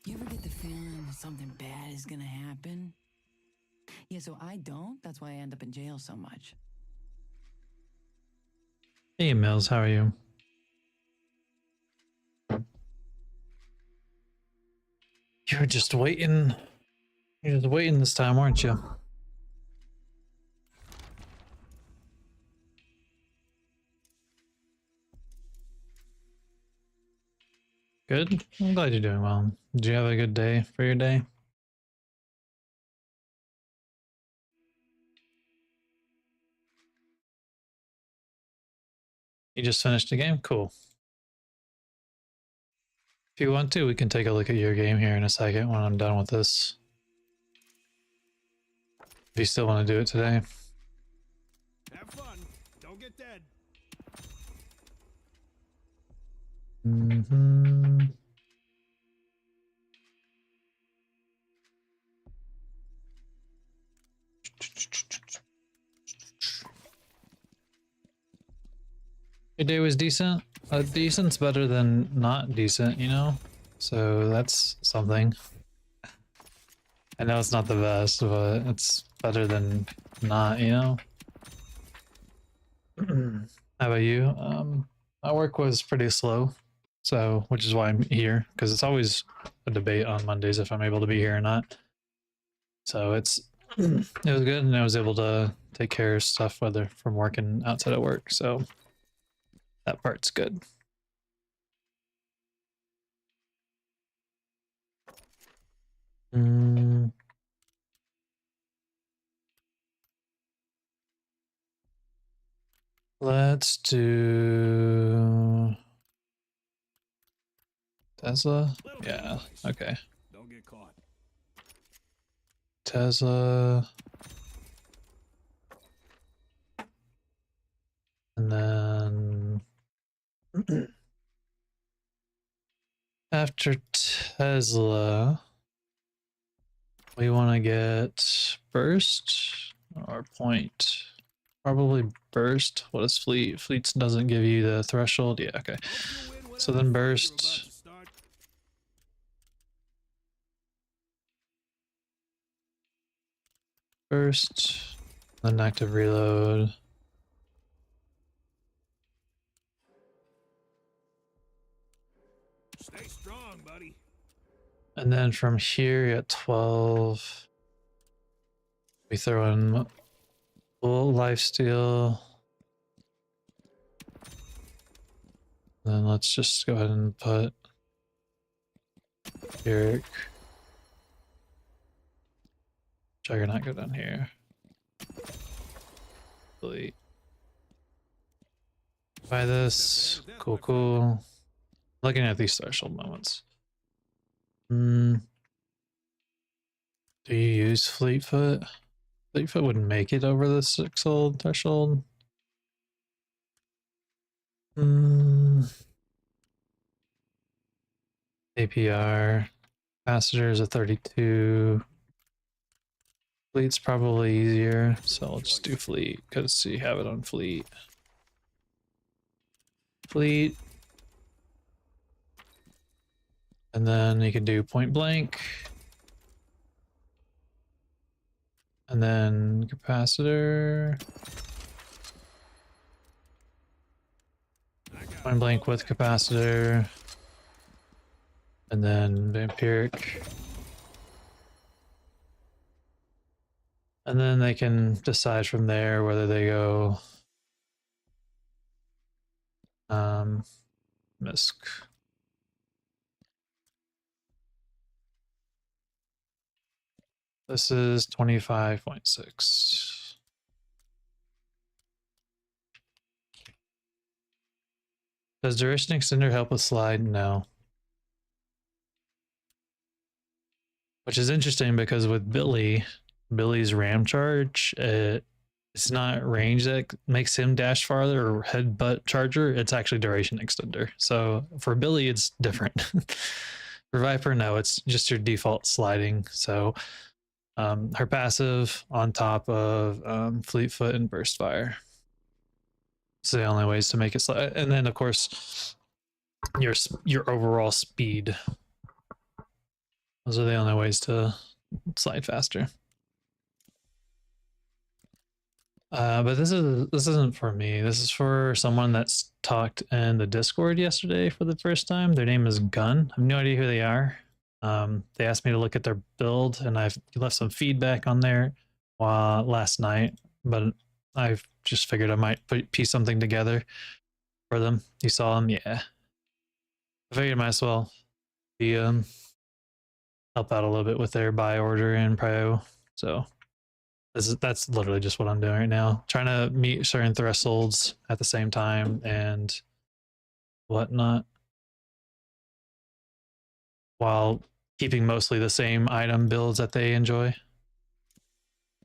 You ever get the feeling that something bad is gonna happen? Yeah, so I don't. That's why I end up in jail so much. Hey, Mills, how are you? You're just waiting. You're just waiting this time, weren't you? Good. I'm glad you're doing well. Did you have a good day for your day? You just finished a game? Cool. If you want to, we can take a look at your game here in a second when I'm done with this. If you still want to do it today. Have fun. Don't get dead. Mm-hmm. Your day was decent. Decent's better than not decent, you know? So that's something. I know it's not the best, but it's better than not, you know? How about you? My work was pretty slow, so which is why I'm here, because it's always a debate on Mondays if I'm able to be here or not. So it was good, and I was able to take care of stuff whether from work and outside of work, so that part's good. Let's do Tesla. Yeah, okay. Don't get caught. Tesla. And then after Tesla, we want to get burst or point. Probably burst. What is fleet? Fleets doesn't give you the threshold. Yeah, okay. So then burst. Burst. Then active reload. Stay strong, buddy. And then from here at 12, we throw in full lifesteal. Then let's just go ahead and put Eric. Juggernaut go down here. Delete. Buy this. Cool, cool. Looking at these threshold moments. Do you use Fleetfoot? Fleetfoot wouldn't make it over the 6-old threshold. APR. Passengers a 32. Fleet's probably easier, so I'll just do fleet because you have it on fleet. Fleet. And then you can do point blank. And then capacitor. Point blank with capacitor. and then vampiric. And then they can decide from there whether they go misc. This is 25.6. Does duration extender help with slide? No. Which is interesting because with Billy's ram charge, it's not range that makes him dash farther or headbutt charger. It's actually duration extender. So for Billy, it's different. For Vyper, no, it's just your default sliding. So her passive on top of Fleet Foot and Burst Fire. It's the only ways to make it slide. And then of course your overall speed. Those are the only ways to slide faster. But this isn't for me. This is for someone that's talked in the Discord yesterday for the first time. Their name is Gun. I have no idea who they are. They asked me to look at their build, and I've left some feedback on there last night. But I've just figured I might piece something together for them. You saw them, yeah. I figured I might as well be help out a little bit with their buy order and prio. So. That's literally just what I'm doing right now. Trying to meet certain thresholds at the same time and whatnot, while keeping mostly the same item builds that they enjoy.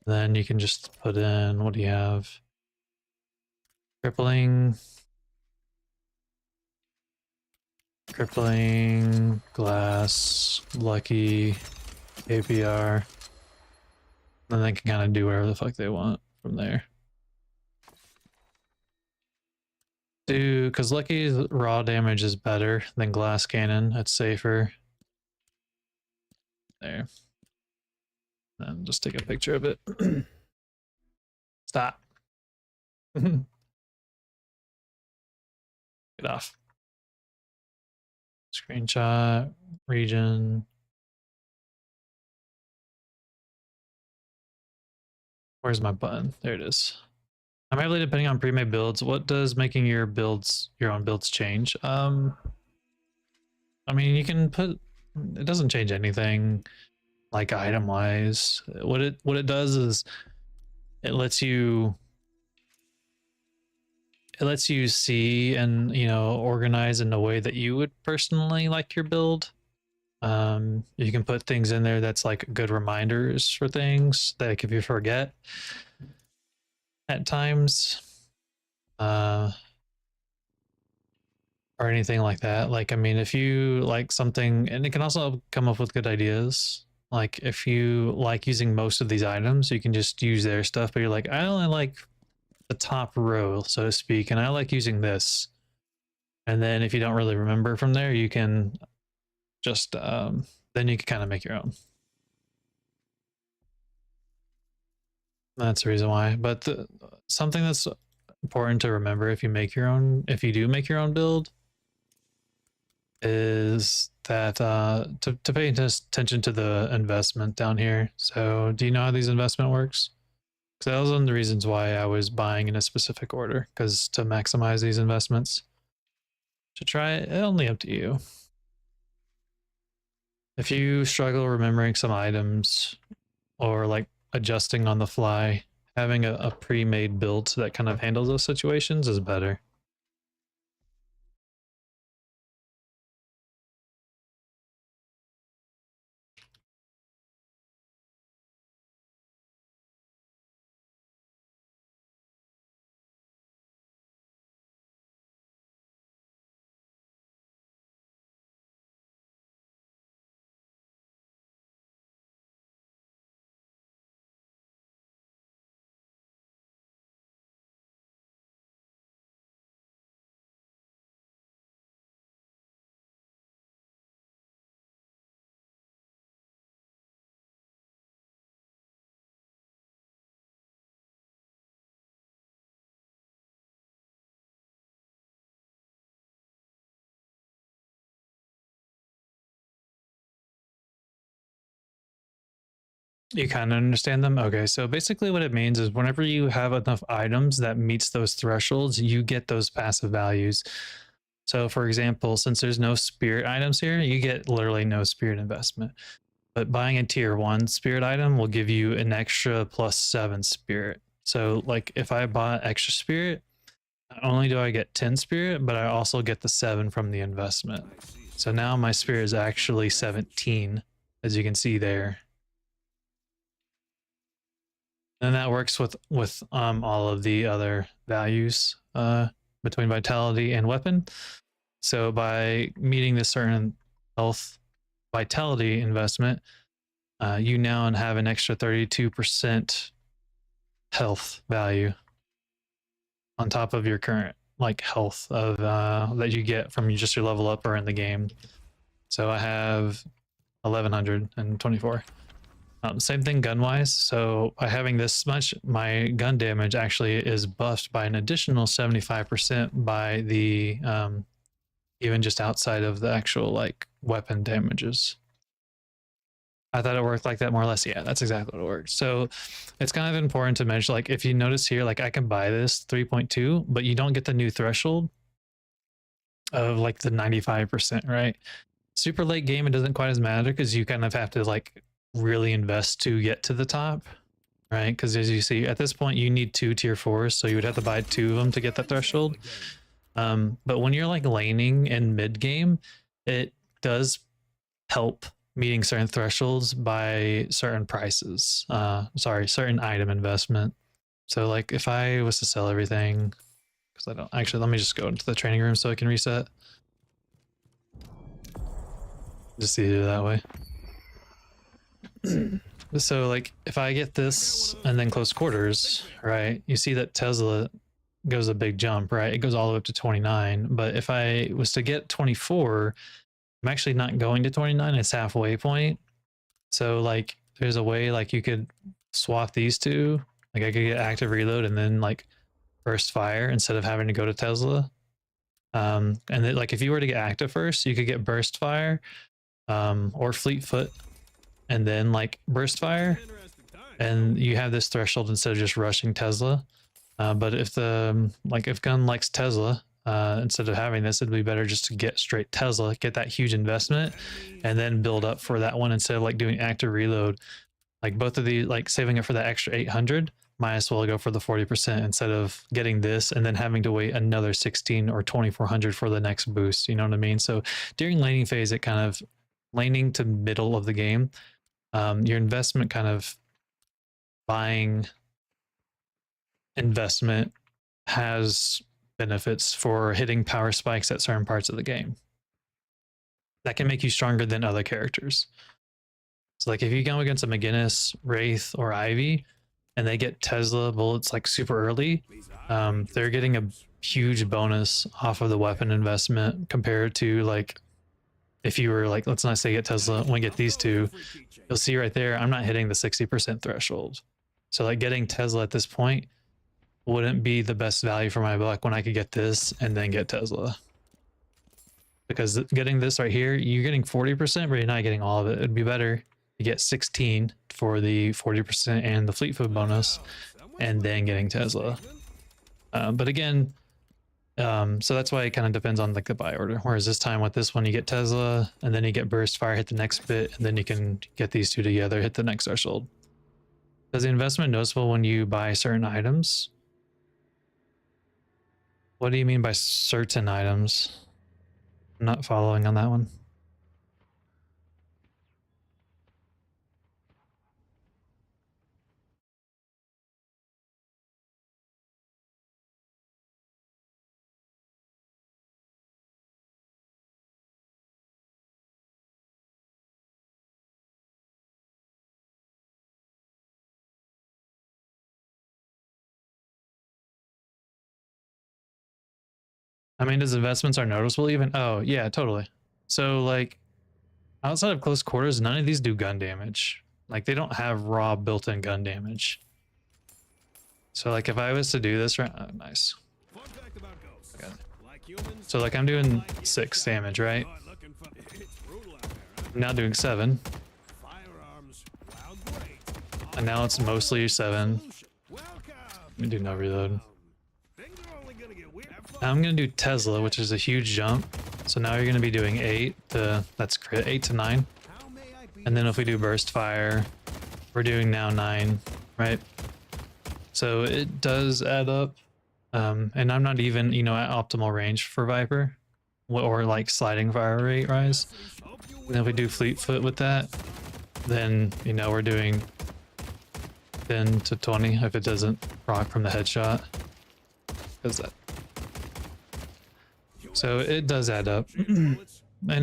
Then you can just put in, what do you have? Crippling, glass, lucky, APR. Then they can kind of do whatever the fuck they want from there. Because Lucky's raw damage is better than glass cannon. It's safer. There. And just take a picture of it. Stop. Get off. Screenshot, region. Where's my button? There it is. I'm heavily depending on pre-made builds. What does making your own builds change? I mean, you can put, it doesn't change anything like item wise. What it does is it lets you see and, you know, organize in a way that you would personally like your build. You can put things in there that's like good reminders for things that if you forget at times, or anything like that. Like, I mean, if you like something, and it can also come up with good ideas. Like if you like using most of these items, you can just use their stuff, but you're like, I only like the top row, so to speak, and I like using this. And then if you don't really remember from there, you can just then you can kind of make your own. That's the reason why. But something that's important to remember if you do make your own build, is that to pay attention to the investment down here. So do you know how these investment works? Because that was one of the reasons why I was buying in a specific order, because to maximize these investments. To try it, only up to you. If you struggle remembering some items or like adjusting on the fly, having a pre-made build that kind of handles those situations is better. You kind of understand them? Okay, so basically what it means is whenever you have enough items that meets those thresholds, you get those passive values. So for example, since there's no spirit items here, you get literally no spirit investment. But buying a tier 1 spirit item will give you an extra +7 spirit. So like if I bought extra spirit, not only do I get 10 spirit, but I also get the 7 from the investment. So now my spirit is actually 17, as you can see there. And that works with all of the other values between vitality and weapon. So by meeting this certain health vitality investment, you now have an extra 32% health value on top of your current like health of that you get from just your level up or in the game. So I have 1124. Same thing gun wise. So by having this much, my gun damage actually is buffed by an additional 75% by the even just outside of the actual like weapon damages. I thought it worked like that more or less. Yeah, that's exactly what it works. So it's kind of important to mention, like if you notice here, like I can buy this 3.2, but you don't get the new threshold of like the 95%, right? Super late game, it doesn't quite as matter because you kind of have to like really invest to get to the top, right? Because as you see at this point you need 2 tier 4s, so you would have to buy 2 of them to get that threshold. But when you're like laning in mid game, it does help meeting certain thresholds by certain prices, certain item investment. So like if I was to sell everything, because I don't actually, let me just go into the training room so I can reset. Just easier that way. So like if I get this and then close quarters, right, you see that Tesla goes a big jump, right? It goes all the way up to 29. But if I was to get 24, I'm actually not going to 29, it's halfway point. So like there's a way like you could swap these two. Like I could get active reload and then like burst fire instead of having to go to Tesla. And then, like if you were to get active first, you could get burst fire or fleet foot and then like burst fire, and you have this threshold instead of just rushing Tesla. But if the if gun likes Tesla, instead of having this, it'd be better just to get straight Tesla, get that huge investment, and then build up for that one instead of like doing active reload. Like both of these, like saving it for that extra 800, might as well go for the 40% instead of getting this and then having to wait another 16 or 2400 for the next boost. You know what I mean? So during laning phase, it kind of laning to middle of the game, your investment kind of buying investment has benefits for hitting power spikes at certain parts of the game that can make you stronger than other characters. So like if you go against a McGinnis, Wraith, or Ivy and they get Tesla bullets like super early, they're getting a huge bonus off of the weapon investment compared to like if you were like, let's not say get Tesla, when we get these two, you'll see right there, I'm not hitting the 60% threshold. So like getting Tesla at this point wouldn't be the best value for my buck when I could get this and then get Tesla. Because getting this right here, you're getting 40%, but you're not getting all of it. It'd be better to get 16 for the 40% and the fleet foot bonus, and then getting Tesla. But again, so that's why it kind of depends on like the buy order. Whereas this time with this one, you get Tesla, and then you get burst fire, hit the next bit, and then you can get these two together, hit the next threshold. Is the investment noticeable when you buy certain items? What do you mean by certain items? I'm not following on that one. I mean, does investments are noticeable even? Oh, yeah, totally. So like outside of close quarters, none of these do gun damage. Like they don't have raw built-in gun damage. So like if I was to do this right, oh, nice. Okay. So like I'm doing 6 damage, right? I'm now doing 7. And now it's mostly 7. Welcome. Let me do no reload. Things are only gonna get weird. Have fun. Now I'm going to do Tesla, which is a huge jump. So now you're going to be doing 8 to, that's crit, 8 to 9. How may I be? And then if we do burst fire, we're doing now 9, right? So it does add up. And I'm not even, you know, at optimal range for Vyper or like sliding fire rate rise. Hope you And if we do fleet foot with that, then, you know, we're doing 10 to 20 if it doesn't proc from the headshot. Because that. So it does add up. And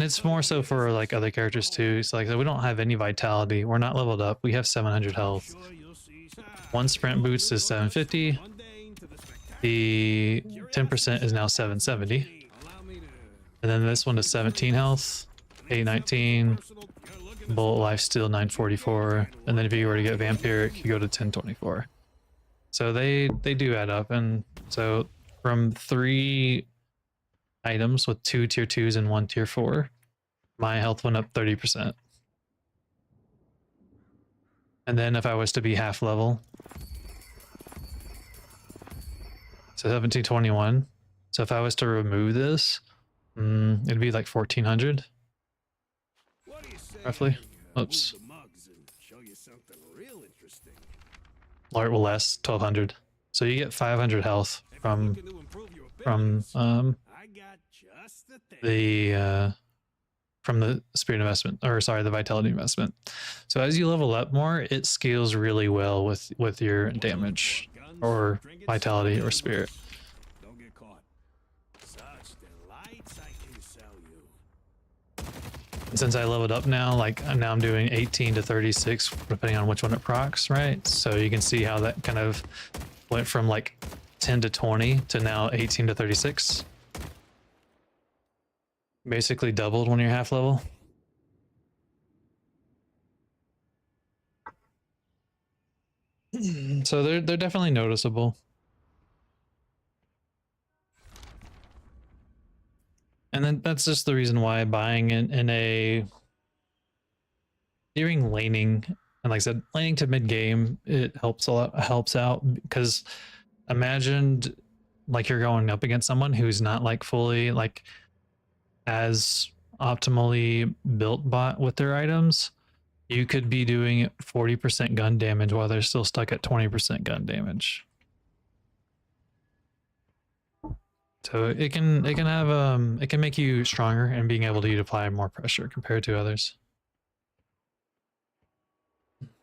it's more so for like other characters too. So like we don't have any vitality. We're not leveled up. We have 700 health. One sprint boost is 750. The 10% is now 770. And then this one is 17 health, 819. Bullet life steal 944. And then if you were to get vampiric, you go to 1024. So they do add up. And so from 3 items with 2 tier 2s and 1 tier 4, my health went up 30%. And then if I was to be half level, so 1721. So if I was to remove this, it'd be like 1400 roughly. Oops. Or less, 1200. So you get 500 health from the spirit investment, or sorry, the vitality investment. So as you level up more, it scales really well with your damage or vitality or spirit. Don't get caught. Such delights I can sell you. And since I leveled up now, like now I'm doing 18 to 36 depending on which one it procs, right? So you can see how that kind of went from like 10 to 20 to now 18 to 36. Basically doubled when you're half level. So they're definitely noticeable. And then that's just the reason why buying in a during laning, and like I said, laning to mid game, it helps a lot, helps out, because imagine like you're going up against someone who's not like fully like as optimally built bot with their items. You could be doing 40% gun damage while they're still stuck at 20% gun damage. So it can have it can make you stronger and being able to apply more pressure compared to others.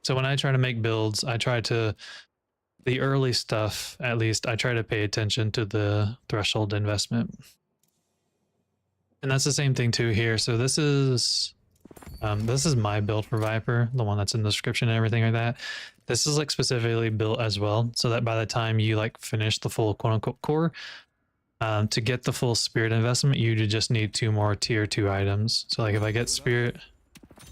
So when I try to make builds, I try to, the early stuff at least, I try to pay attention to the threshold investment. And that's the same thing too here. So this is my build for Vyper, the one that's in the description and everything like that. This is like specifically built as well, so that by the time you like finish the full quote unquote core, to get the full spirit investment, you just need 2 more tier 2 items. So like if I get spirit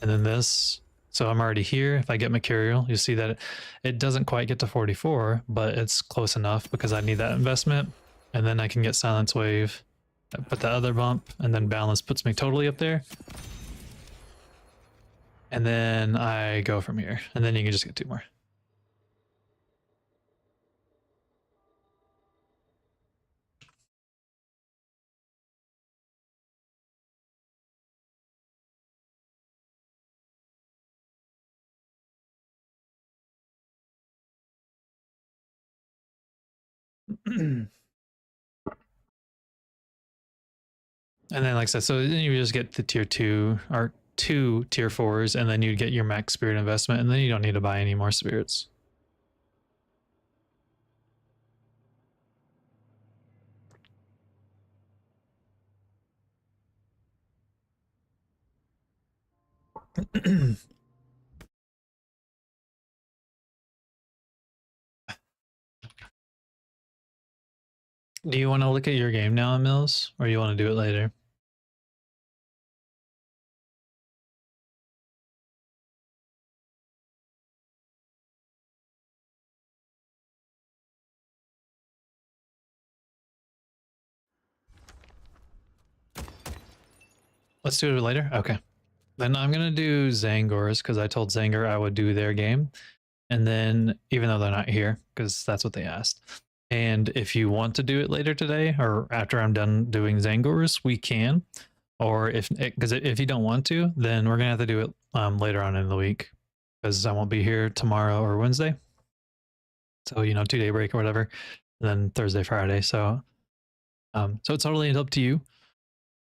and then this, so I'm already here. If I get mercurial, you see that it doesn't quite get to 44, but it's close enough because I need that investment. And then I can get silence wave, put the other bump, and then balance puts me totally up there. And then I go from here, and then you can just get 2 more. And then like I said, so then you just get the tier 2 or 2 tier 4s, and then you get your max spirit investment, and then you don't need to buy any more spirits. Do you want to look at your game now, Mills, or you want to do it later? Let's do it later? Okay. Then I'm going to do Zangor's because I told Zangar I would do their game. And then, even though they're not here, because that's what they asked. And if you want to do it later today or after I'm done doing Zangors, we can. Or because if you don't want to, then we're gonna have to do it later on in the week, because I won't be here tomorrow or Wednesday. So 2-day break or whatever, and then Thursday, Friday. So so it's totally up to you.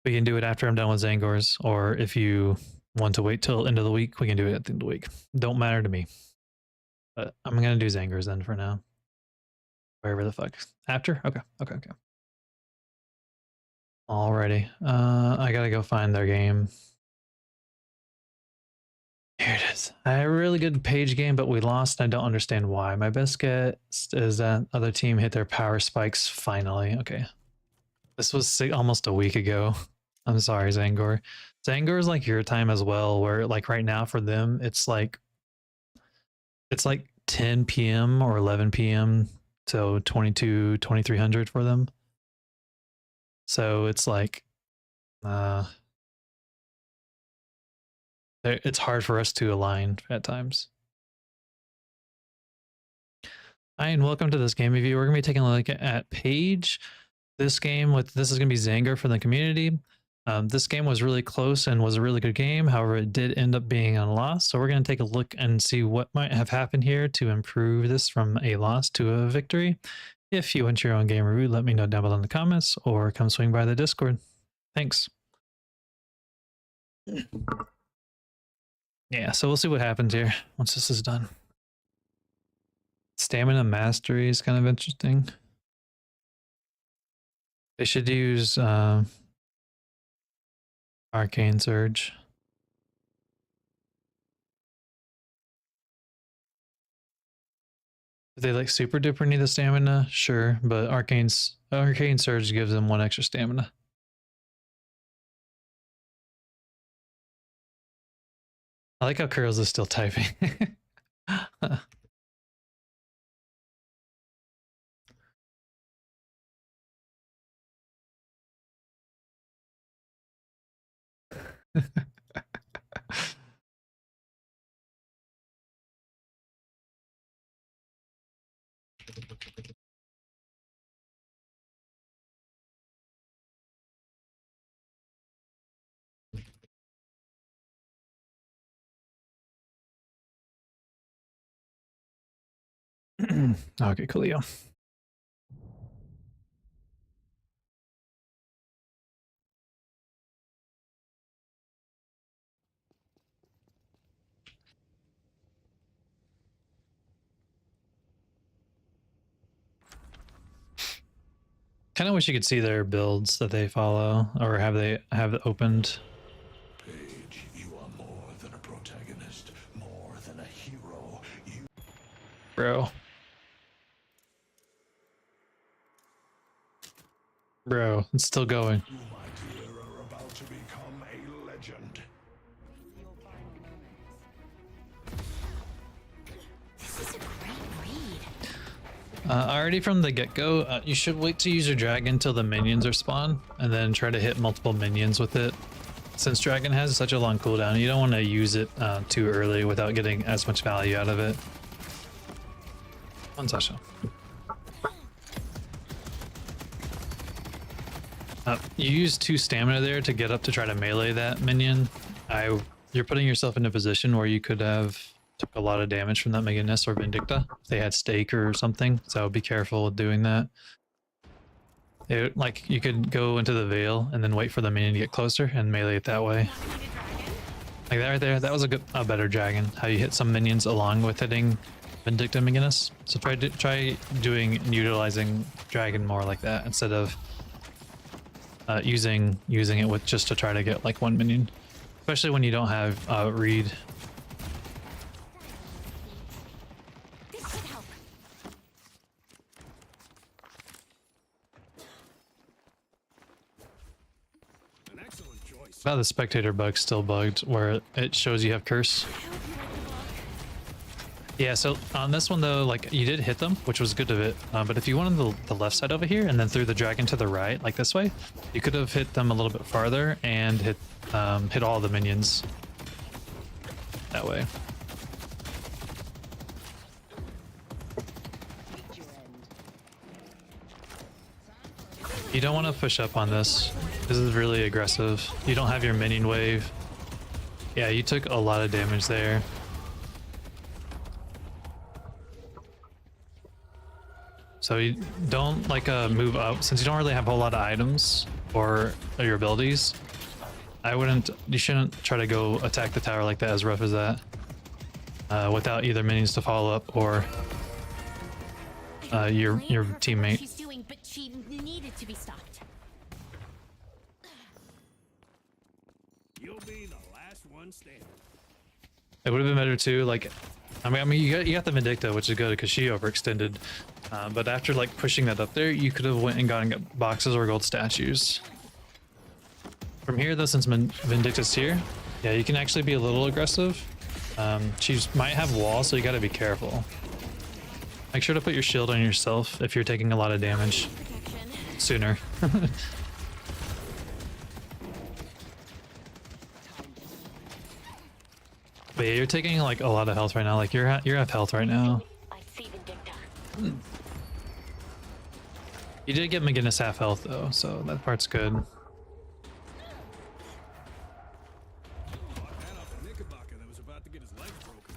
We can do it after I'm done with Zangors, or if you want to wait till end of the week, we can do it at the end of the week. Don't matter to me. But I'm gonna do Zangors then for now. Wherever the fuck. After? Okay. Alrighty. I gotta go find their game. Here it is. I had a really good Paige game, but we lost. I don't understand why. My best guess is that other team hit their power spikes finally. Okay. This was almost a week ago. I'm sorry, Zangor. Zangor is like your time as well, where like right now for them, it's like 10 p.m. or 11 p.m. So 2300 for them. So it's like, it's hard for us to align at times. Hi, and welcome to this game review. We're gonna be taking a look at Paige. This is gonna be Zangor for the community. This game was really close and was a really good game. However, it did end up being a loss. So we're going to take a look and see what might have happened here to improve this from a loss to a victory. If you want your own game review, let me know down below in the comments or come swing by the Discord. Thanks. Yeah, so we'll see what happens here once this is done. Stamina mastery is kind of interesting. They should use Arcane Surge. If they like super duper need the stamina, sure, but Arcane Surge gives them 1 extra stamina. I like how Curls is still typing. Okay, coolio. Kind of wish you could see their builds that they follow, or have opened. Paige, you are more than a protagonist, more than a hero. Bro, it's still going. You, my dear, are about to become a legend. This is a great read. Already from the get-go, you should wait to use your dragon until the minions are spawned, and then try to hit multiple minions with it. Since dragon has such a long cooldown, you don't want to use it too early without getting as much value out of it. One Sasha. You use 2 stamina there to get up to try to melee that minion. You're putting yourself in a position where you could have took a lot of damage from that Meganess or Vindicta if they had stake or something, so be careful with doing that. Like you could go into the veil and then wait for the minion to get closer and melee it that way. Like that right there, that was a better dragon. How you hit some minions along with hitting Vindicta Meganess. So try utilizing dragon more like that instead of using it with just to try to get like 1 minion, especially when you don't have read. This should help. An excellent choice. The spectator bug's still bugged where it shows you have curse. Yeah, so on this one though, like you did hit them, which was good of it. But if you wanted the left side over here and then threw the dragon to the right, like this way, you could have hit them a little bit farther and hit all the minions that way. You don't want to push up on this. This is really aggressive. You don't have your minion wave. Yeah, you took a lot of damage there. So you don't like move up since you don't really have a whole lot of items or your abilities. You shouldn't try to go attack the tower like that, as rough as that, without either minions to follow up or your teammate. She's doing, but she needed to be stopped. You'll be the last one standing. It would have been better too. Like, I mean, you got the Vindicta, which is good because she overextended. But after like pushing that up there, you could have went and gotten boxes or gold statues. From here though, since Vindicta's here, yeah, you can actually be a little aggressive. She might have walls, so you got to be careful. Make sure to put your shield on yourself if you're taking a lot of damage sooner. But yeah, you're taking like a lot of health right now. Like you're at health right now. I see Vindicta. You did get McGinnis half health though, so that part's good. Bought that off a Knickerbocker that was about to get his legs broken.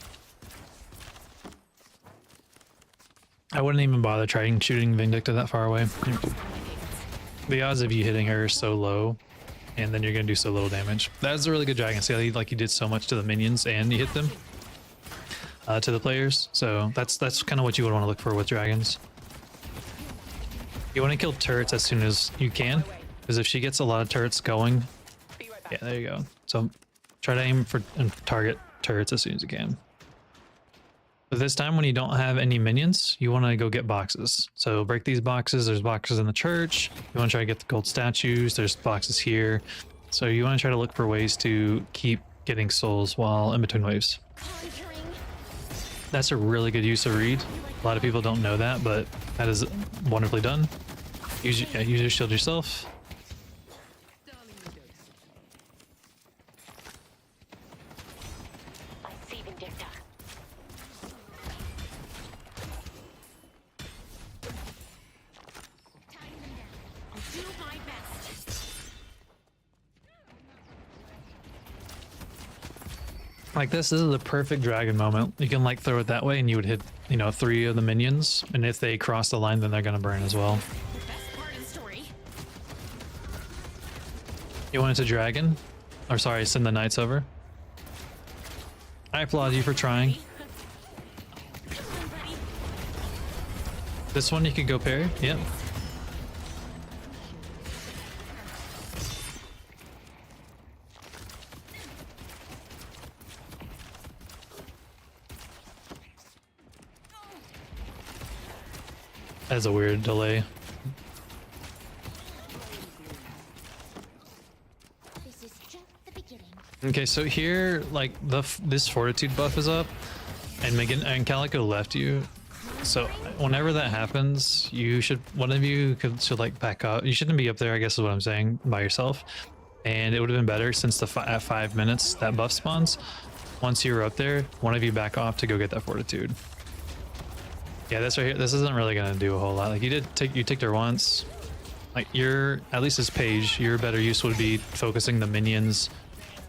I wouldn't even bother trying shooting Vindicta that far away. The odds of you hitting her are so low, and then you're gonna do so little damage. That's a really good dragon. See, like you did so much to the minions and you hit them to the players. So that's kind of what you would want to look for with dragons. You want to kill turrets as soon as you can, because if she gets a lot of turrets going, yeah, there you go. So try to aim for and target turrets as soon as you can. But this time when you don't have any minions, you want to go get boxes. So break these boxes. There's boxes in the church. You want to try to get the gold statues. There's boxes here. So you want to try to look for ways to keep getting souls while in between waves. That's a really good use of read. A lot of people don't know that, but that is wonderfully done. Use your shield yourself. I see Vindicta. I'll do my best. Like this is a perfect dragon moment. You can like throw it that way and you would hit, 3 of the minions. And if they cross the line, then they're going to burn as well. The best part of the story. You want it to dragon? Or sorry, send the knights over. I applaud you for trying. This one you could go parry. Yep. That's a weird delay. This is just the beginning. Okay, so here, like this fortitude buff is up, and Megan and Calico left you. So whenever that happens, one of you should like back up. You shouldn't be up there, I guess is what I'm saying, by yourself. And it would have been better since at 5 minutes that buff spawns. Once you're up there, one of you back off to go get that fortitude. Yeah, this right here, this isn't really gonna do a whole lot. Like you ticked her once. Like at least as Paige, your better use would be focusing the minions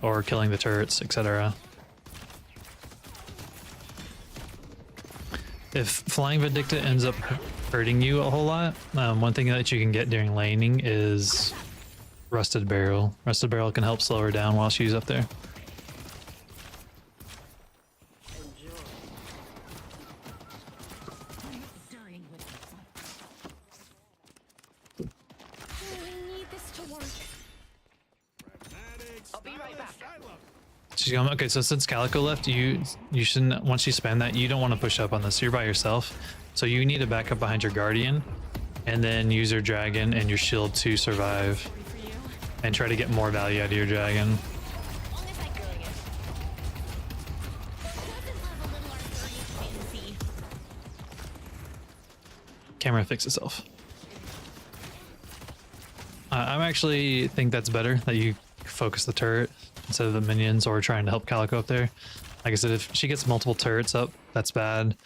or killing the turrets, etc. If flying Vindicta ends up hurting you a whole lot, one thing that you can get during laning is Rusted Barrel. Rusted Barrel can help slow her down while she's up there. She's going, okay, so since Calico left, you shouldn't, once you spend that, you don't want to push up on this. You're by yourself. So you need to back up behind your Guardian and then use your Dragon and your shield to survive and try to get more value out of your Dragon. Camera fix itself. I actually think that's better, that you focus the turret instead of the minions or trying to help Calico up there. Like I said, if she gets multiple turrets up, that's bad.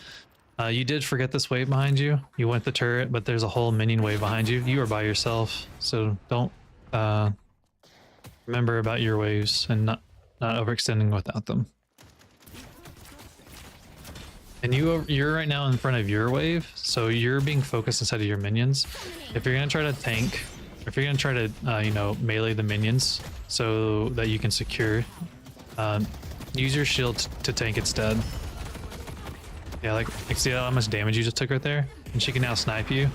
You did forget this wave behind you. You went the turret, but there's a whole minion wave behind you. You are by yourself, so don't remember about your waves and not overextending without them. And you're right now in front of your wave, so you're being focused instead of your minions. If you're gonna try to tank, if you're gonna try to you know, melee the minions so that you can secure, use your shield to tank instead. Yeah, like see how much damage you just took right there? And she can now snipe you.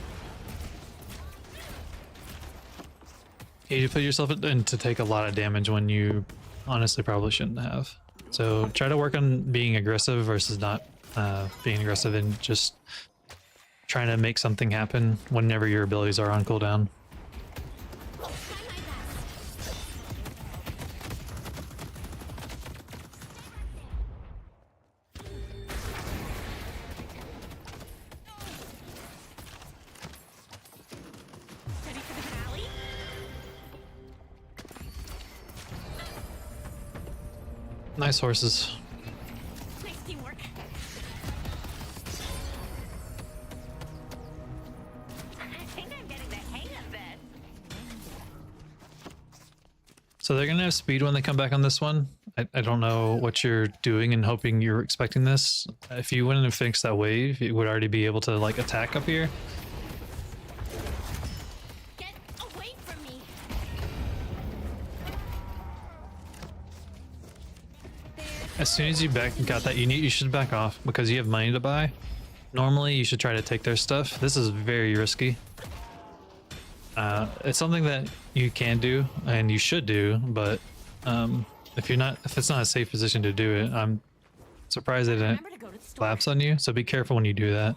You put yourself in to take a lot of damage when you honestly probably shouldn't have. So try to work on being aggressive versus not being aggressive and just trying to make something happen whenever your abilities are on cooldown. Ready for the rally? Nice horses. Nice teamwork. I think I'm getting the hang of this. So they're gonna have speed when they come back on this one. I don't know what you're doing and hoping you're expecting this. If you went and fixed that wave, you would already be able to like attack up here. Get away from me. As soon as you got that, you should back off because you have money to buy. Normally, you should try to take their stuff. This is very risky. It's something that you can do and you should do, but if it's not a safe position to do it, I'm surprised they didn't Remember to go to the store. collapse on you. So be careful when you do that.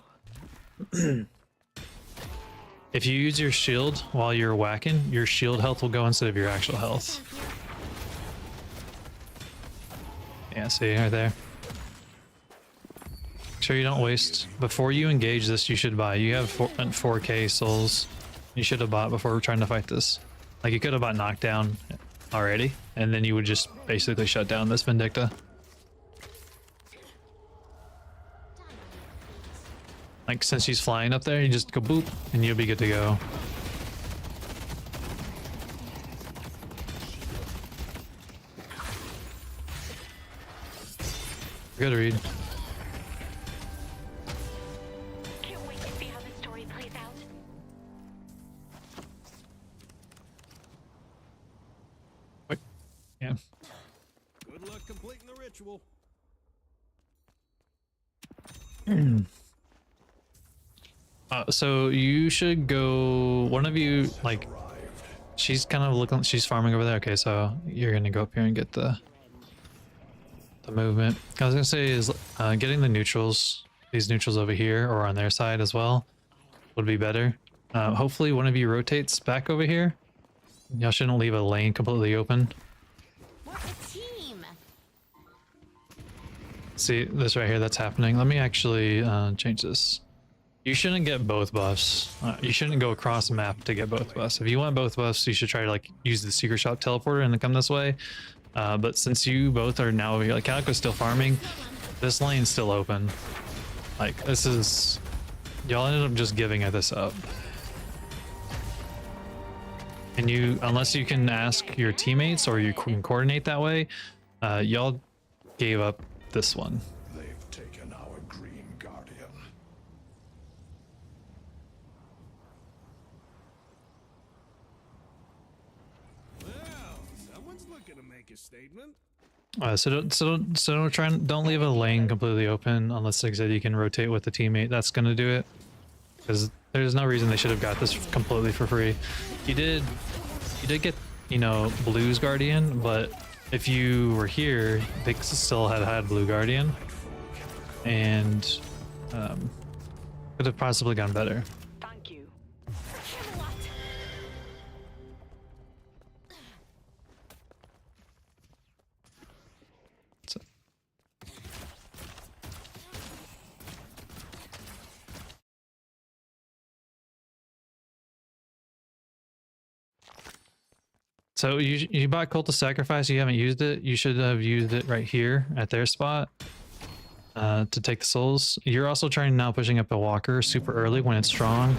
If you use your shield while you're whacking, your shield health will go instead of your actual health. Yeah, see right there. Make sure you don't waste. Before you engage this, you should buy. You have 4K souls. You should have bought before trying to fight this. Like you could have bought knockdown already, and then you would just basically shut down this Vindicta. Like since she's flying up there, you just go boop, and you'll be good to go. Good read. Can't wait to see how this story plays out. Yeah. Good luck completing the ritual. So you should go. One of you, like, she's kind of looking. She's farming over there. Okay, so you're gonna go up here and get the movement. I was gonna say is getting the neutrals. These neutrals over here or on their side as well would be better. Hopefully one of you rotates back over here. Y'all shouldn't leave a lane completely open. We're a team. See this right here that's happening. Let me actually change this. You shouldn't get both buffs. You shouldn't go across the map to get both buffs. If you want both buffs, you should try to like use the secret shop teleporter and then come this way. But since you both are now over here, like Calico's still farming, this lane's still open. Like this is, y'all ended up just giving this up. And you, unless you can ask your teammates or you can coordinate that way, y'all gave up this one. They've taken our Green Guardian. Well, someone's looking to make a statement. Don't leave a lane completely open unless, like I said, you can rotate with the teammate. That's gonna do it. Because there's no reason they should have got this completely for free. You did get, you know, Blue's Guardian, but if you were here, they still had Blue Guardian, and could have possibly gone better. Thank you. Camelot. So you bought Cult of Sacrifice, you haven't used it. You should have used it right here at their spot. to take the souls. You're also trying now pushing up a walker super early when it's strong.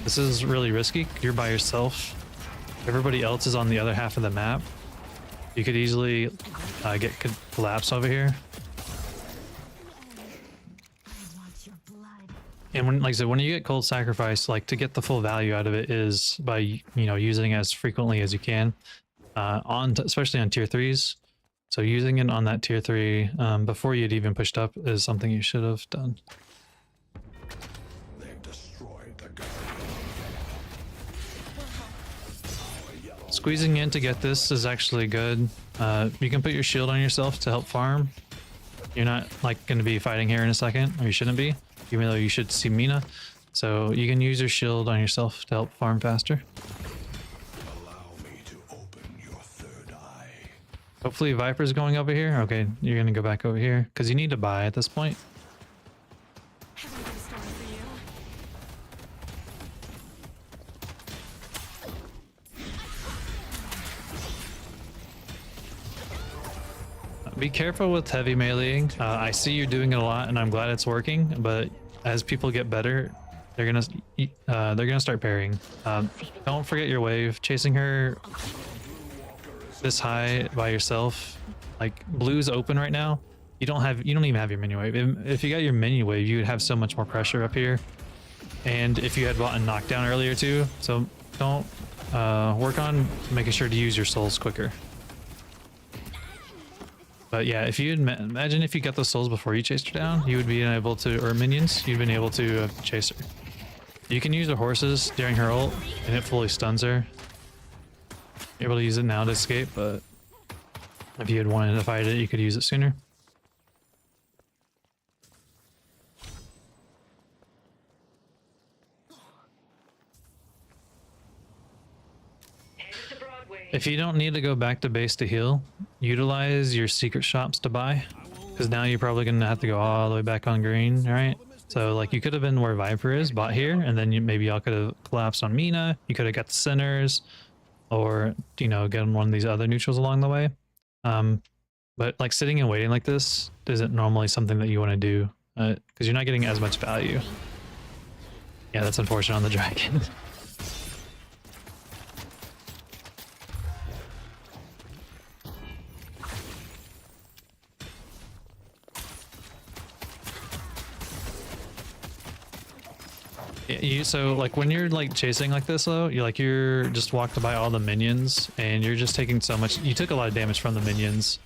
This is really risky. You're by yourself. Everybody else is on the other half of the map. You could easily get collapse over here. And when, like I said, when you get cold sacrifice, like to get the full value out of it is by, you know, using it as frequently as you can, especially on tier 3s. So using it on that tier 3 before you'd even pushed up is something you should have done. They've destroyed the guardian. Squeezing in to get this is actually good. You can put your shield on yourself to help farm. You're not like going to be fighting here in a second, or you shouldn't be, even though you should see Mina. So you can use your shield on yourself to help farm faster. Allow me to open your third eye. Hopefully Vyper's going over here. Okay, you're going to go back over here because you need to buy at this point. Have I got a story for you? Be careful with heavy meleeing. I see you doing it a lot, and I'm glad it's working. But as people get better, they're gonna start parrying. Don't forget your wave. Chasing her this high by yourself, like blue's open right now. You don't even have your minion wave. If you got your minion wave, you would have so much more pressure up here. And if you had bought a knockdown earlier too, so don't work on making sure to use your souls quicker. But yeah, if you imagine if you got those souls before you chased her down, you would be able to, or minions, you'd been able to chase her. You can use the horses during her ult, and it fully stuns her. You're able to use it now to escape, but if you had wanted to fight it, you could use it sooner. If you don't need to go back to base to heal, utilize your secret shops to buy, because now you're probably going to have to go all the way back on green, right? So like you could have been where Vyper is, bought here, and then maybe y'all could have collapsed on Mina. You could have got the centers, or, you know, get one of these other neutrals along the way. But like sitting and waiting like this isn't normally something that you want to do, because you're not getting as much value. Yeah, that's unfortunate on the dragon. So like when you're like chasing like this though, you're just walked by all the minions and you're just taking so much. You took a lot of damage from the minions,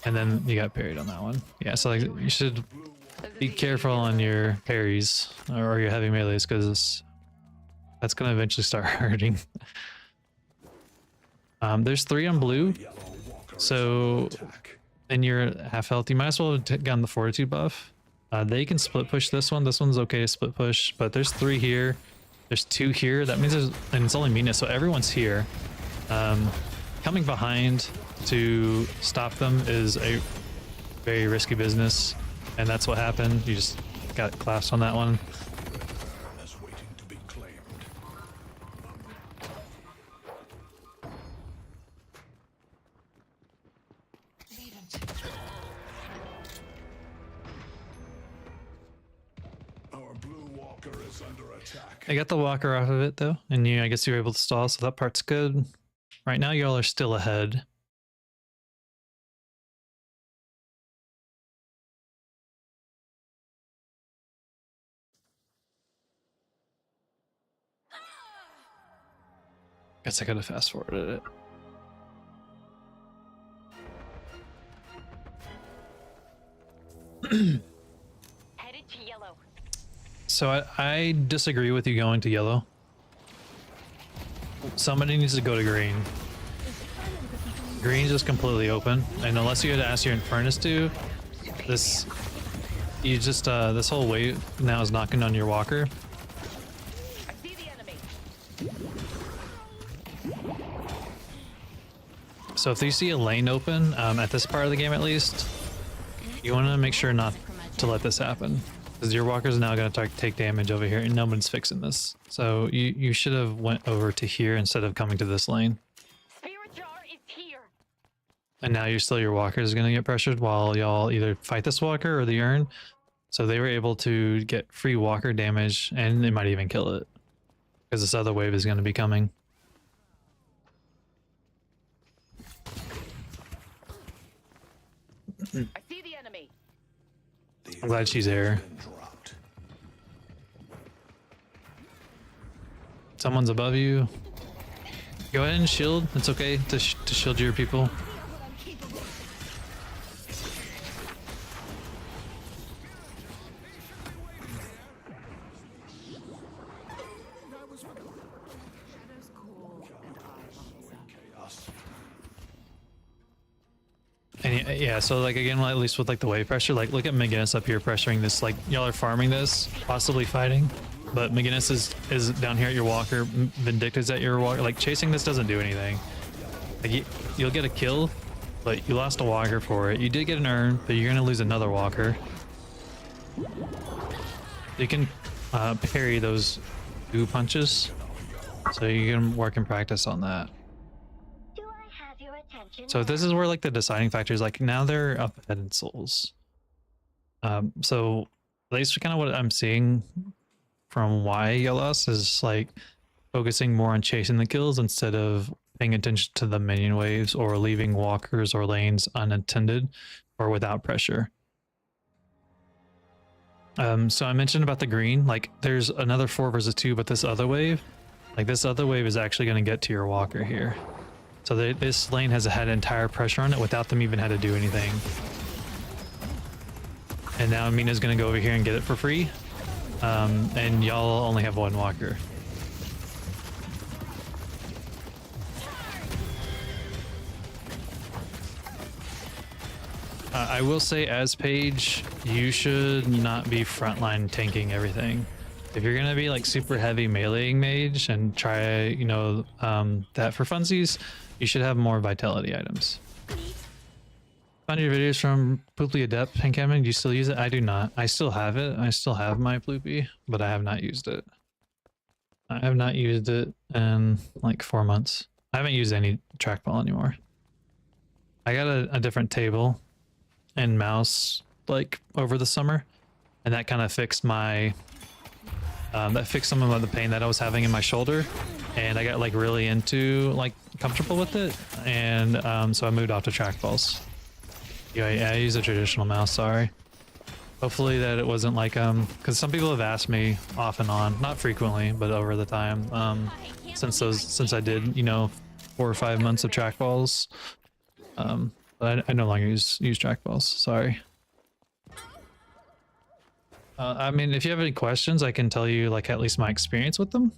and then you got parried on that one. Yeah, so like you should be careful on your parries or your heavy melees, because that's gonna eventually start hurting. There's 3 on blue, so and you're half health. You might as well have gotten the fortitude buff. They can split push this one. This one's okay to split push, but there's 3 and there's 2 here. That means and it's only Mina, so everyone's here. Coming behind to stop them is a very risky business, and that's what happened. You just got collapsed on that one. Is waiting to be claimed. Our blue walker is under attack. I got the walker off of it though, and I guess you were able to stall, so that part's good. Right now, y'all are still ahead. Guess I could have fast forwarded it. Headed to yellow. So I disagree with you going to yellow. Somebody needs to go to green. Green's just completely open, and unless you had to ask your Infernus to, this whole wave now is knocking on your walker. I see the enemy. So if you see a lane open, at this part of the game at least, you want to make sure not to let this happen, because your walker's now going to take damage over here, and no one's fixing this. So you should have went over to here instead of coming to this lane. Spirit jar is here. And now your walker is going to get pressured while y'all either fight this walker or the urn. So they were able to get free walker damage, and they might even kill it because this other wave is going to be coming. I see the enemy. I'm glad she's there. Dropped. Someone's above you. Go ahead and shield. It's okay to shield your people. And yeah, so like again, at least with like the wave pressure, like look at McGinnis up here pressuring this. Like y'all are farming this, possibly fighting, but McGinnis is down here at your walker. Vindicta's at your walker. Like chasing this doesn't do anything. Like you'll get a kill, but you lost a walker for it. You did get an urn, but you're gonna lose another walker. You can parry those goo punches, so you can work and practice on that. So this is where like the deciding factor is. Like now they're up ahead in souls. So at least kind of what I'm seeing from why you lost is like focusing more on chasing the kills instead of paying attention to the minion waves or leaving walkers or lanes unattended or without pressure. So I mentioned about the green, like there's another 4 versus 2, but this other wave is actually going to get to your walker here. So this lane has had entire pressure on it without them even had to do anything. And now Mina's going to go over here and get it for free. And y'all only have 1 walker. I will say as Paige, you should not be frontline tanking everything. If you're going to be like super heavy meleeing mage and try, you know, that for funsies, you should have more vitality items. Found your videos from Pooply Adept and Cameron. Do you still use it? I do not. I still have it. I still have my Ploopy, but I have not used it. I have not used it in like 4 months. I haven't used any trackball anymore. I got a different table and mouse like over the summer, and that kind of fixed my fixed some of the pain that I was having in my shoulder, and I got like really into like comfortable with it, and so I moved off to trackballs. Yeah, I use a traditional mouse. Sorry. Hopefully that it wasn't like because some people have asked me off and on, not frequently, but over the time since I did, you know, 4 or 5 months of trackballs. But I no longer use trackballs. Sorry. I mean, if you have any questions, I can tell you like at least my experience with them.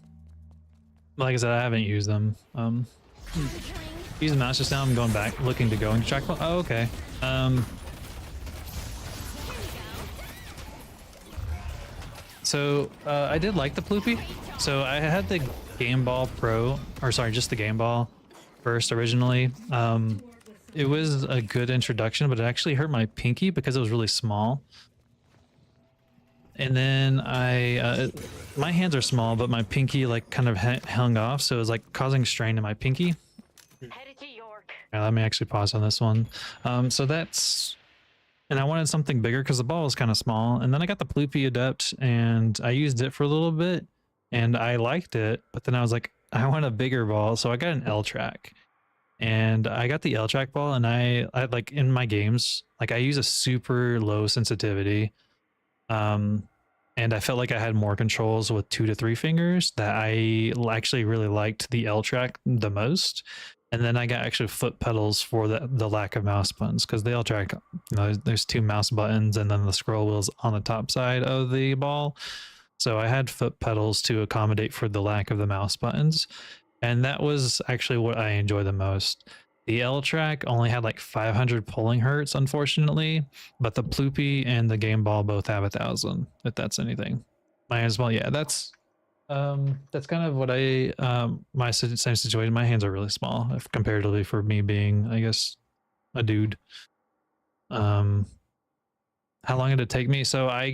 Like I said, I haven't used them. Using mouse just now. I'm going back, looking to go into trackball. Oh, okay. So I did like the Ploopy. So I had the Game Ball Pro, or sorry, just the Game Ball first originally. It was a good introduction, but it actually hurt my pinky because it was really small. And then my hands are small, but my pinky like kind of hung off, so it was like causing strain in my pinky. Headed to York. Yeah, let me actually pause on this one. So that's, and I wanted something bigger because the ball was kind of small. And then I got the Ploopy Adept, and I used it for a little bit, and I liked it. But then I was like, I want a bigger ball, so I got an L track. And I got the L track ball, and I like in my games, like I use a super low sensitivity. And I felt like I had more controls with 2 to 3 fingers, that I actually really liked the L track the most. And then I got actually foot pedals for the lack of mouse buttons, because the L track, you know, there's 2 mouse buttons and then the scroll wheels on the top side of the ball. So I had foot pedals to accommodate for the lack of the mouse buttons. And that was actually what I enjoy the most. The L track only had like 500 pulling hertz, unfortunately, but the Ploopy and the Game Ball both have 1,000, if that's anything. My hands, well, yeah, that's kind of what my same situation. My hands are really small, if comparatively for me being, I guess, a dude. How long did it take me? So I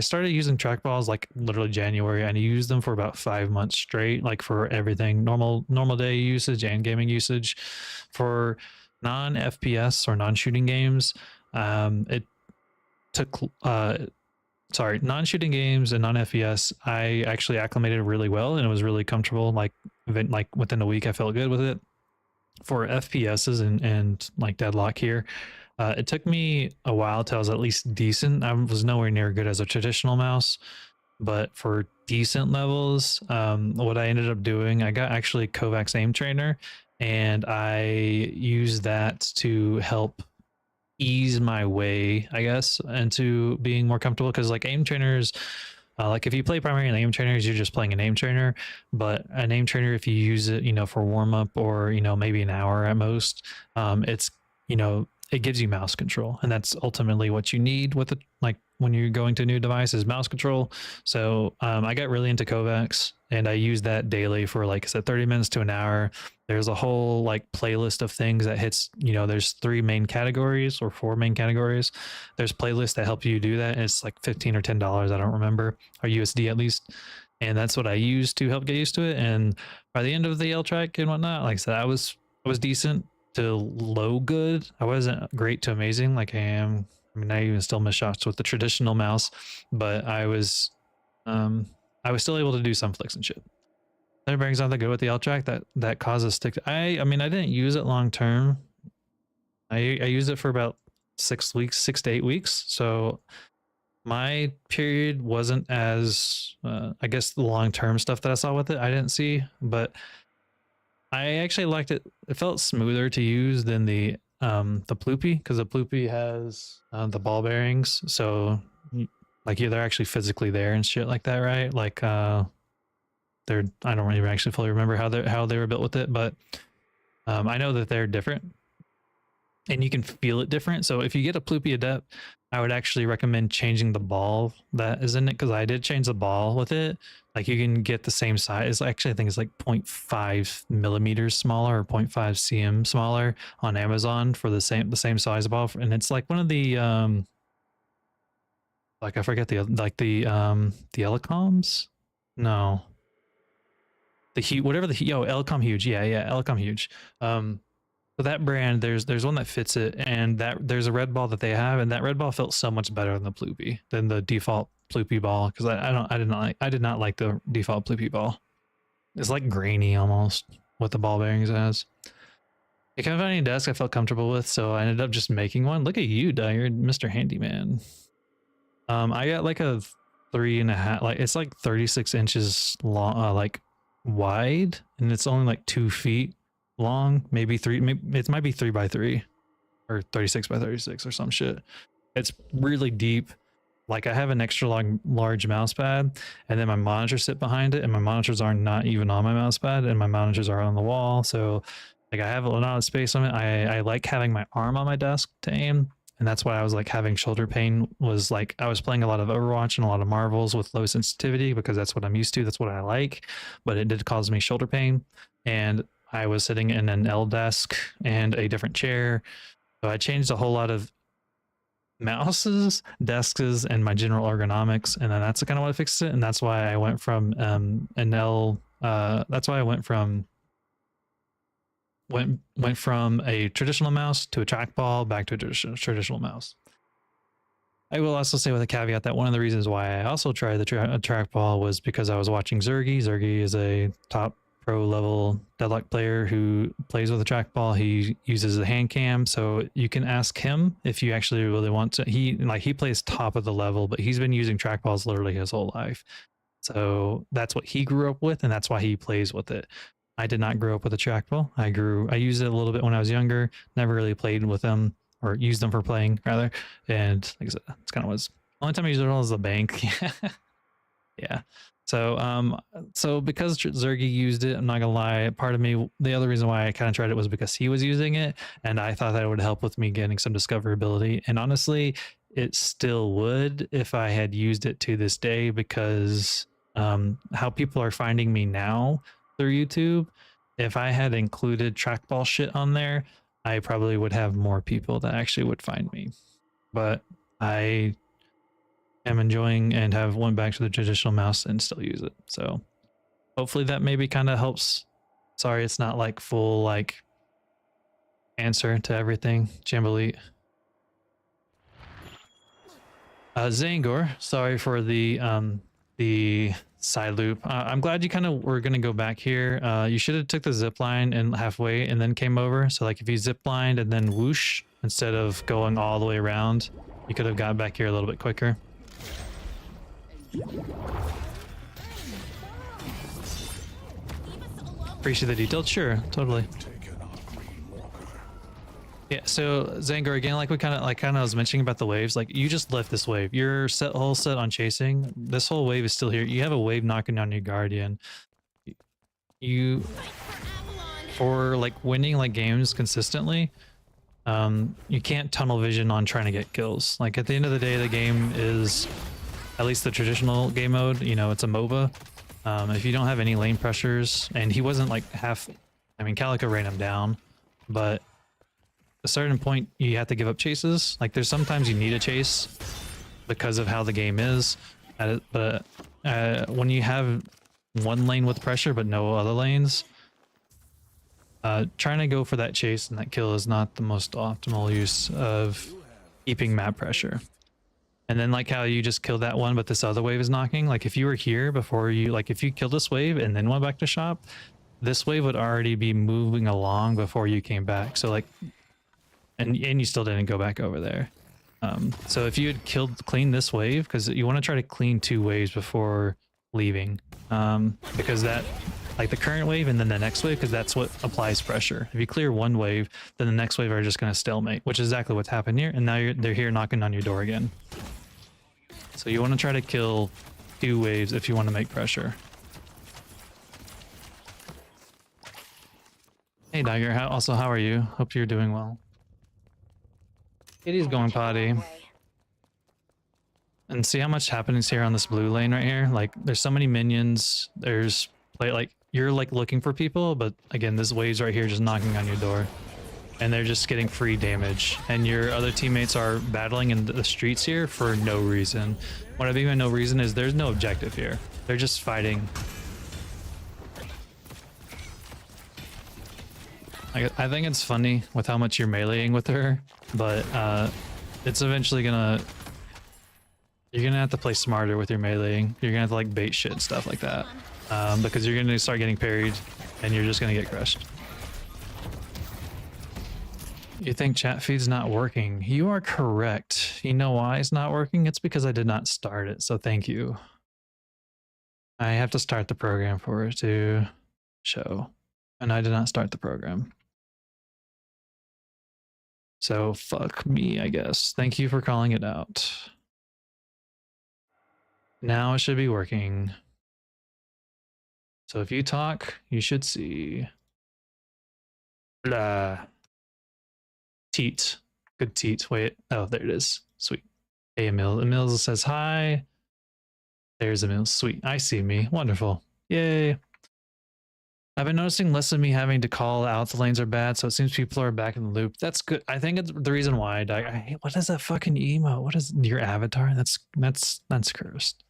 started using trackballs like literally January, and I used them for about 5 months straight, like for everything, normal day usage and gaming usage. For non-FPS or non-shooting games, it took non-shooting games and non-FPS, I actually acclimated really well and it was really comfortable. Like within a week, I felt good with it. For FPSs and like Deadlock here, it took me a while till I was at least decent. I was nowhere near good as a traditional mouse, but for decent levels, what I ended up doing, I got actually Kovacs Aim Trainer, and I used that to help ease my way, I guess, into being more comfortable. Because like aim trainers, like if you play primary and aim trainers, you're just playing an aim trainer. But an aim trainer, if you use it, for warm up or maybe an hour at most, it's it gives you mouse control, and that's ultimately what you need with it. Like when you're going to a new device, is mouse control. So I got really into Kovacs, and I use that daily for, like I said, 30 minutes to an hour. There's a whole like playlist of things that hits, there's 3 main categories or 4 main categories. There's playlists that help you do that. And it's like $15 or $10, I don't remember, or USD at least. And that's what I use to help get used to it. And by the end of the L track and whatnot, like I said, I was decent to low good. I wasn't great to amazing like I am. I mean, I even still miss shots with the traditional mouse, but I was still able to do some flicks and shit. That brings on the good with the L track that causes stick. I mean, I didn't use it long term. I used it for about 6 weeks, 6 to 8 weeks. So my period wasn't as I guess the long term stuff that I saw with it, I didn't see, but I actually liked it. It felt smoother to use than the Ploopy, because the Ploopy has the ball bearings, so like they're actually physically there and shit like that, right? Like they're, I don't even actually fully remember how they were built with it, but I know that they're different, and you can feel it different. So if you get a Ploopy Adept, I would actually recommend changing the ball that is in it, because I did change the ball with it. Like you can get the same size. Actually, I think it's like 0.5 millimeters smaller or 0.5 cm smaller on Amazon for the same size ball, and it's like one of the like I forget the Elicoms. No, the huge, whatever the Elecom Huge. Yeah, Elecom Huge. So that brand, there's one that fits it, and that there's a red ball that they have, and that red ball felt so much better than the Ploopy, than the default Ploopy ball, because I did not like the default Ploopy ball. It's like grainy almost what the ball bearings has. I can't find any desk I felt comfortable with, so I ended up just making one. Look at you, Dyer, Mr. Handyman. I got like a 3.5, like it's like 36 inches long, like wide, and it's only like 2 feet long, maybe 3, maybe it might be 3 by 3 or 36 by 36 or some shit. It's really deep. Like I have an extra large mouse pad, and then my monitors sit behind it, and my monitors are not even on my mouse pad, and my monitors are on the wall. So like I have a lot of space on it. I like having my arm on my desk to aim, and that's why I was like having shoulder pain. Was like I was playing a lot of Overwatch and a lot of Marvels with low sensitivity, because that's what I'm used to, that's what I like, but it did cause me shoulder pain. And I was sitting in an L desk and a different chair. So I changed a whole lot of mouses, desks, and my general ergonomics. And then that's kind of what fixed it. And that's why I went from an L, that's why I went from a traditional mouse to a trackball back to a traditional mouse. I will also say with a caveat that one of the reasons why I also tried the trackball was because I was watching Zergy. Zergy is a top pro level Deadlock player who plays with a trackball. He uses a hand cam, so you can ask him if you actually really want to. He plays top of the level, but he's been using trackballs literally his whole life. So that's what he grew up with, and that's why he plays with it. I did not grow up with a trackball. I used it a little bit when I was younger, never really played with them, or used them for playing rather. And like I said, that's kind of was the only time I used it was the bank. Yeah. So because Zergy used it, I'm not gonna lie, part of me, the other reason why I kind of tried it was because he was using it, and I thought that it would help with me getting some discoverability. And honestly, it still would if I had used it to this day, because how people are finding me now through YouTube, if I had included trackball shit on there, I probably would have more people that actually would find me. But I am enjoying and have went back to the traditional mouse and still use it. So hopefully that maybe kind of helps. Sorry, it's not like full like answer to everything. Jambalete. Zangor, sorry for the side loop. I'm glad you kind of were gonna go back here. You should have took the zip line and halfway and then came over. So like if you zip lined and then whoosh instead of going all the way around, you could have got back here a little bit quicker. Appreciate the detail. Sure, totally. Yeah, so Zangar, again, like we kind of was mentioning about the waves, like you just left this wave. You're whole set on chasing. This whole wave is still here. You have a wave knocking down your guardian. You, for like winning like games consistently, you can't tunnel vision on trying to get kills. Like at the end of the day, the game is, at least the traditional game mode, you know, it's a MOBA. If you don't have any lane pressures, and he wasn't like I mean, Calico ran him down, but a certain point you have to give up chases. Like there's sometimes you need a chase because of how the game is, but when you have one lane with pressure but no other lanes, trying to go for that chase and that kill is not the most optimal use of keeping map pressure. And then like how you just killed that one but this other wave is knocking, like if you were here before you, like if you killed this wave and then went back to shop, this wave would already be moving along before you came back. So like, and you still didn't go back over there. So if you had cleaned this wave, because you want to try to clean 2 waves before leaving, because that, like the current wave and then the next wave, because that's what applies pressure. If you clear one wave, then the next wave are just going to stalemate, which is exactly what's happened here. And now they're here knocking on your door again. So you want to try to kill 2 waves if you want to make pressure. Hey Dagger, how are you? Hope you're doing well. Katie's going potty. And see how much happens here on this blue lane right here? Like there's so many minions. There's like you're like looking for people, but again, this wave's right here just knocking on your door. And they're just getting free damage. And your other teammates are battling in the streets here for no reason. What I mean by no reason is there's no objective here. They're just fighting. I think it's funny with how much you're meleeing with her, but it's eventually you're gonna have to play smarter with your meleeing. You're gonna have to like bait shit and stuff like that, because you're gonna start getting parried and you're just gonna get crushed. You think chat feed's not working? You are correct. You know why it's not working? It's because I did not start it, so thank you. I have to start the program for it to show, and I did not start the program. So fuck me, I guess. Thank you for calling it out. Now it should be working. So if you talk, you should see. Blah. Teat. Good teat. Wait. Oh, there it is. Sweet. Hey, Emil. Emil says hi. There's Emil. Sweet. I see me. Wonderful. Yay. I've been noticing less of me having to call out the lanes are bad, so it seems people are back in the loop. That's good. I think it's the reason why I hate, what is that fucking emote? What is your avatar? That's cursed.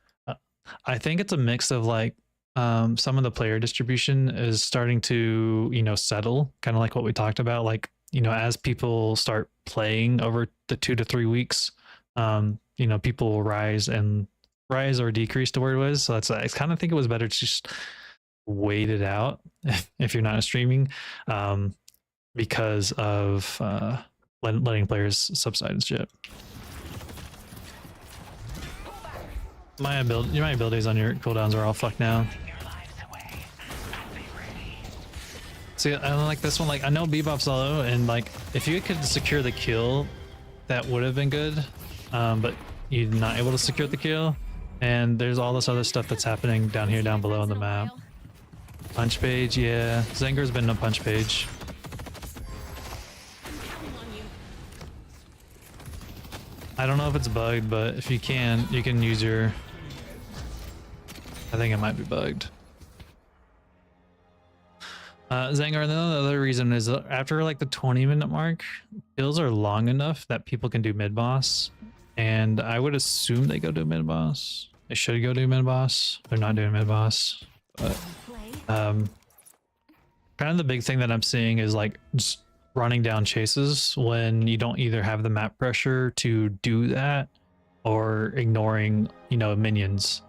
I think it's a mix of like some of the player distribution is starting to, you know, settle, kind of like what we talked about. Like, you know, as people start playing over the 2 to 3 weeks, you know, people will rise or decrease to where it was. So I kind of think it was better to just wait it out if you're not streaming, because of letting players subside and shit. My abilities on your cooldowns are all fucked now. See, I don't like this one. Like, I know Bebop's low, and like, if you could secure the kill, that would have been good. But you're not able to secure the kill, and there's all this other stuff that's happening down here, down below on the map. Punch Paige, yeah. Zanger's been no Punch Paige. I don't know if it's bugged, but if you can use your... I think it might be bugged. Zangar, and then the other reason is after like the 20-minute mark, kills are long enough that people can do mid-boss. And I would assume they go do mid-boss. They should go do mid-boss. They're not doing mid-boss. But kind of the big thing that I'm seeing is like just running down chases when you don't either have the map pressure to do that or ignoring, you know, minions.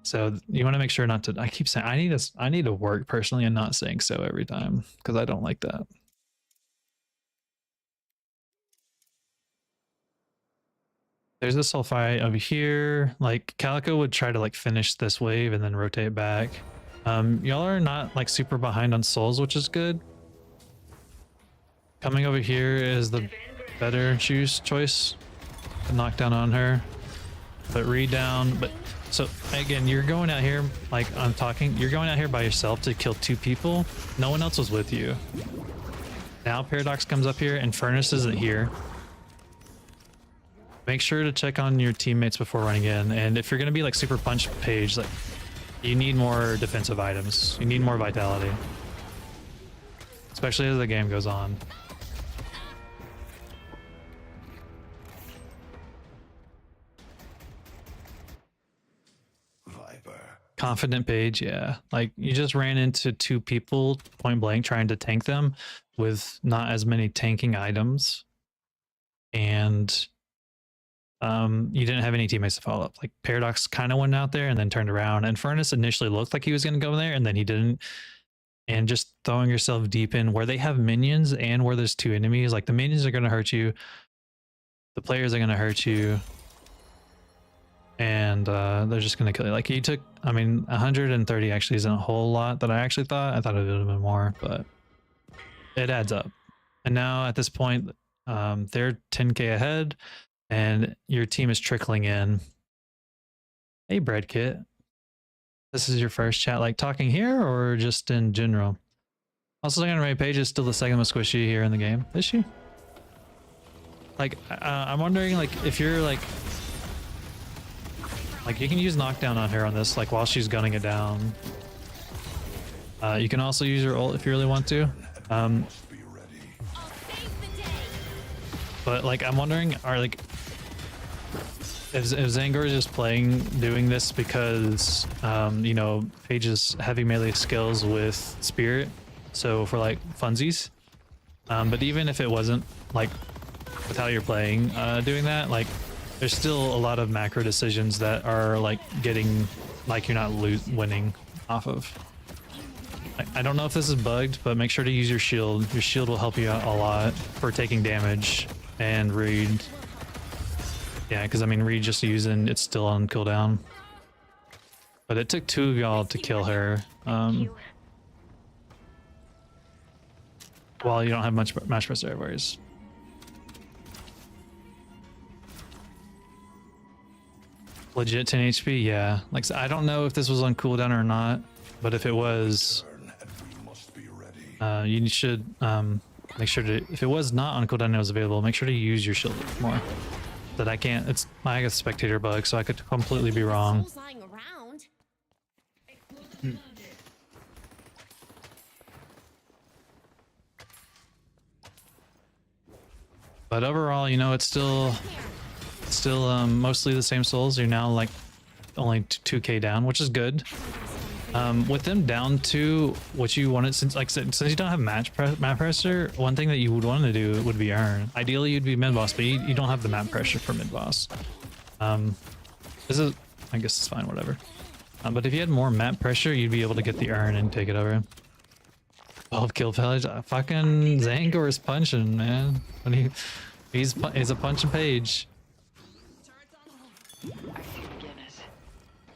So you want to make sure not to. I keep saying I need to work personally and not saying so every time because I don't like that. There's a sulfite over here. Like Calico would try to like finish this wave and then rotate back. Y'all are not like super behind on souls, which is good. Coming over here is the better choice to knock down on her. But read down. But so again, you're going out here like I'm talking. You're going out here by yourself to kill 2 people. No one else was with you. Now Paradox comes up here and Furnace isn't here. Make sure to check on your teammates before running in. And if you're gonna be like super punch Paige, like you need more defensive items. You need more vitality, especially as the game goes on. Vyper. Confident Paige, yeah. Like you just ran into 2 people point blank trying to tank them with not as many tanking items, and you didn't have any teammates to follow up. Like Paradox kind of went out there and then turned around, and Furnace initially looked like he was going to go there and then he didn't. And just throwing yourself deep in where they have minions and where there's 2 enemies, like the minions are going to hurt you, the players are going to hurt you, and they're just going to kill you. Like you took, I mean, 130 actually isn't a whole lot that I actually thought. I thought it would have been more, but it adds up. And now at this point, they're 10k ahead and your team is trickling in. Hey, Bread Kit. This is your first chat, like talking here or just in general? Also, second rate Paige is still the second most squishy here in the game. Is she? Like, I'm wondering, like, if you're like you can use knockdown on her on this, like while she's gunning it down. You can also use your ult if you really want to. Be ready. But like, I'm wondering, are like, if Zangor is just doing this because, you know, Paige's heavy melee skills with Spirit, so for like funsies. But even if it wasn't, like, with how you're playing, doing that, like, there's still a lot of macro decisions that are like getting, like, you're not winning off of. I don't know if this is bugged, but make sure to use your shield. Your shield will help you out a lot for taking damage, and Reed. Yeah, because I mean, Reed just using it's still on cooldown. But it took 2 of y'all to kill her. While you don't have much match press everywheres. Legit 10 HP, yeah. Like, I don't know if this was on cooldown or not, but if it was, you should make sure to, if it was not on cooldown and it was available, make sure to use your shield more. That I can't, it's I guess spectator bug, so I could completely be wrong. But overall, you know, it's still mostly the same souls. You're now like only 2k down, which is good. With them down to what you wanted, since you don't have map pressure, one thing that you would want to do would be earn. Ideally, you'd be mid boss, but you don't have the map pressure for mid boss. This is, I guess it's fine, whatever. But if you had more map pressure, you'd be able to get the earn and take it over. 12 kill pillage. Fucking Zangor is punching, man. When he's a punching Page.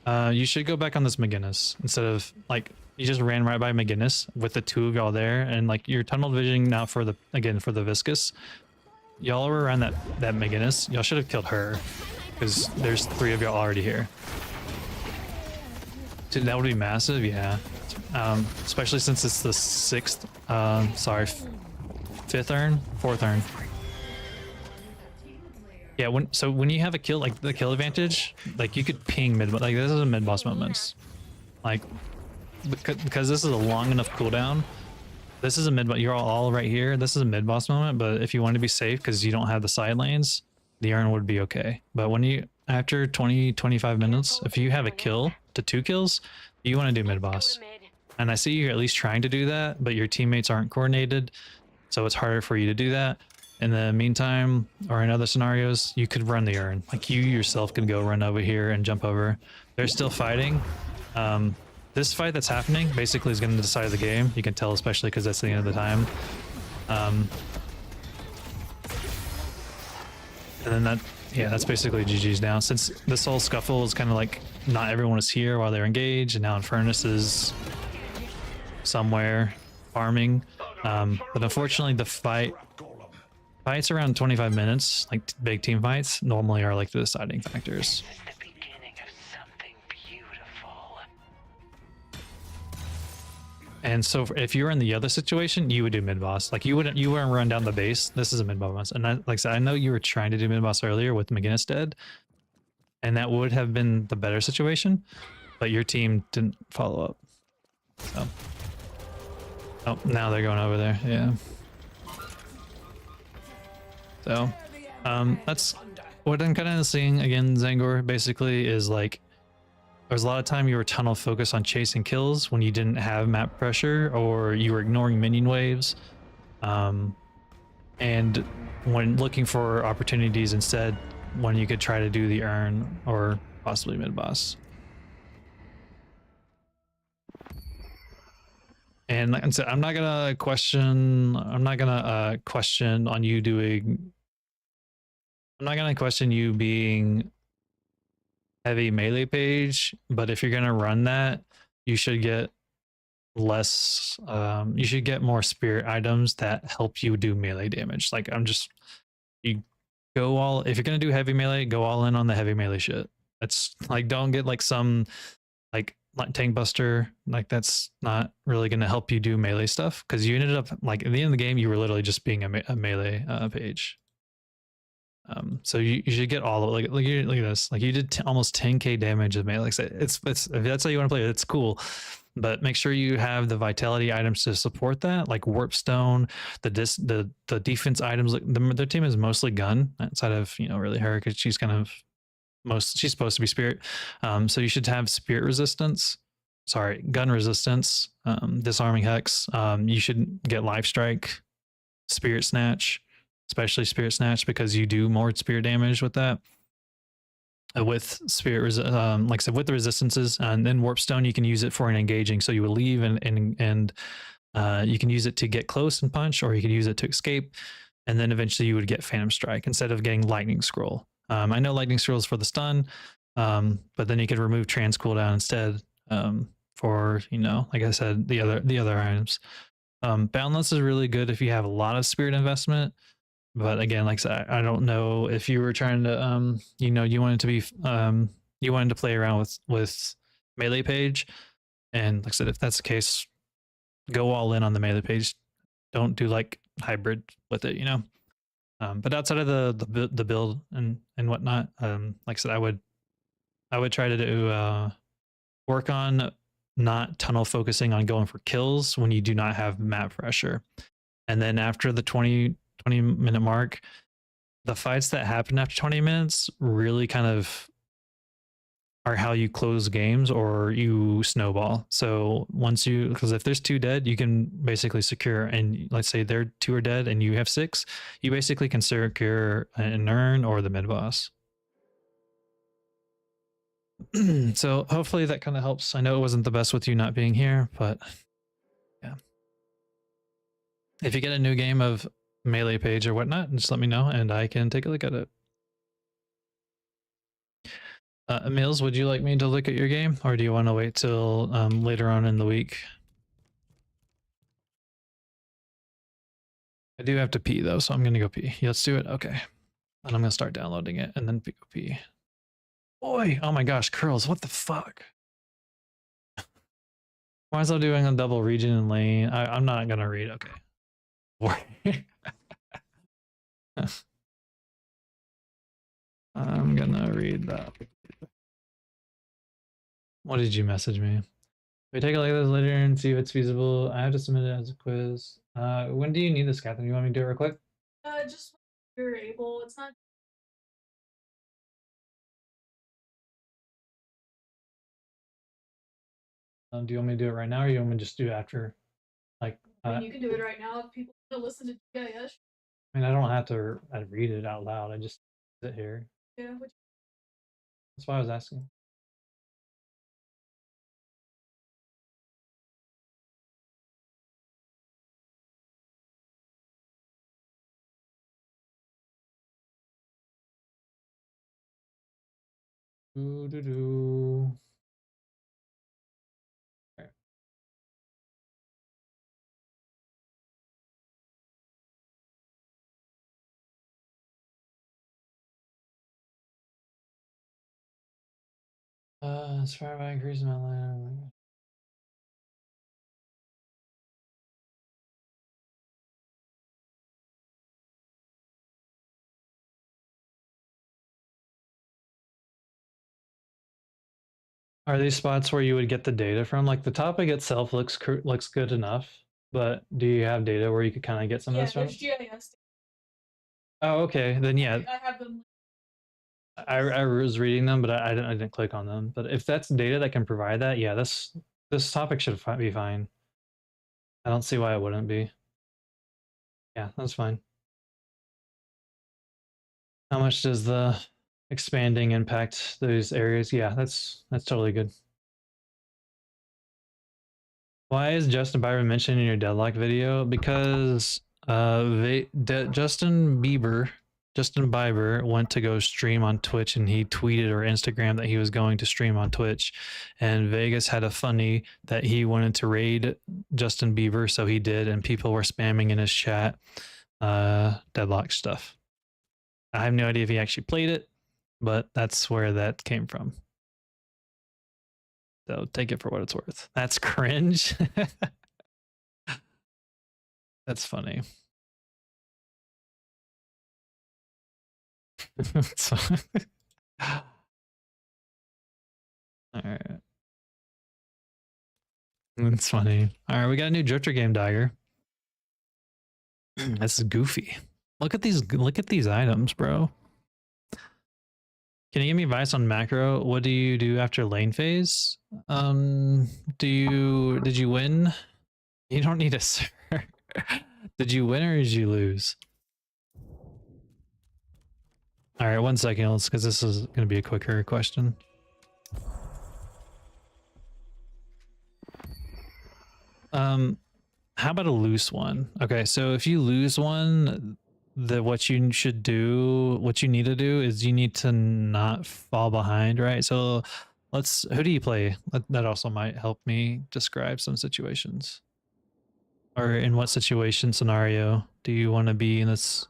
You should go back on this McGinnis instead of, like, you just ran right by McGinnis with the 2 of y'all there, and like you're tunnel visioning now for the viscous. Y'all were around that McGinnis. Y'all should have killed her because there's 3 of y'all already here. Dude, that would be massive, yeah. Especially since it's the 6th, 5th urn, 4th urn. Yeah, when you have a kill, like the kill advantage, like you could ping mid, like this is a mid boss moments, like because this is a long enough cooldown. This is a mid, you're all right here. This is a mid boss moment, but if you want to be safe because you don't have the side lanes, the urn would be okay. But when you, after 20-25 minutes, if you have a kill to 2 kills, you want to do mid boss. And I see you're at least trying to do that, but your teammates aren't coordinated, so it's harder for you to do that. In the meantime, or in other scenarios, you could run the urn. Like you yourself could go run over here and jump over. They're still fighting. This fight that's happening basically is going to decide the game. You can tell, especially because that's the end of the time. And then that, yeah, that's basically GG's now. Since this whole scuffle is kind of like not everyone was here while they're engaged, and now Infernus is somewhere farming. But unfortunately, the fights around 25 minutes, like big team fights, normally are like the deciding factors. The beginning of something beautiful. And so if you were in the other situation, you would do mid boss. Like you wouldn't run down the base. This is a mid boss. And like I said, I know you were trying to do mid boss earlier with McGinnis dead, and that would have been the better situation, but your team didn't follow up. So, oh, now they're going over there. Yeah. So, that's what I'm kind of seeing again. Zangor basically is like, there's a lot of time you were tunnel focused on chasing kills when you didn't have map pressure, or you were ignoring minion waves, and when looking for opportunities instead, when you could try to do the urn or possibly mid boss. And like I said, I'm not gonna question on you doing. I'm not gonna question you being heavy melee Paige, but if you're gonna run that, you should get less. You should get more spirit items that help you do melee damage. Like you go all. If you're gonna do heavy melee, go all in on the heavy melee shit. That's like, don't get like some like tank buster. Like that's not really gonna help you do melee stuff, because you ended up like at the end of the game, you were literally just being a melee Paige. So you should get all of it. Look at this. Like you did almost 10k damage of melee. Like it's if that's how you want to play it, it's cool. But make sure you have the vitality items to support that, like warp stone, the defense items. Their team is mostly gun outside of really her, because she's kind of she's supposed to be spirit. So you should have spirit resistance. Sorry, gun resistance, disarming hex. You should get life strike, spirit snatch, especially spirit snatch, because you do more spirit damage with that. With spirit, like I said, with the resistances, and then warp stone, you can use it for an engaging. So you would leave and you can use it to get close and punch, or you could use it to escape, and then eventually you would get phantom strike instead of getting lightning scroll. I know lightning scroll is for the stun, but then you could remove trans cooldown instead, for like I said, the other items. Boundless is really good if you have a lot of spirit investment. But again, like I said, I don't know if you were trying to, you wanted to be, you wanted to play around with melee Paige, and like I said, if that's the case, go all in on the melee Paige. Don't do like hybrid with it, But outside of the build and whatnot, like I said, I would try to do work on not tunnel focusing on going for kills when you do not have map pressure, and then after the 20 minute mark, the fights that happen after 20 minutes really kind of are how you close games or you snowball. So because if there's 2 dead, you can basically secure, and let's say they're 2 are dead and you have 6, you basically can secure an urn or the mid boss. So hopefully that kind of helps. I know it wasn't the best with you not being here, but yeah. If you get a new game of melee Paige or whatnot, just let me know and I can take a look at it. Emils, would you like me to look at your game, or do you want to wait till later on in the week? I do have to pee though, so I'm gonna go pee. Yeah, let's do it. Okay, and I'm gonna start downloading it and then go pee. Boy, oh my gosh, curls! What the fuck? Why is I doing a double region and lane? I'm not gonna read. Okay. I'm gonna read that. What did you message me? We take a look at this later and see if it's feasible. I have to submit it as a quiz. When do you need this, Catherine? You want me to do it real quick? Just when you're able. It's not Do you want me to do it right now, or you want me to just do it after? Like, I mean, you can do it right now if people want to listen to GIS. I mean, I don't have to read it out loud. I just sit here. Yeah, which That's why I was asking. Doo doo doo. Okay. Inspired by increasing my land. Are these spots where you would get the data from? Like the topic itself looks good enough, but do you have data where you could kind of get some of yeah, this from? there's GIS. Oh, okay. Then yeah, I have them. I was reading them, but I didn't click on them. But if that's data that can provide that, yeah, this topic should be fine. I don't see why it wouldn't be. Yeah, that's fine. How much does the expanding impact those areas? Yeah, that's totally good. Why is Justin Bieber mentioned in your Deadlock video? Because Justin Bieber went to go stream on Twitch, and he tweeted or Instagram that he was going to stream on Twitch, and Vegas had a funny that he wanted to raid Justin Bieber, so he did, and people were spamming in his chat Deadlock stuff. I have no idea if he actually played it, but that's where that came from. So take it for what it's worth. That's cringe. That's funny. So, all right. That's funny. All right, we got a new Drifter game, Dagger. This is goofy. Look at these items, bro. Can you give me advice on macro? What do you do after lane phase? Did you win? You don't need a sir. Did you win or did you lose? All right, 1 second, because this is going to be a quicker question. How about a loose one? Okay, so if you lose one, what you need to do is you need to not fall behind, right? So who do you play? That also might help me describe some situations. Or in what scenario do you want to be in this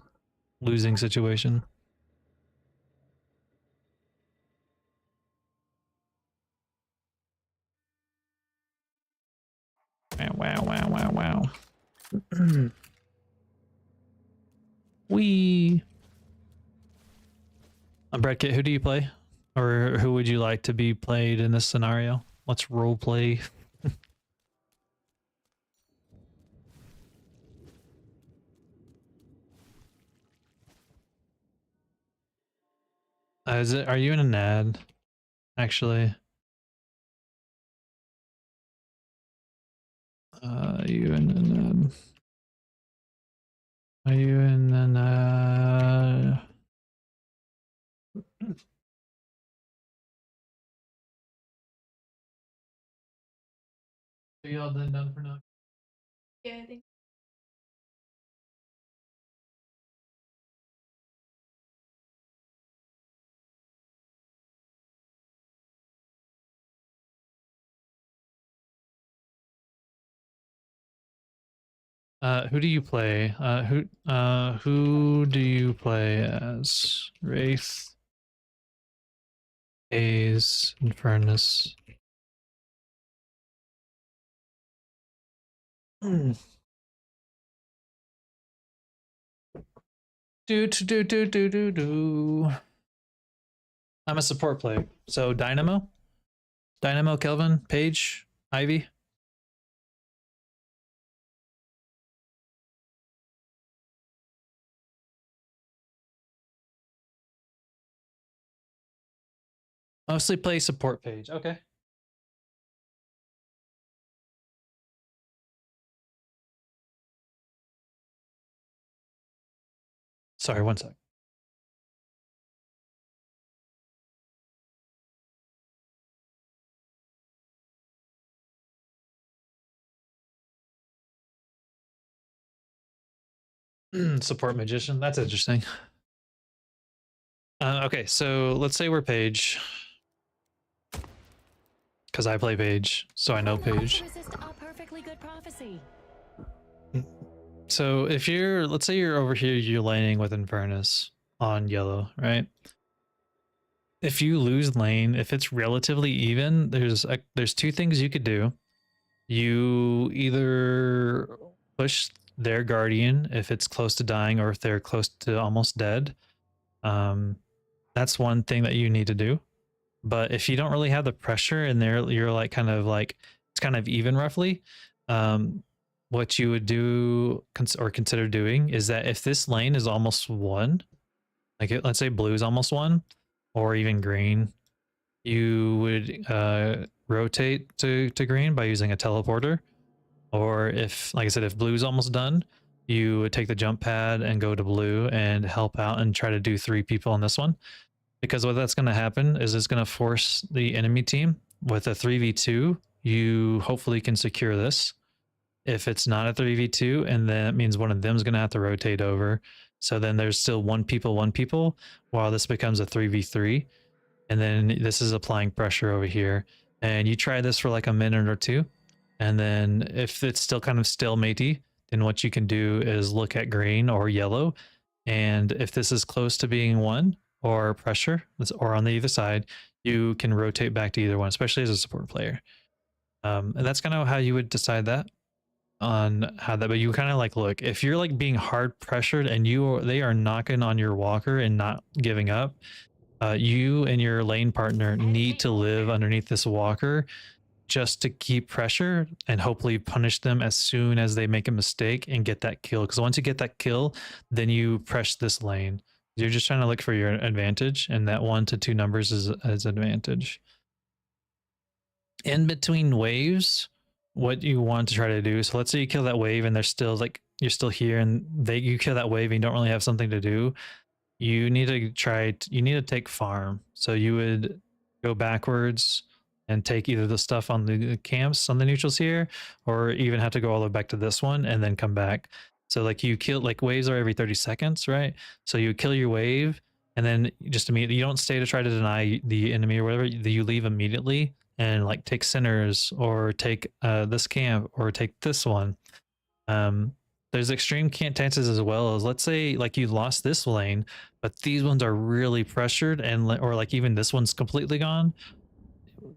losing situation? Wow. Wee. Brett Kit, who do you play? Or who would you like to be played in this scenario? Let's role play. Are you in an ad? Actually. Are you in an ad? Are you in an ad? Are you all done for now? Yeah, I think. Who do you play? Who do you play as? Wraith, A's, Infernus. Do. I'm a support player. So Dynamo, Kelvin, Paige, Ivy. Mostly play support Paige. Okay. Sorry, one sec. Support magician. That's interesting. Okay, so let's say we're Paige. Because I play Paige, so I know Paige. Resist a perfectly good prophecy. So if you're, let's say you're over here, you're laning with Infernus on yellow, right? If you lose lane, if it's relatively even, there's two things you could do. You either push their guardian if it's close to dying or if they're close to almost dead. That's one thing that you need to do. But if you don't really have the pressure and you're like kind of like it's kind of even roughly, what you would do or consider doing is that if this lane is almost won, like let's say blue is almost won, or even green, you would rotate to green by using a teleporter. Or if, like I said, if blue's almost done, you would take the jump pad and go to blue and help out and try to do 3 people on this one. Because what that's going to happen is it's going to force the enemy team with a 3v2. You hopefully can secure this. If it's not a 3v2, and then it means one of them is going to have to rotate over. So then there's still one people, while this becomes a 3v3. And then this is applying pressure over here. And you try this for like a minute or two. And then if it's still kind of stalematey, then what you can do is look at green or yellow. And if this is close to being won, or pressure, or on the either side, you can rotate back to either one, especially as a support player. And that's kind of how you would decide that on how that, but you kind of like, look, if you're like being hard pressured and they are knocking on your walker and not giving up, you and your lane partner need to live underneath this walker just to keep pressure and hopefully punish them as soon as they make a mistake and get that kill. Because once you get that kill, then you press this lane. You're just trying to look for your advantage, and that 1 to 2 numbers is advantage. In between waves, what you want to try to do, so let's say you kill that wave and they're still like, you're still here and you kill that wave and you don't really have something to do, you need to take farm. So you would go backwards and take either the stuff on the camps on the neutrals here, or even have to go all the way back to this one and then come back. So like you kill, like waves are every 30 seconds, right? So you kill your wave and then just immediately, you don't stay to try to deny the enemy or whatever, you leave immediately and like take centers or take this camp or take this one. There's extreme chances as well, as let's say like you lost this lane, but these ones are really pressured and or like even this one's completely gone.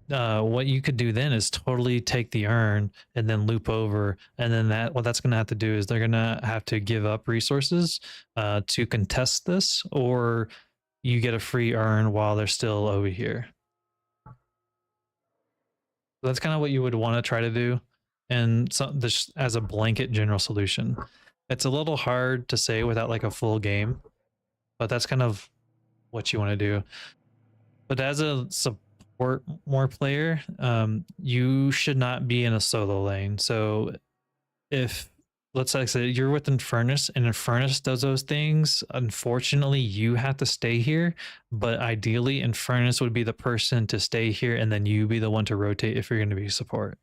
What you could do then is totally take the urn and then loop over, and then what that's going to have to do is they're going to have to give up resources to contest this, or you get a free urn while they're still over here. So that's kind of what you would want to try to do, and so this as a blanket general solution. It's a little hard to say without like a full game, but that's kind of what you want to do. But as a more player, you should not be in a solo lane. So if, let's say you're with Infernus and Infernus does those things, unfortunately you have to stay here, but ideally Infernus would be the person to stay here and then you be the one to rotate if you're going to be support.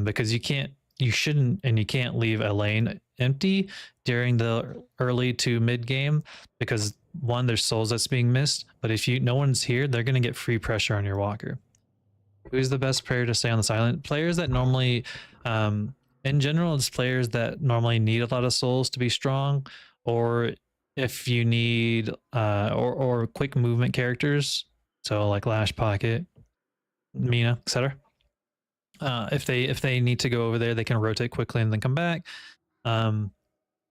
Because you shouldn't and you can't leave a lane empty during the early to mid game, because one, there's souls that's being missed, but if no one's here, they're going to get free pressure on your walker. Who's the best player to stay on the silent? Players that normally, in general, it's players that normally need a lot of souls to be strong, or if you need, or quick movement characters, so like Lash Pocket, Mina, etc. If they need to go over there, they can rotate quickly and then come back.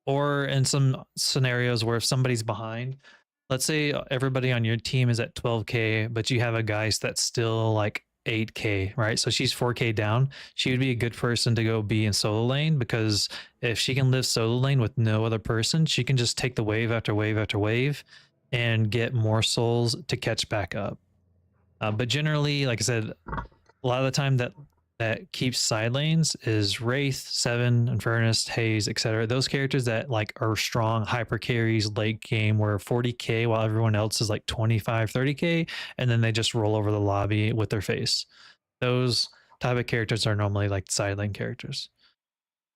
Or in some scenarios where if somebody's behind, let's say everybody on your team is at 12k, but you have a guy that's still like 8k, right? So she's 4k down. She would be a good person to go be in solo lane, because if she can live solo lane with no other person, she can just take the wave after wave after wave and get more souls to catch back up. But generally, like I said, a lot of the time that that keeps side lanes is Wraith, Seven, Infernus, Haze, etc. Those characters that like are strong hyper carries late game where 40k while everyone else is like 25, 30k, and then they just roll over the lobby with their face. Those type of characters are normally like side lane characters.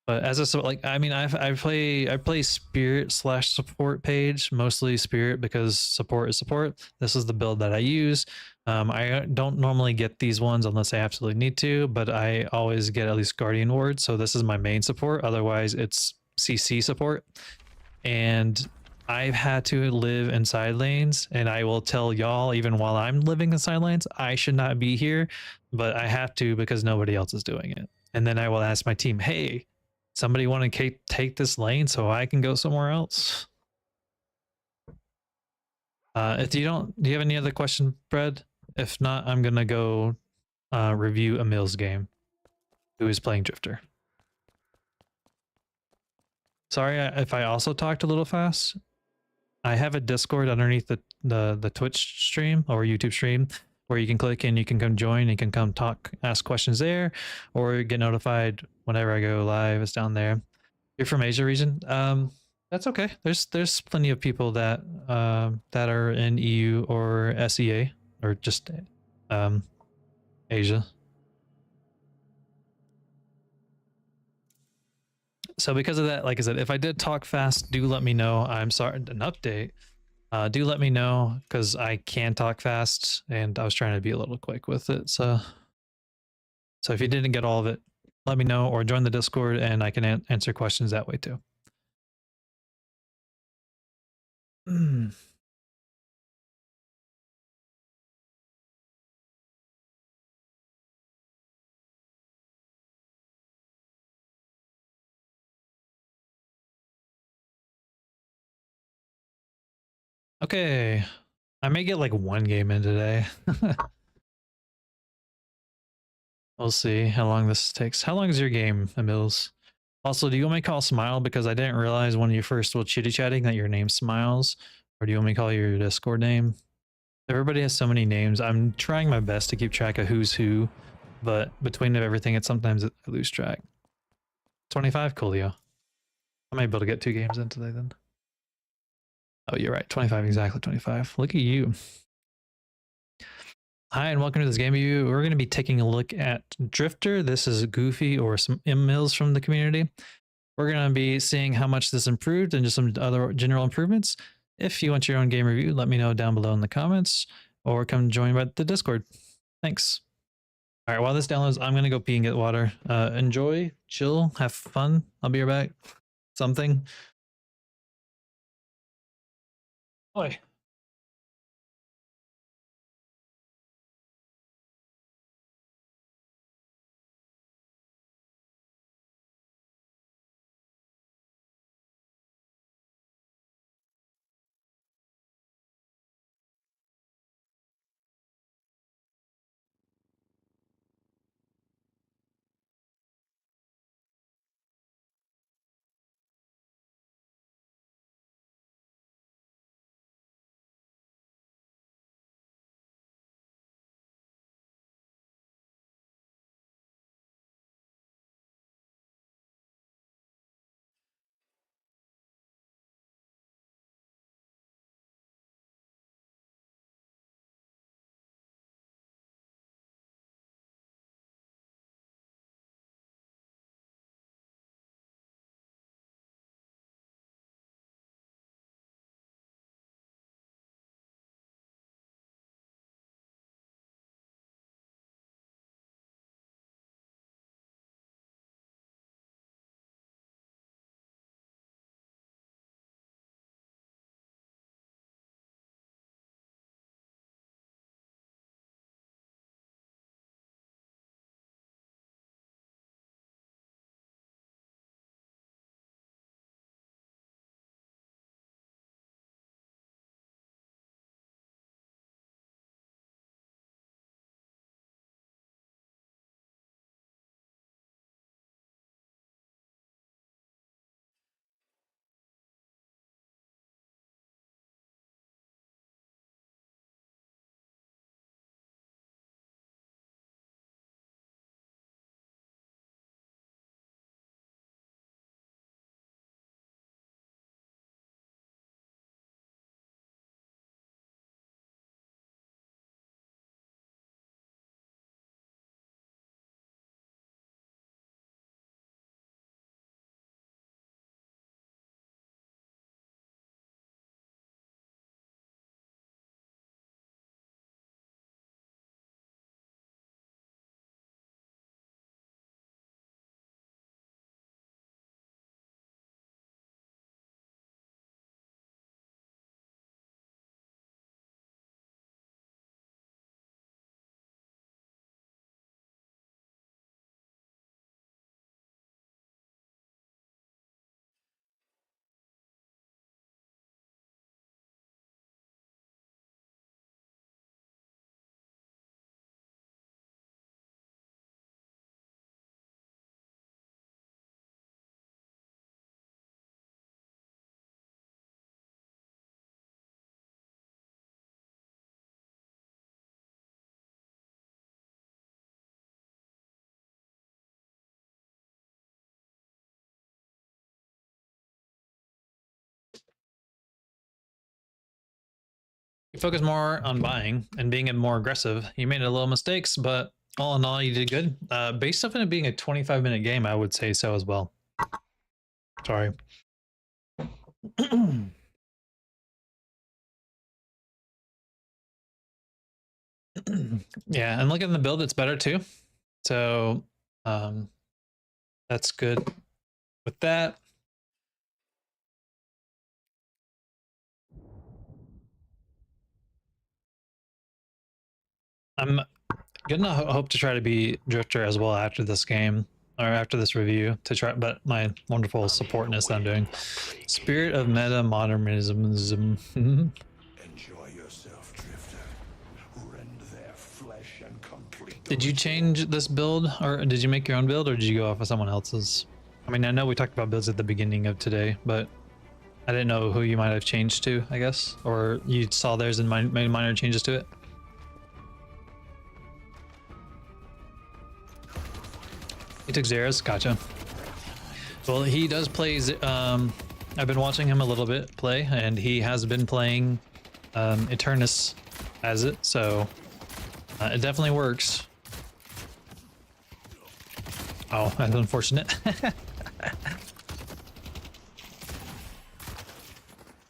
But as a like, I mean, I play Spirit / support Paige, mostly Spirit because support is support. This is the build that I use. I don't normally get these ones unless I absolutely need to, but I always get at least Guardian Ward. So this is my main support. Otherwise, it's CC support. And I've had to live in side lanes, and I will tell y'all, even while I'm living in side lanes, I should not be here, but I have to because nobody else is doing it. And then I will ask my team, hey, somebody want to take this lane so I can go somewhere else? If you don't, do you have any other question, Fred? If not, I'm gonna go review Emil's game, who is playing Drifter. Sorry if I also talked a little fast. I have a Discord underneath the Twitch stream or YouTube stream where you can click and you can come join. You can come talk, ask questions there, or get notified whenever I go live. It's down there. You're from Asia region. That's okay. There's plenty of people that that are in EU or SEA or just Asia. So because of that, like I said, if I did talk fast, do let me know. I'm sorry, an update. Do let me know because I can talk fast and I was trying to be a little quick with it. So if you didn't get all of it, let me know or join the Discord and I can answer questions that way too. Okay, I may get like one game in today. We'll see how long this takes. How long is your game, Emils? Also, do you want me to call Smile because I didn't realize when you first were chitty chatting that your name Smiles, or do you want me to call your Discord name? Everybody has so many names. I'm trying my best to keep track of who's who, but between everything, it's sometimes I lose track. 25, Coolio. I might be able to get 2 games in today then. Oh, you're right. 25, exactly 25. Look at you. Hi, and welcome to this game review. We're going to be taking a look at Drifter. This is Goofy or some M-Mills from the community. We're going to be seeing how much this improved and just some other general improvements. If you want your own game review, let me know down below in the comments or come join the Discord. Thanks. All right, while this downloads, I'm going to go pee and get water. Enjoy, chill, have fun. I'll be right back. Something. Oi. You focus more on buying and being more aggressive. You made a little mistakes, but all in all, you did good. Based off it being a 25-minute game, I would say so as well. Sorry. Yeah, and look at the build, it's better too. So that's good with that. I'm gonna hope to try to be Drifter as well after this game, or after this review, to try, but my wonderful supportness that I'm doing. Spirit of meta modernism. Enjoy yourself, Drifter. Rend their flesh and complete. Did you change this build, or did you make your own build, or did you go off of someone else's? I mean, I know we talked about builds at the beginning of today, but I didn't know who you might have changed to, I guess, or you saw theirs and made minor changes to it. He took Xera's, gotcha. Well, he does play, I've been watching him a little bit play, and he has been playing Eternus as it, so it definitely works. Oh, that's unfortunate.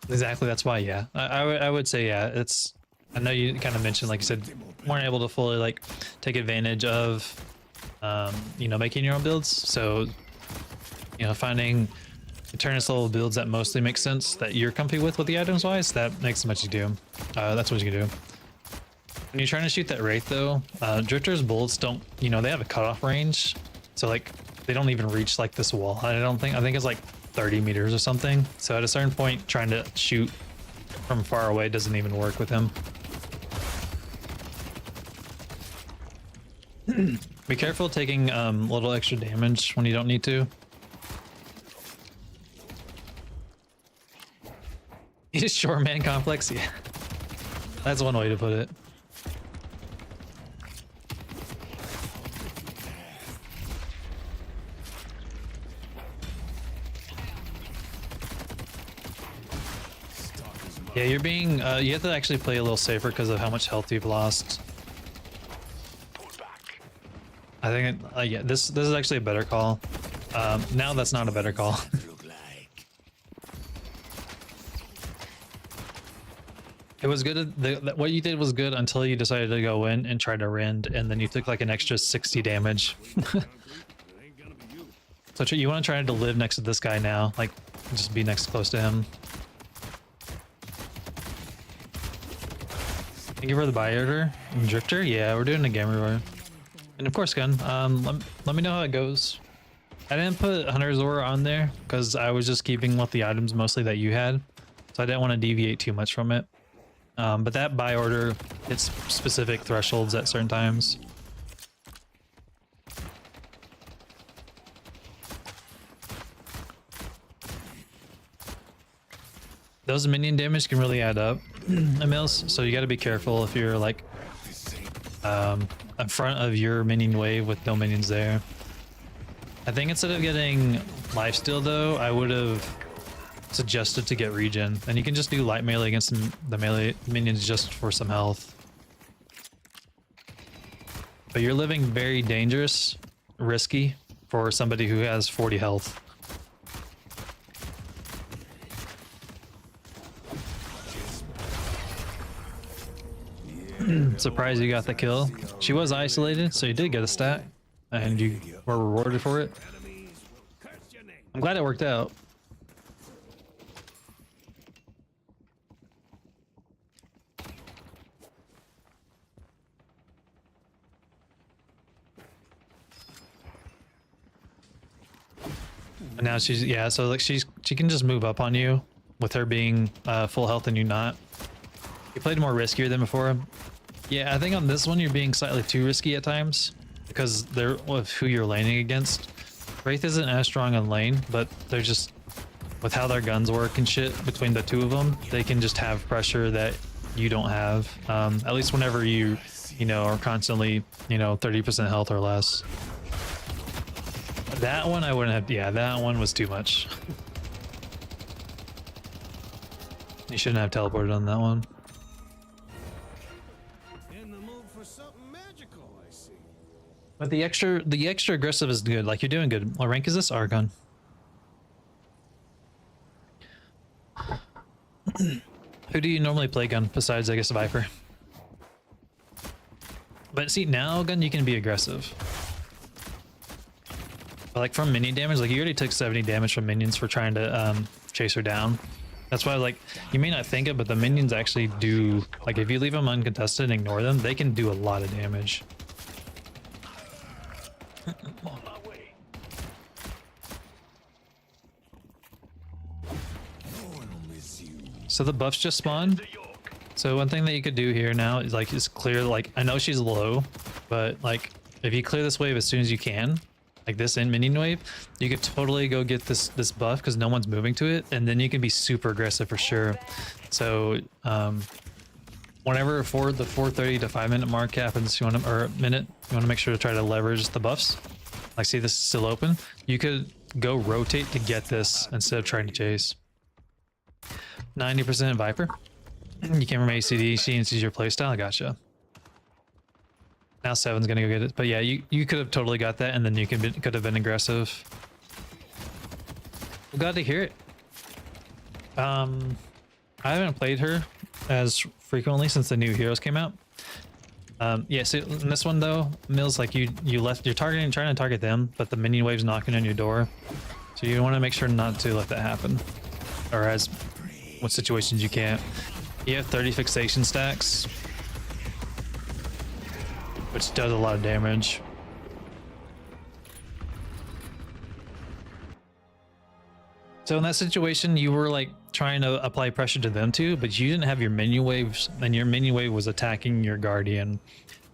Exactly, that's why, yeah. I would say, yeah, it's, I know you kind of mentioned, like you said, weren't able to fully, like, take advantage of you know, making your own builds. So, you know, finding Eternus level builds that mostly make sense, that you're comfy with the items wise, that makes much you do. That's what you can do. When you're trying to shoot that Wraith though, Drifter's bullets don't, you know, they have a cutoff range. So like, they don't even reach like this wall. I think it's like 30 meters or something. So at a certain point, trying to shoot from far away doesn't even work with him. Be careful taking a little extra damage when you don't need to. He's short man complex, yeah. That's one way to put it. Yeah, you're being, you have to actually play a little safer because of how much health you've lost. I think, yeah, this is actually a better call. Now that's not a better call. It was good. What you did was good until you decided to go in and try to rend, and then you took like an extra 60 damage. So you want to try to live next to this guy now, like just be next close to him. Thank you for the buy order. Drifter? Yeah, we're doing a game reward. And of course, Gun, let me know how it goes. I didn't put Hunter's Aura on there because I was just keeping with the items mostly that you had. So I didn't want to deviate too much from it. But that buy order hits specific thresholds at certain times. Those minion damage can really add up, Emils, so you got to be careful if you're like in front of your minion wave with no minions there. I think instead of getting lifesteal though, I would have suggested to get regen, and you can just do light melee against the melee minions just for some health. But you're living very dangerous, risky for somebody who has 40 health. Surprised you got the kill. She was isolated, so you did get a stat, and you were rewarded for it. I'm glad it worked out. And now she's, yeah, so like she can just move up on you with her being full health and you not. You played more riskier than before. Yeah, I think on this one you're being slightly too risky at times because they're with who you're laning against. Wraith isn't as strong on lane, but they're just, with how their guns work and shit between the two of them, they can just have pressure that you don't have. At least whenever you know, are constantly, you know, 30% health or less. That one I wouldn't have, yeah, that one was too much. You shouldn't have teleported on that one. But the extra aggressive is good. Like, you're doing good. What rank is this? Argon. Who do you normally play gun besides, I guess, Vyper? But see, now gun you can be aggressive. But like from minion damage, like you already took 70 damage from minions for trying to chase her down. That's why, like, you may not think it, but the minions actually do, like, if you leave them uncontested and ignore them, they can do a lot of damage. On my way. No one will miss you. So the buffs just spawned. So one thing that you could do here now is like just clear, like, I know she's low, but like if you clear this wave as soon as you can, like this in minion wave, you could totally go get this buff because no one's moving to it, and then you can be super aggressive for sure. So whenever for the 4:30 to 5 minute mark happens, you want to, or a minute, you want to make sure to try to leverage the buffs. Like, see, this is still open. You could go rotate to get this instead of trying to chase. 90% Vyper. You came from ACD, she sees your playstyle. I gotcha. Now 7's gonna go get it. But yeah, you could have totally got that, and then you could have been aggressive. Well, glad to hear it. I haven't played her as frequently since the new heroes came out. Yeah, so in this one though, Mills, like you're trying to target them, but the minion wave's knocking on your door. So you want to make sure not to let that happen. Or as what situations you can't. You have 30 fixation stacks, which does a lot of damage. So in that situation, you were like trying to apply pressure to them too, but you didn't have your minion waves, and your minion wave was attacking your guardian.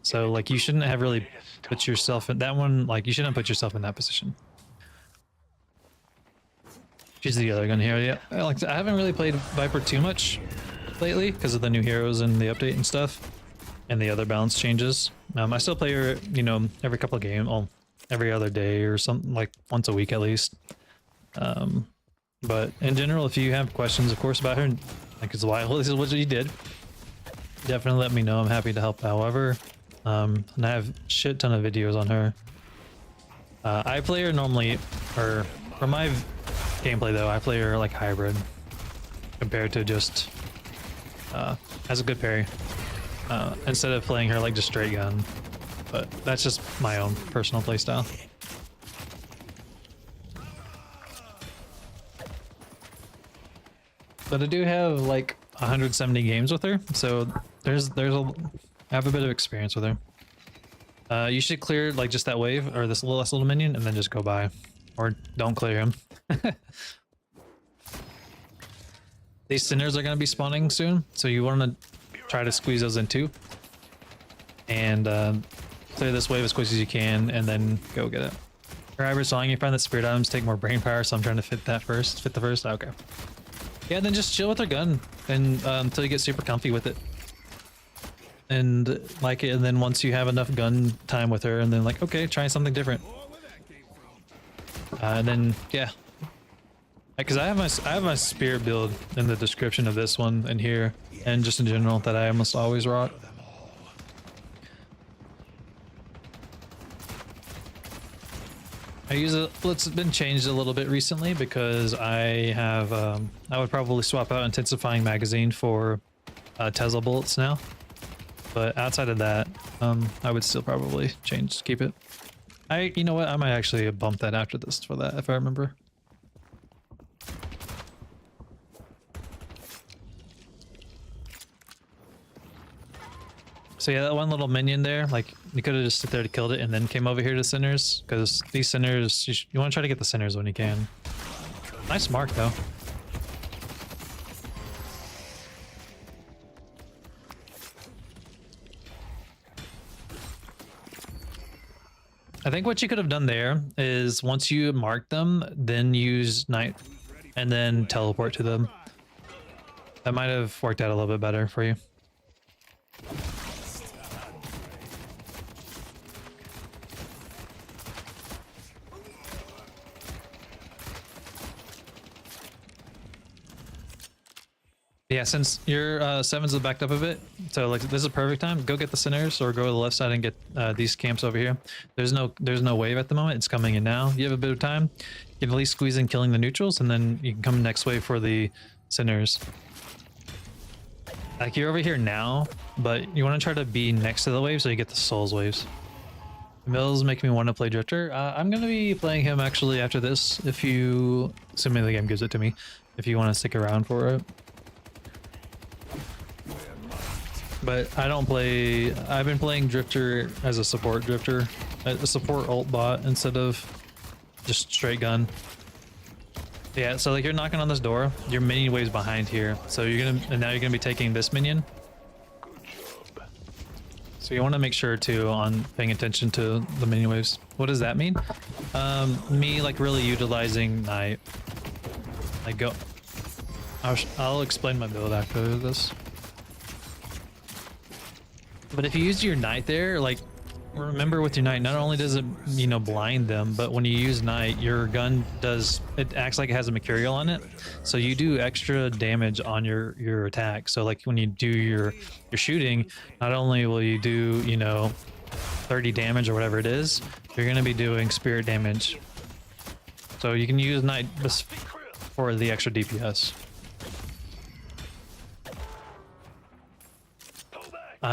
So like you shouldn't have really put yourself in that one. Like you shouldn't put yourself in that position. She's the other gun here. Yeah, I haven't really played Vyper too much lately because of the new heroes and the update and stuff, and the other balance changes. I still play her, you know, every couple of games, well, every other day or something, like once a week at least. But in general, if you have questions, of course, about her, like it's why this is what you did, definitely let me know. I'm happy to help. However, and I have shit ton of videos on her. I play her normally, or for my gameplay though, I play her like hybrid compared to just as a good parry, instead of playing her like just straight gun. But that's just my own personal playstyle. But I do have like 170 games with her, so I have a bit of experience with her. You should clear like just that wave or this last little minion and then just go by, or don't clear him. These sinners are going to be spawning soon, so you want to try to squeeze those in too, and clear this wave as quick as you can, and then go get it. Forever song, you find that spirit items take more brain power, so I'm trying to fit the first. Okay. Yeah, then just chill with her gun and until you get super comfy with it, and like it. And then once you have enough gun time with her, and then like, okay, try something different. And then yeah, because I have my spirit build in the description of this one and here, and just in general that I almost always rock. I use it. It's been changed a little bit recently because I have I would probably swap out intensifying magazine for Tesla bullets now, but outside of that, I would still probably keep it. You know what, I might actually bump that after this for that if I remember. So yeah, that one little minion there, like you could have just sit there to kill it and then came over here to sinners, because these sinners, you want to try to get the sinners when you can. Nice mark though. I think what you could have done there is once you mark them, then use night and then teleport to them. That might have worked out a little bit better for you. Yeah, since your sevens are backed up a bit, so like this is a perfect time. Go get the centers or go to the left side and get these camps over here. There's no wave at the moment. It's coming in now. You have a bit of time. You can at least squeeze in killing the neutrals, and then you can come next wave for the centers. Like you're over here now, but you want to try to be next to the wave so you get the souls waves. Mills making me want to play Drifter. I'm gonna be playing him actually after this. If you, assuming the game gives it to me, if you want to stick around for it. But I don't play. I've been playing Drifter as a support Drifter, a support ult bot instead of just straight gun. Yeah, so like you're knocking on this door, your minion wave's behind here, so you're gonna, and now you're gonna be taking this minion. So you want to make sure too on paying attention to the minion waves. What does that mean? Me like really utilizing Knight. Like go. I'll explain my build after this. But if you use your Knight there, like remember with your Knight, not only does it, you know, blind them, but when you use Knight, your gun does, it acts like it has a mercurial on it, so you do extra damage on your attack. So like when you do your shooting, not only will you do, you know, 30 damage or whatever it is, you're going to be doing spirit damage. So you can use Knight for the extra DPS.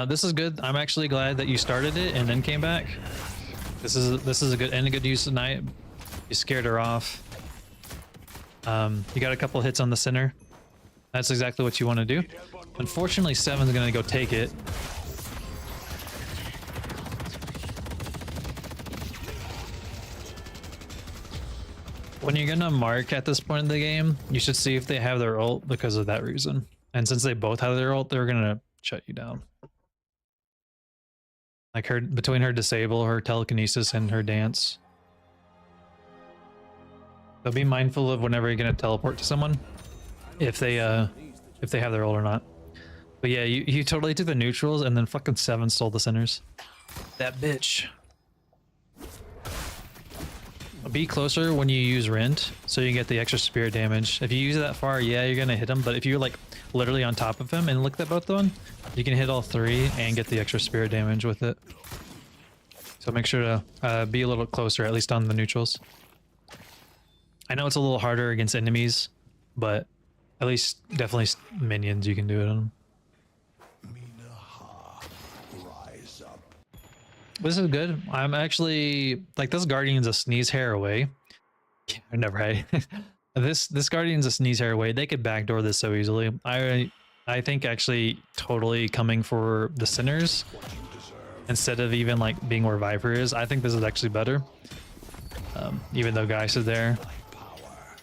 This is good. I'm actually glad that you started it and then came back. This is a good use of Knight. You scared her off. You got a couple hits on the center. That's exactly what you want to do. Unfortunately, Seven's gonna go take it. When you're gonna mark at this point in the game, you should see if they have their ult because of that reason. And since they both have their ult, they're gonna shut you down. Like her, between her disable, her telekinesis, and her dance. So be mindful of whenever you're gonna teleport to someone, if they have their ult or not. But yeah, you totally took the neutrals and then fucking Seven stole the centers. That bitch. Be closer when you use Rent, so you get the extra spirit damage. If you use it that far, yeah, you're gonna hit him. But if you're like literally on top of him and look at both of them, you can hit all three and get the extra spirit damage with it. So make sure to be a little closer, at least on the neutrals. I know it's a little harder against enemies, but at least definitely minions you can do it on them. Rise up. This is good. I'm actually like, this Guardian's a sneeze hair away. I never had this Guardian's a sneeze hair away. They could backdoor this so easily. I think actually totally coming for the centers instead of even like being where Vyper is. I think this is actually better. Even though Geist is there,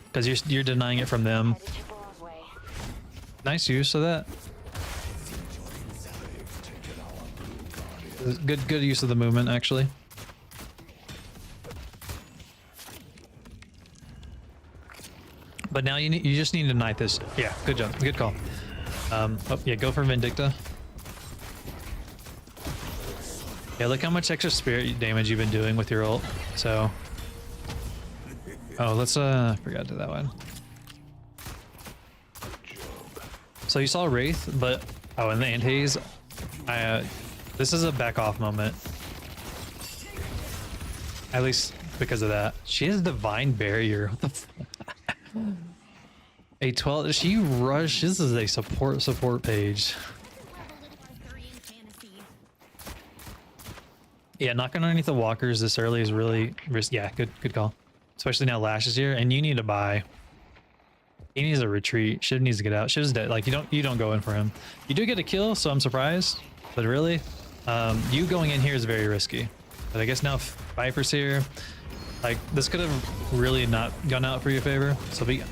because you're denying it from them. Nice use of that. Good use of the movement actually. But now you just need to Knight this. Yeah, good job, good call. Oh yeah, go for Vindicta. Yeah, look how much extra spirit damage you've been doing with your ult. So, oh, let's forgot to that one. So you saw Wraith, but oh, and the Antaze. This is a back off moment. At least because of that. She has Divine Barrier. What the fuck? A 12. She rushes as a support Paige. Yeah, knocking underneath the walkers this early is really risky. Yeah, good call. Especially now Lash is here, and you need to buy. He needs a retreat. Shiv needs to get out. Shiv's dead. Like you don't go in for him. You do get a kill, so I'm surprised. But really, you going in here is very risky. But I guess now Vyper's here. Like this could have really not gone out for your favor. So be.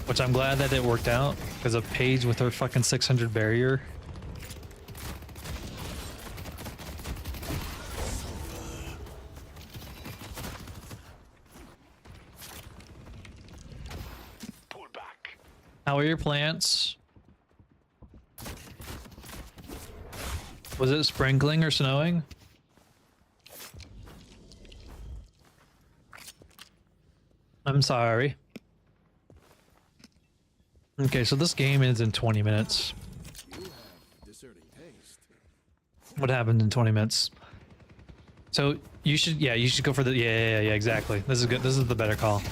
Which I'm glad that it worked out because of Paige with her fucking 600 barrier. How are your plants? Was it sprinkling or snowing? I'm sorry. Okay, so this game ends in 20 minutes. You have discerning taste. What happened in 20 minutes? So you should, yeah, you should go for the, yeah, exactly. This is good. This is the better call.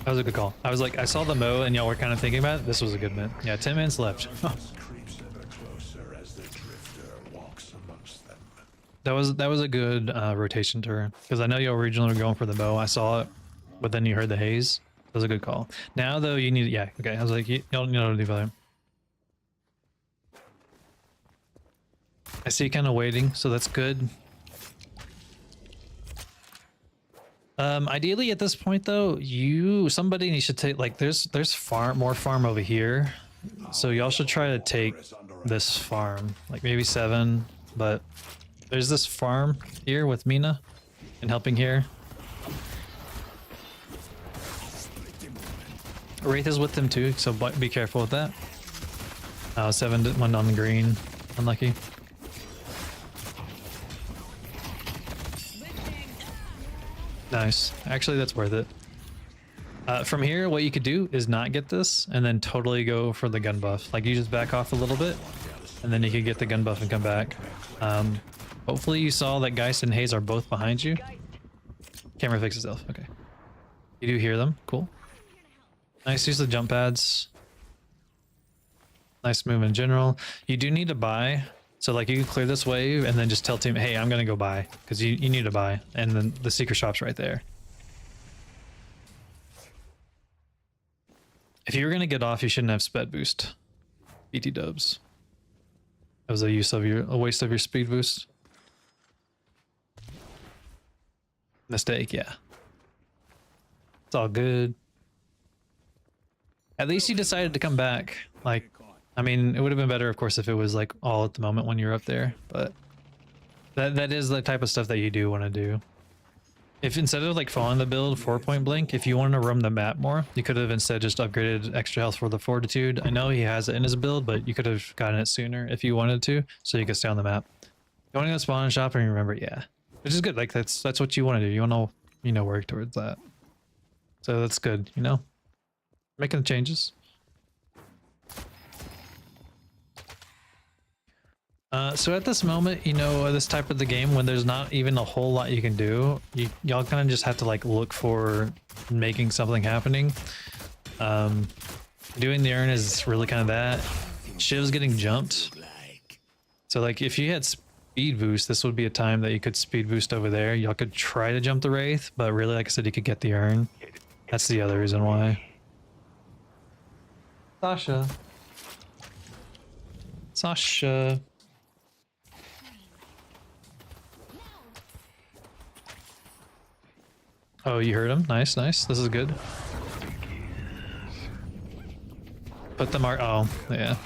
That was a good call. I was like, I saw the Mo and y'all were kind of thinking about it. This was a good minute. Yeah, 10 minutes left. Creeps ever closer as the drifter walks amongst them. That was a good rotation turn because I know you originally were going for the bow. I saw it, but then you heard the haze. That was a good call. Now though, you need, yeah, okay. I was like, you don't know what to do better. I see you kind of waiting, so that's good. Ideally at this point though, somebody needs to take, like, there's more farm over here, so y'all should try to take this farm, like maybe 7, but there's this farm here with Mina and helping here. Wraith is with them too, so be careful with that. 7 went on the green, unlucky. Nice. Actually, that's worth it. From here, what you could do is not get this and then totally go for the gun buff. Like, you just back off a little bit and then you can get the gun buff and come back. Hopefully you saw that Geist and Haze are both behind you. Camera fixes itself. Okay. You do hear them. Cool. Nice use of jump pads. Nice move in general. You do need to buy. So like you can clear this wave and then just tell team, hey, I'm gonna go buy, because you need to buy, and then the secret shop's right there. If you were gonna get off, you shouldn't have speed boost. BT dubs. That was a waste of your speed boost. Mistake, yeah. It's all good. At least you decided to come back. Like, I mean, it would have been better, of course, if it was like all at the moment when you're up there, but that is the type of stuff that you do want to do. If instead of like following the build 4-point blink, if you wanted to roam the map more, you could have instead just upgraded extra health for the fortitude. I know he has it in his build, but you could have gotten it sooner if you wanted to, so you could stay on the map. You want to go spawn and shop and remember, yeah, which is good. Like that's what you want to do. You want to, work towards that. So that's good. Making the changes. So at this moment, this type of the game, when there's not even a whole lot you can do, y'all kind of just have to like look for making something happening. Doing the urn is really kind of that. Shiv's getting jumped. So like if you had speed boost, this would be a time that you could speed boost over there. Y'all could try to jump the Wraith, but really, like I said, you could get the urn. That's the other reason why. Sasha. Oh, you heard him? Nice, nice. This is good. Put the mark. Oh, yeah.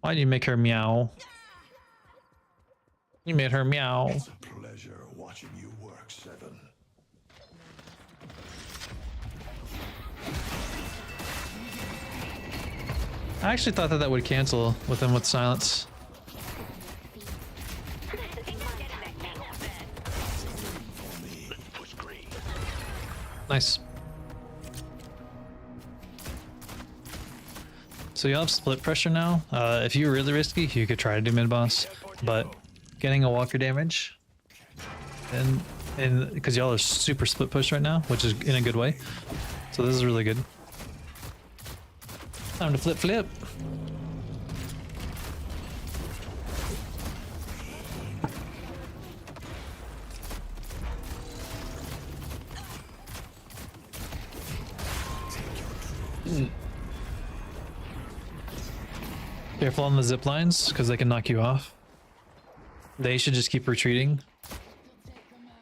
Why did you make her meow? You made her meow. It's a pleasure watching you work, Seven. I actually thought that would cancel with him with silence. Nice. So you have split pressure now. If you're really risky, you could try to do mid boss, but getting a walker damage and because y'all are super split push right now, which is in a good way. So this is really good. Time to flip. Careful on the zip lines, because they can knock you off. They should just keep retreating.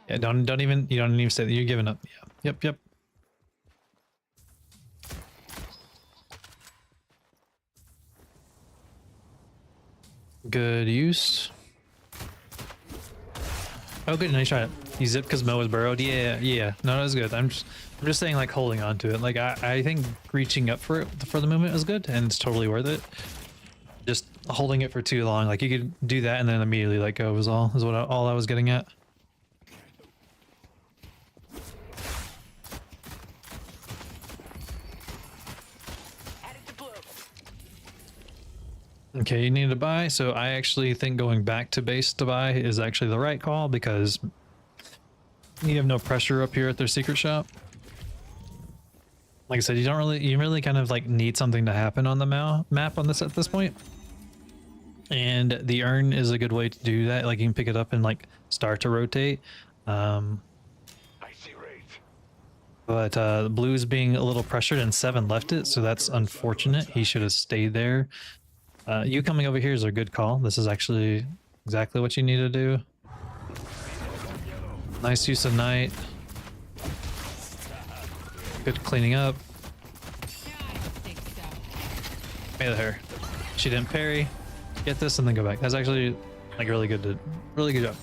Yeah, don't even say that you're giving up. Yeah. Yep. Good use. Oh, good. Nice shot. You zipped because Mo was burrowed. Yeah. No, that was good. I'm just saying, like, holding on to it. Like, I think reaching up for the movement is good, and it's totally worth it. holding it for too long. Like you could do that and then immediately let go was all all I was getting at. Headed to blue. Okay, you need to buy. So I actually think going back to base to buy is actually the right call because you have no pressure up here at their secret shop. Like I said, you really kind of like need something to happen on the map on this at this point. And the urn is a good way to do that. Like you can pick it up and like start to rotate. I see Wraith. But Blue's being a little pressured and 7 left it, so that's unfortunate. He should have stayed there. You coming over here is a good call. This is actually exactly what you need to do. Nice use of night. Good cleaning up. Made it her. She didn't parry. Get this and then go back. That's actually like really good job.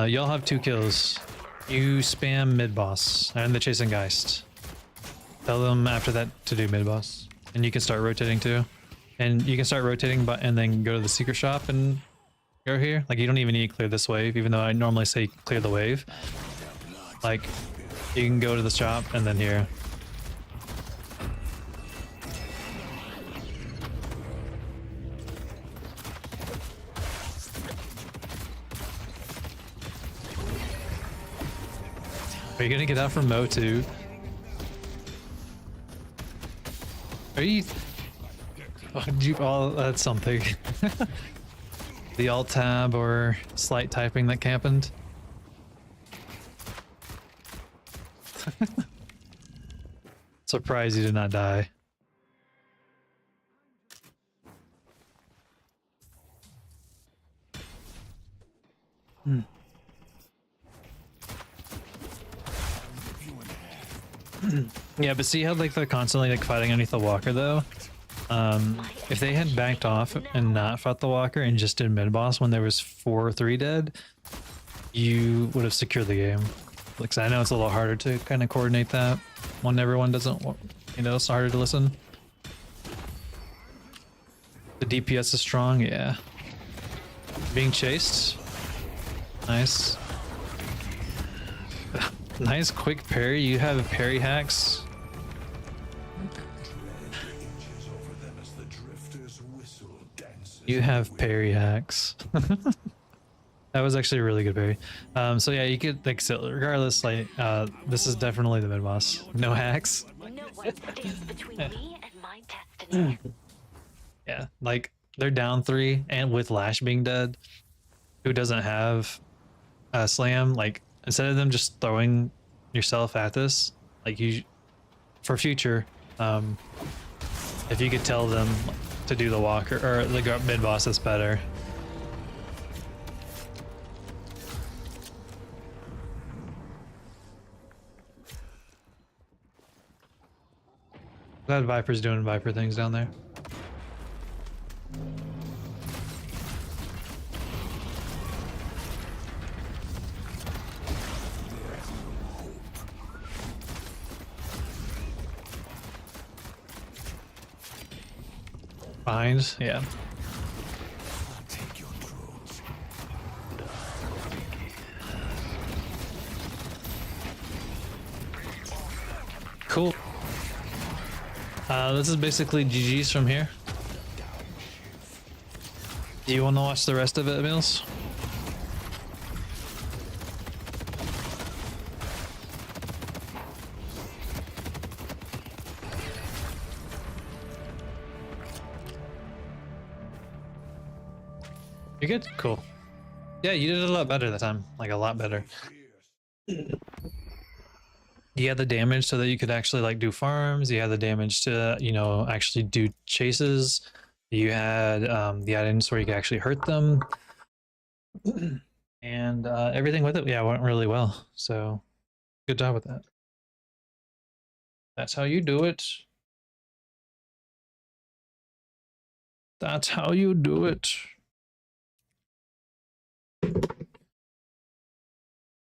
Y'all have 2 kills. You spam mid boss and the chasing Geist. Tell them after that to do mid boss, and you can start rotating too. And you can start rotating, but and then go to the secret shop and go here. Like you don't even need to clear this wave, even though I normally say clear the wave. Like you can go to the shop and then here. Are you gonna get out from Mo too? Are you? Oh, that's something. The alt tab or slight typing that happened. Surprised you did not die. Yeah, but see how like they're constantly like fighting underneath the walker though? If they had backed off and not fought the walker and just did mid boss when there was 4 or 3 dead, you would have secured the game. Like I know it's a little harder to kind of coordinate that when everyone doesn't, you know, it's harder to listen. The DPS is strong, yeah. Being chased, nice. Nice quick parry. You have parry hacks. You have parry hacks. That was actually a really good parry. So yeah, you could like so regardless, like this is definitely the mid boss. No hacks. No one stands between me and my destiny. Yeah, like they're down 3 and with Lash being dead, who doesn't have slam, like instead of them just throwing yourself at this, like you for future, if you could tell them to do the walker or the mid boss, that's better. Glad Vyper's doing Vyper things down there. Behind, yeah. Cool. This is basically GG's from here. Do you want to watch the rest of it, Mills? You're good? Cool. Yeah, you did a lot better that time. Like, a lot better. You had the damage so that you could actually, like, do farms. You had the damage to, you know, actually do chases. You had the items where you could actually hurt them. And everything with it, yeah, went really well. So, good job with that. That's how you do it. That's how you do it.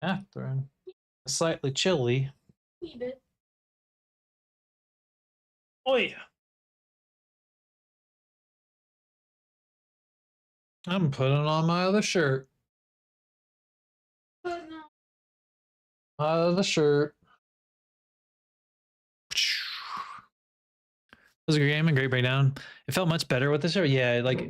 Catherine. Slightly chilly. Wee bit. Oh yeah. I'm putting on my other shirt. But no. My other shirt. It was a great game and great breakdown. It felt much better with the show. Yeah, like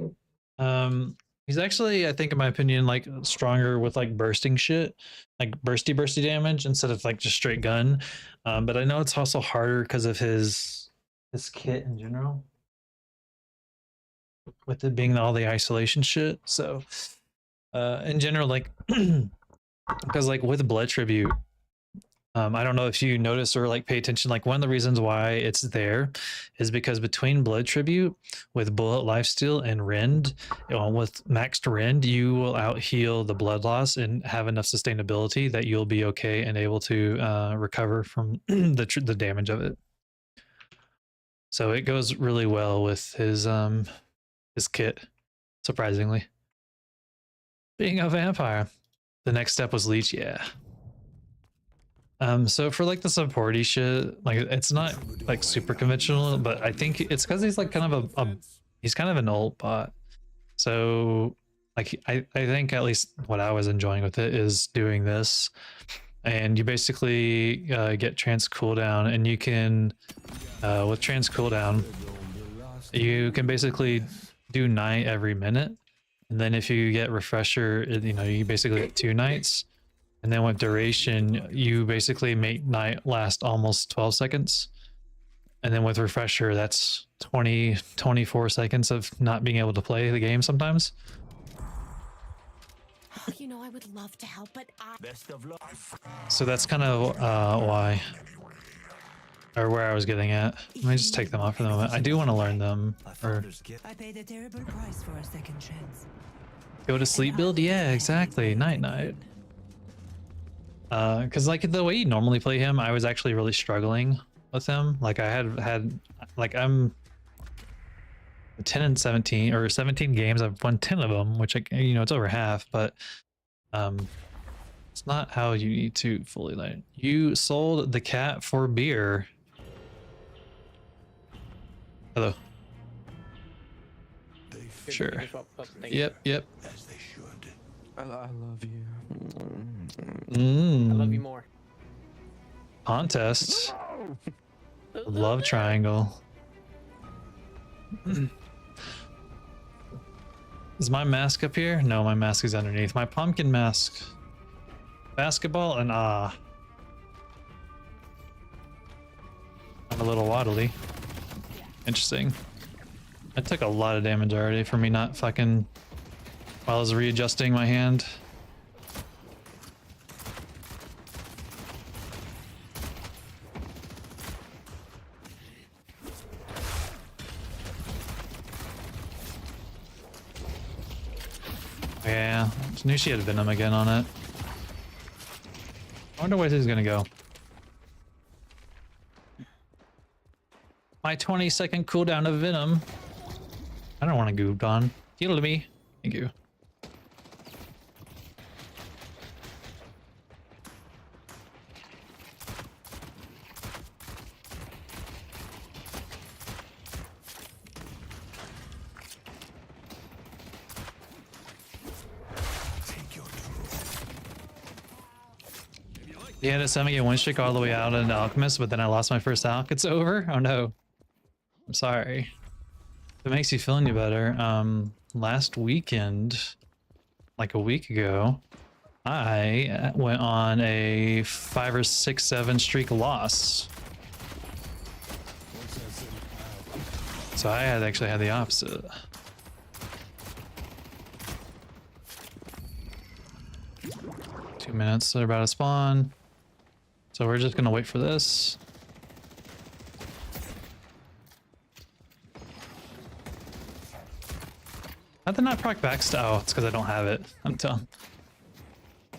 he's actually, I think in my opinion, like stronger with like bursting shit, like bursty damage instead of like just straight gun. But I know it's also harder because of his kit in general. With it being all the isolation shit. So in general, like because like with blood tribute, I don't know if you notice or like pay attention. Like one of the reasons why it's there is because between blood tribute with bullet lifesteal and rend, with maxed rend, you will out heal the blood loss and have enough sustainability that you'll be okay and able to recover from the damage of it. So it goes really well with his kit, surprisingly. Being a vampire, the next step was leech. Yeah. So for like the supporty shit, like it's not like super conventional, but I think it's because he's like kind of he's kind of an old bot. So like I think at least what I was enjoying with it is doing this, and you basically get trance cooldown, and you can with trance cooldown, you can basically do night every minute, and then if you get refresher, you basically get 2 nights. And then with duration, you basically make night last almost 12 seconds. And then with refresher, that's 24 seconds of not being able to play the game sometimes. You know, I would love to help, but Best of luck. So that's kind of why, or where I was getting at. Let me just take them off for the moment. I do want to learn them. Or I paid a terrible price for a second chance. go to sleep build? Yeah, exactly. Night. Because like the way you normally play him, I was actually really struggling with him. Like I had like I'm 10 and 17 or 17 games. I've won 10 of them, which it's over half, but it's not how you need to fully like. You sold the cat for beer. Hello. Sure. Yep. As they should. I love you. I love you more. Contest. Love triangle. Is my mask up here? No, my mask is underneath. My pumpkin mask. Basketball and I'm a little waddly. Interesting. I took a lot of damage already for me not fucking while I was readjusting my hand. Yeah, I knew she had venom again on it. I wonder where this is gonna go. My 20-second cooldown of venom. I don't want to goop on. Heal me. Thank you. Yeah, to send me a 1 streak all the way out into Alchemist, but then I lost my first Alch. It's over? Oh no. I'm sorry. If it makes you feel any better, last weekend, like a week ago, I went on a 5 or 6, 7 streak loss. So I had actually had the opposite. Two minutes, they're about to spawn. So we're just gonna wait for this. How'd they not proc backstab? Oh, it's because I don't have it. I'm done. I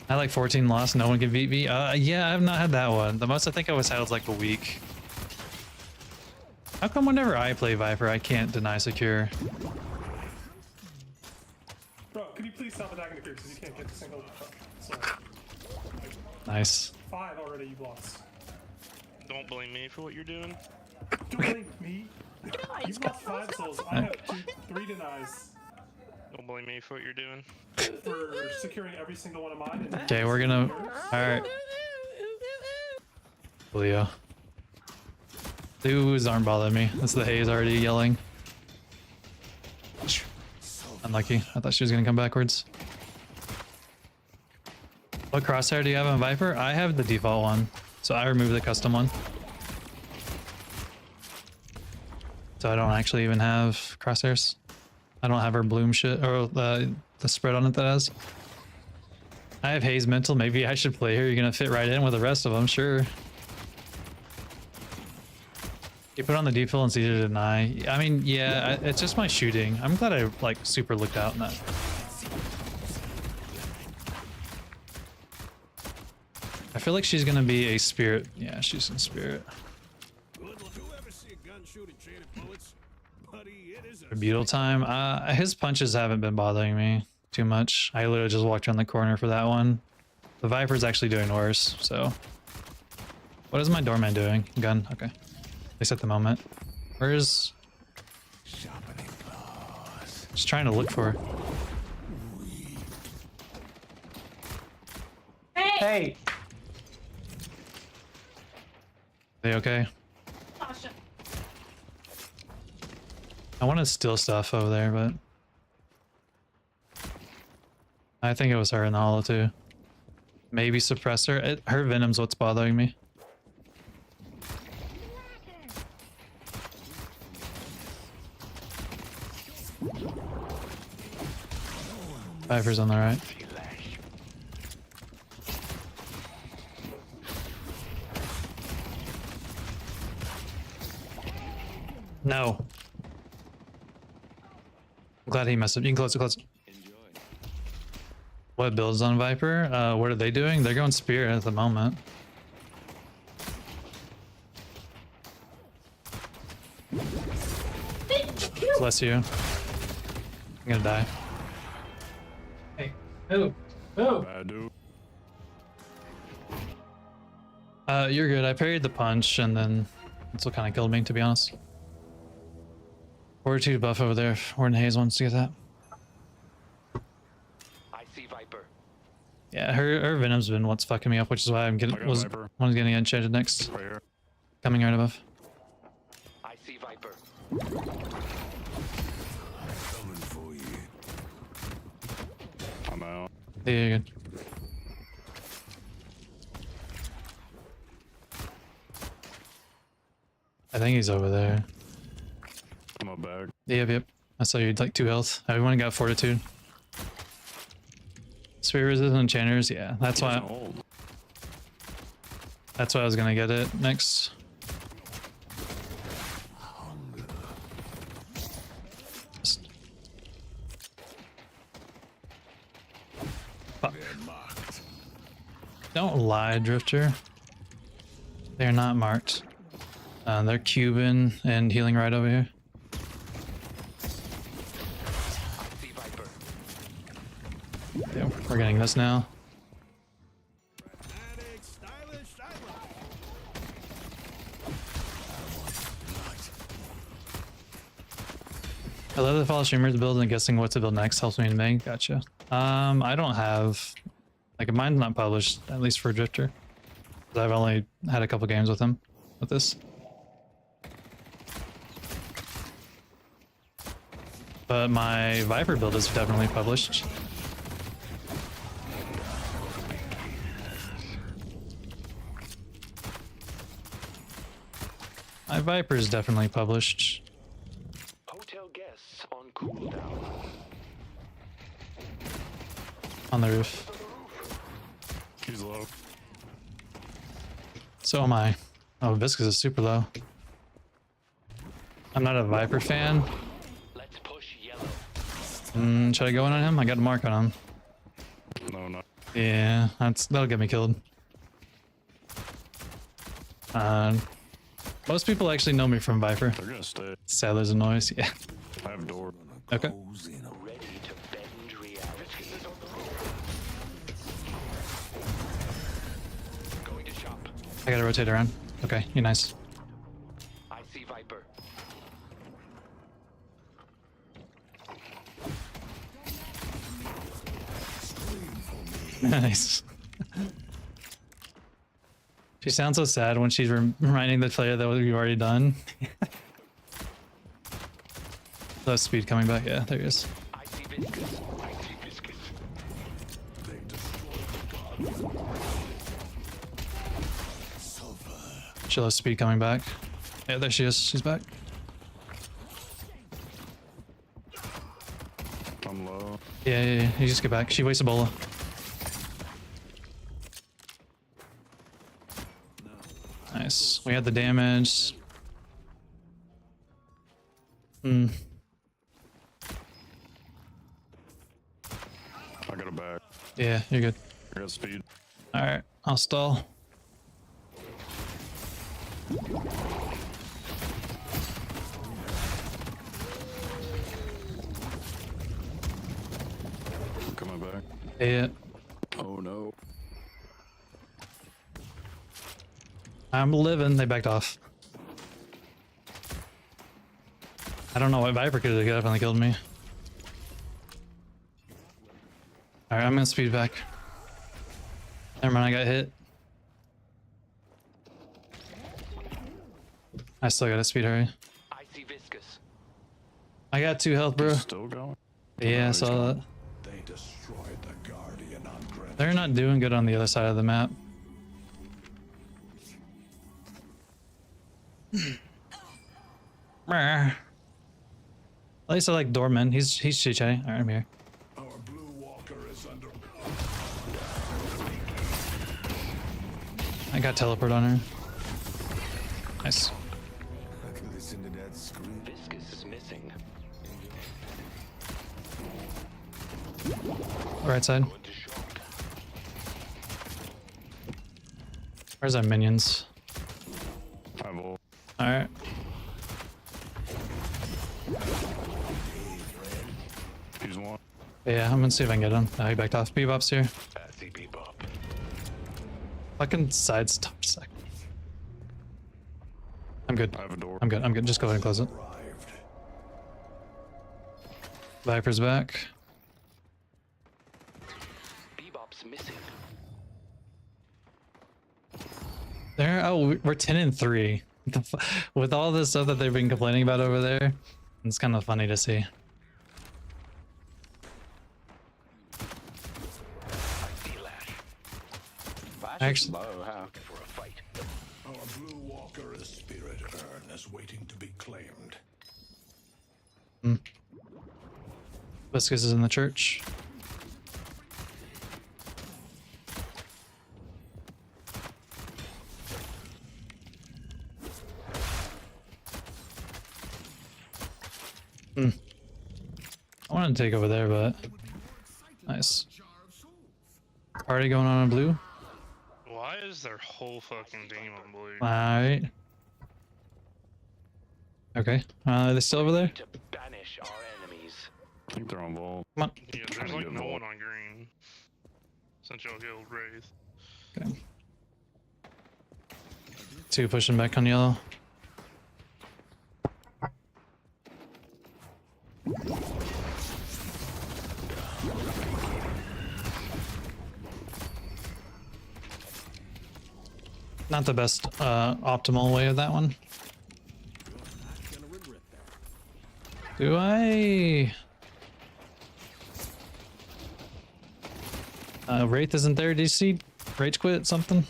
had like 14 lost, no one can beat me. Yeah, I've not had that one. The most I think I was had was like a week. How come whenever I play Vyper, I can't deny secure? Bro, can you please stop attacking the creeps because you can't get a single so, Nice. 5 already you've lost. Don't blame me for what you're doing. Don't blame me. You've lost 5 souls. I have 3 denies. Don't blame me for what you're doing. for securing every single one of mine. And Okay, we're gonna. Alright. Leo. These aren't bothering me. That's the haze already yelling. Unlucky. I thought she was gonna come backwards. What crosshair do you have on Vyper? I have the default one, so I removed the custom one. So I don't actually even have crosshairs. I don't have her bloom shit or the spread on it that has. I have haze mental. Maybe I should play her. You're gonna fit right in with the rest of them, sure. You put on the default and it's easier to deny. I mean, yeah, it's just my shooting. I'm glad I like super looked out in that. I feel like she's gonna be a spirit. Yeah, she's in spirit. Butyl time. His punches haven't been bothering me too much. I literally just walked around the corner for that one. The Viper's actually doing worse, so. What is my doorman doing? Gun, okay. At least at the moment. Where's... Just trying to look for her. hey, They okay? Tasha. I want to steal stuff over there, but... I think it was her in the hollow too. Maybe suppressor. Her venom's what's bothering me. Vyper's on the right. No. I'm glad he messed up. You can close it, close it. What builds on Vyper? What are they doing? They're going Spirit at the moment. Bless you. I'm gonna die. Hey. Oh. Oh. You're good. I parried the punch and then that's what kind of killed me, to be honest. Fortitude buff over there if Warden Hayes wants to get that. I see Vyper. Yeah, her venom's been what's fucking me up, which is why I'm getting one's getting enchanted next. Right here. Coming right above. I see Vyper. Coming for you. I'm out. Yeah, you're good. I think he's over there. I'm up back. Yep. I saw you had like 2 health. Everyone got fortitude. Spirit resistant enchanters, yeah. That's why I was gonna get it next. Just- Fuck. Don't lie, Drifter. They're not marked. They're Cuban and healing right over here. I see Vyper. Yeah, we're getting this now. I love the follow streamers build and guessing what to build next helps me to make. Gotcha. I don't have, like, mine's not published, at least for Drifter. 'Cause I've only had a couple games with him with this. But my Vyper build is definitely published. My Vyper is definitely published. Hotel guests on cooldown. On the roof. He's low. So am I. Oh, Viscous is super low. I'm not a Vyper fan. Let's push yellow. Should I go in on him? I got a mark on him. No. Yeah, that'll get me killed. Most people actually know me from Vyper. They're gonna stay. Sad there's a noise. Yeah. I have door. Okay. Ready to bend reality. Going to shop. I gotta rotate around. Okay, you're nice. I see Vyper. Nice. She sounds so sad when she's reminding the player that we've already done. That speed coming back. Yeah, there he is. I see viscous. I see viscous. They destroyed the guardian. Sulfur. She'll have speed coming back. Yeah, there she is. She's back. I'm low. Yeah. You just get back. She wastes Ebola. Nice. We had the damage. I got a back. Yeah, you're good. I got speed. Alright, I'll stall. I'm coming back. Yeah. Oh no. I'm living. They backed off. I don't know what Vyper could have definitely killed me. Alright, I'm gonna speed back. Never mind, I got hit. I still got a speed hurry. I see viscous. I got 2 health, bro. Still going? Yeah, I saw that. They destroyed the guardian on Granite. They're not doing good on the other side of the map. At least I like Dorman. He's chit-chatting. Alright, I'm here. Our blue walker is under. I got teleport on her. Nice. I can listen to that scream. Viscous is missing. Right side. Going to shock. Where's our minions? I have ult. Alright. He's one. Yeah, I'm gonna see if I can get him. Oh, he backed off. Bebop's here. I see bebop. Fucking side stop a sec. I'm good. I have a door. I'm good. Just go ahead and close it. Arrived. Viper's back. Bebop's missing. There. Oh, we're 10-3. With all this stuff that they've been complaining about over there, it's kind of funny to see. I see lash. Actually, For a fight. Our blue walker is spirit urn is waiting to be claimed. Viscous is in the church. I wanted to take over there, but nice. Party going on in blue. Why is their whole fucking team on blue? Alright. Okay. Are they still over there? To banish our enemies. I think they're on vault. Come on. Yeah, Trying there's to like get no vault. one on green. Since y'all killed Wraith. Okay. 2 pushing back on yellow. Not the best optimal way of that one. Do I? Wraith isn't there, DC? Rage quit something?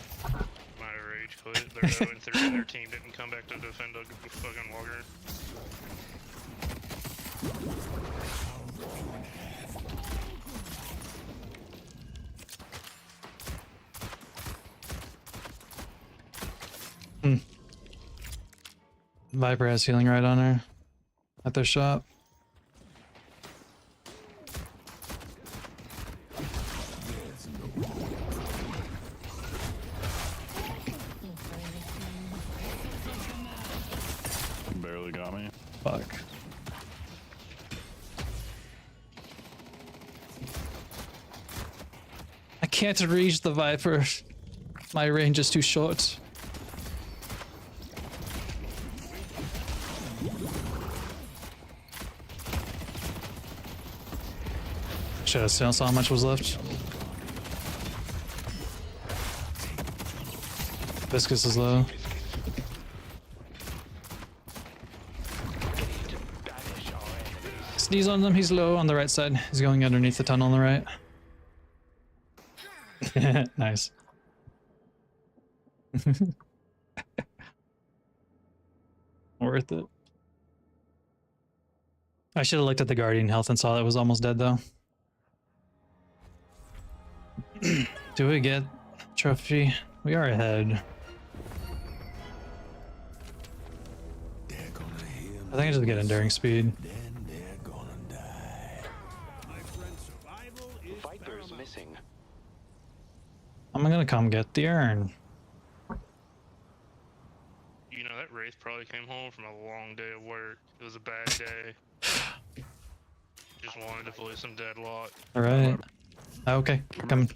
My rage quit. They're 0-3 and their team didn't come back to defend a fucking walker. Vyper has healing right on her at their shop. Barely got me. Fuck. I can't reach the Viper. My range is too short. Should have still saw how much was left. Viscous is low. Banish our enemies. Sneeze on them, he's low on the right side. He's going underneath the tunnel on the right. Nice. Worth it. I should have looked at the Guardian health and saw it was almost dead though. Do we get trophy? We are ahead. They're gonna hear I think I just get enduring speed. then they're gonna die. My friend, survival is Vyper's paramount. missing. I'm gonna come get the urn. You know, that Wraith probably came home from a long day of work. It was a bad day. Just wanted to play some Deadlock. Alright. Okay, come.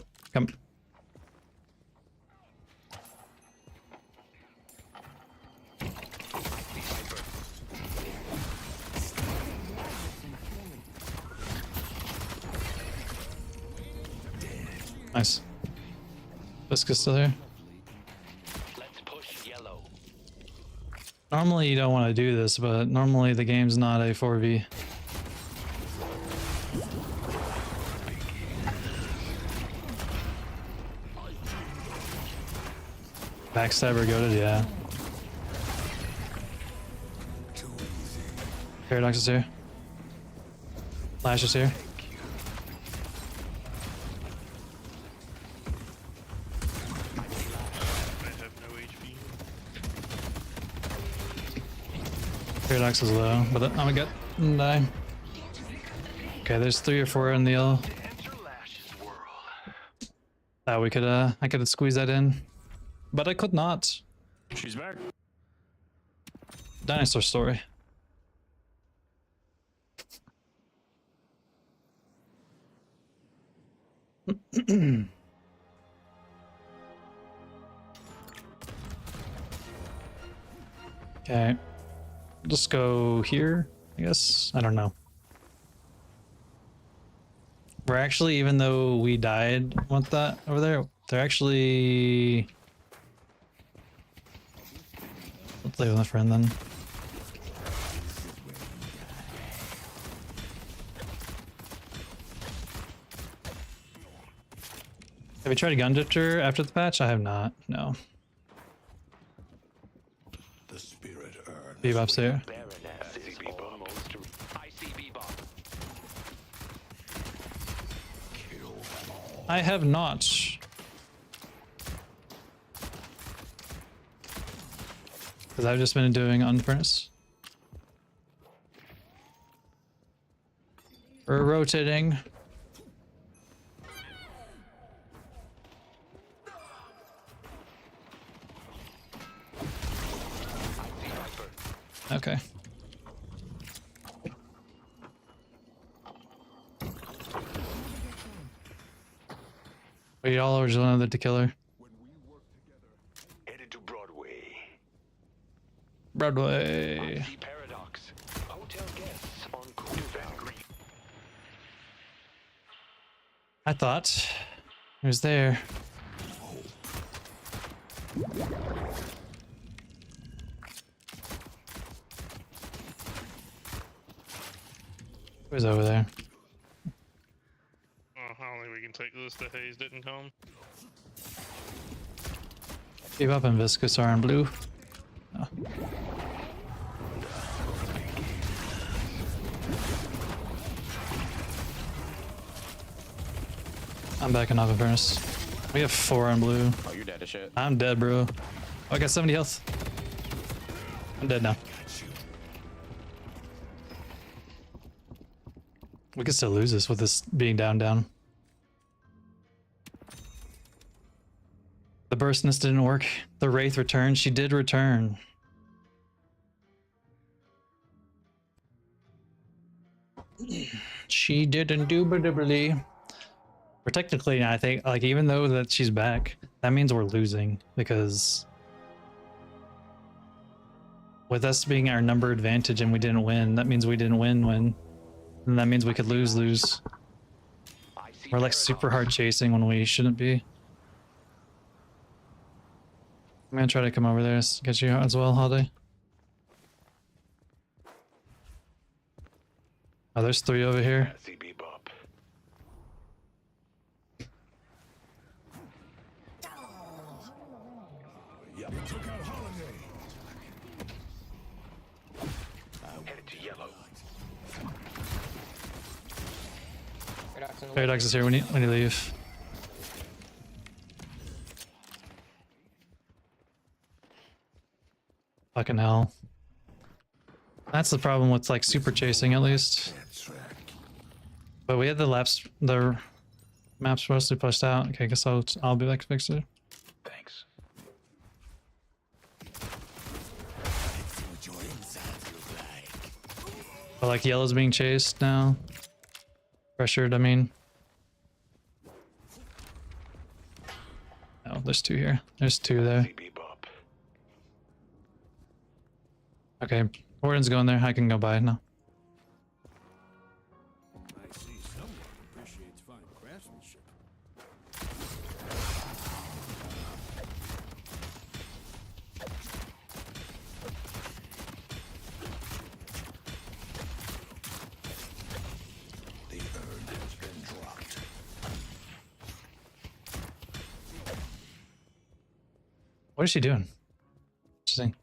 Nice. Visca's still here. Let's push yellow. Normally you don't want to do this, but normally the game's not a 4v. Backstabber goated, yeah. Paradox is here. Flash is here. I have no HP. Paradox is low, but I'm gonna get die. Okay, there's 3 or 4 in the L. Enter Lash's world. Thought we could I could squeeze that in. But I could not. She's back. Dinosaur story. Okay. Just go here, I guess. I don't know. We're actually, even though we died, want that over there, they're actually... Let's play with a friend then. Have you tried a gun drifter after the patch? I have not, no. The spirit urn. Bebop's there. Baroness is almost. I see Bebop. Kill them all. I have not. Because I've just been doing unfurnace. We're rotating. Okay. Wait, y'all or just another to killer? Headed to Broadway. Broadway. I see Paradox. Hotel guests on Cool. I thought it was there. Who's over there? Oh, I don't think we can take this. The haze didn't come. Keep up and Viscous are in blue. Oh. I'm backing off of furnace. We have 4 on blue. Oh, you're dead as shit. I'm dead, bro. Oh, I got 70 health. I'm dead now. We could still lose this with this being down. The burstness didn't work. The Wraith returned. She did return. She did indubitably. We're technically, I think, like, even though that she's back, that means we're losing because with us being our number advantage and we didn't win, that means we didn't win. And that means we could lose. I see We're like super hard chasing when we shouldn't be. I'm gonna try to come over there, get you as well, Holiday. Oh, there's 3 over here. CB bump. Yep. You took out Holiday. Headed to yellow. Paradox is here when you leave. Fucking hell. That's the problem with like super chasing at least. But we had the maps mostly pushed out. Okay, I guess I'll be back to fix it. Thanks. But like yellow's being chased now. Pressured, I mean. Oh, there's 2 here. There's 2 there. CB bump. Okay, Warden's going there. I can go by now. I see someone appreciates fine craftsmanship. The urn has been dropped. What is she doing? Interesting.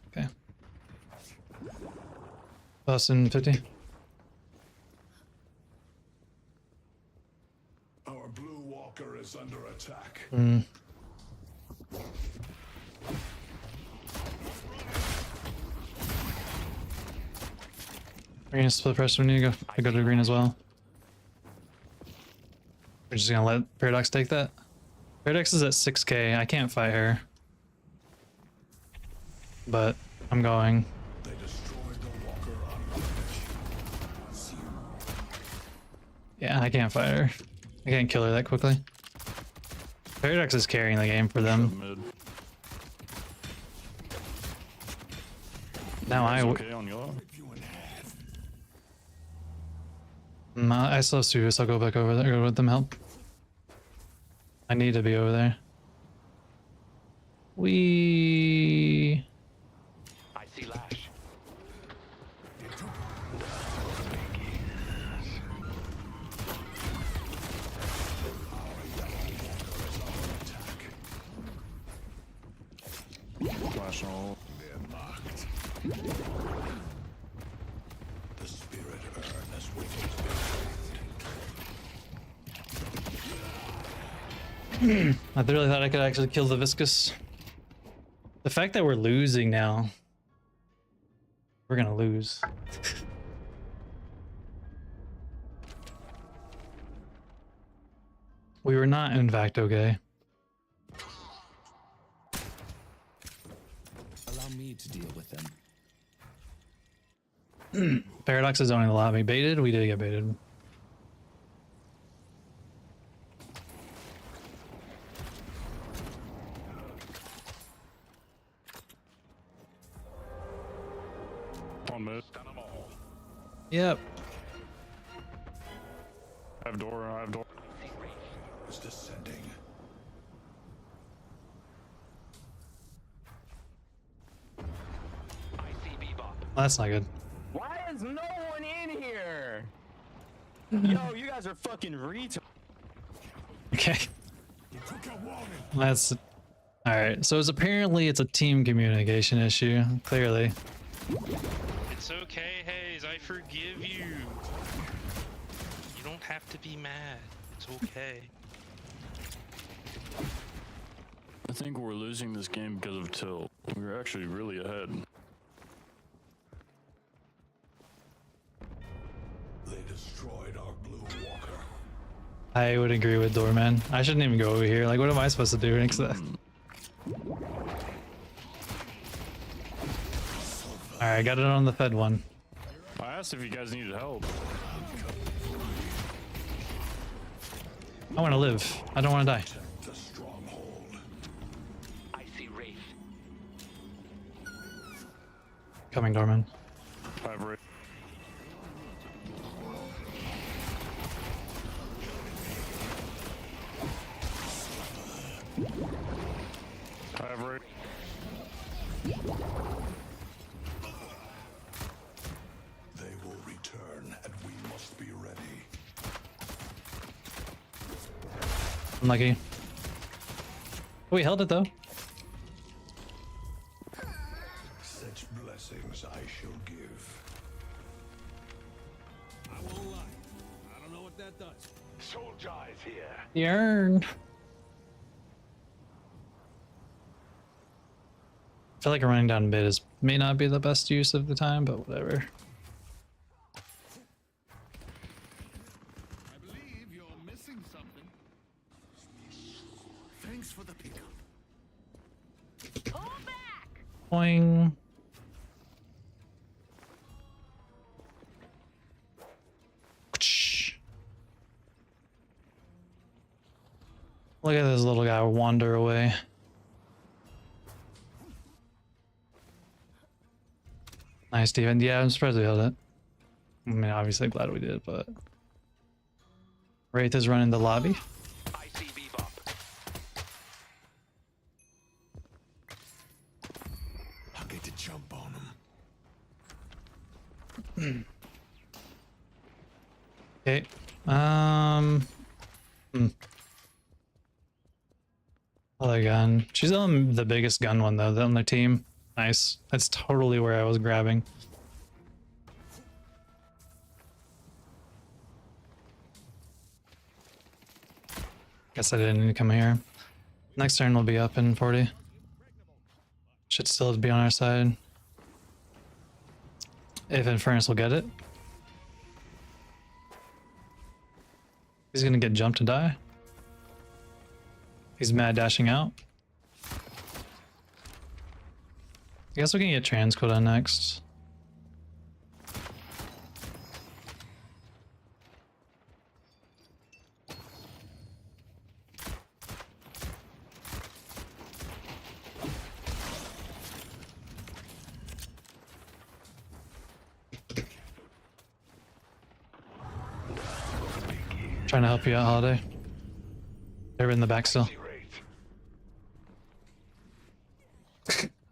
Okay. $1,050. Our blue walker is under attack. Hmm. We're gonna split press. We need to go to green as well. We're just gonna let Paradox take that. Paradox is at 6k. I can't fight her. But I'm going. They destroyed the walker on the Yeah, I can't fight her. I can't kill her that quickly. Paradox is carrying the game for them. Now I still have Sirius. I'll go back over there. Go with them help. I need to be over there. I see Lash. Flash all. They're marked. The spirit urn is waiting to be found. I really thought I could actually kill the Viscous. The fact that we're losing now. We're gonna lose. We were not, in fact, okay. Allow me to deal with them. Paradox is zoning the lobby. Baited? We did get baited. On mid. Yep. I have door. I have door. Is descending. ICB bump. That's not good. Why is no one in here? Yo, you guys are fucking retards. Okay. You took out warning. That's alright. So it's apparently it's a team communication issue. Clearly. It's okay, Hayes. I forgive you. You don't have to be mad. It's okay. I think we're losing this game because of tilt. We're actually really ahead. They destroyed our blue walker. I would agree with Doorman. I shouldn't even go over here. Like, what am I supposed to do next to that? Alright, got it on the Fed one. I asked if you guys needed help. I want to live. I don't want to die. The stronghold. I see Wraith. Coming, Doorman. I have Wraith. Unlucky. Oh, we held it though. Such blessings I shall give. I won't lie. I don't know what that does. Soldier is here. The urn. I feel like running down mid is may not be the best use of the time, but whatever. I believe you're missing something. Thanks for the pickup. Pull back! Boing. Look at this little guy wander away. Nice, Steven. Yeah, I'm surprised we held it. I mean, obviously glad we did, but... Wraith is running the lobby. I see Bebop. I'll get to jump on him. Okay. Other gun. She's on the biggest gun one though, on their team. Nice. That's totally where I was grabbing. Guess I didn't need to come here. Next turn will be up in 40. Should still be on our side. If Infernus will get it. He's gonna get jumped and die. He's mad dashing out. I guess we can get transcode on next. Trying to help you out, Holiday. They're in the back still.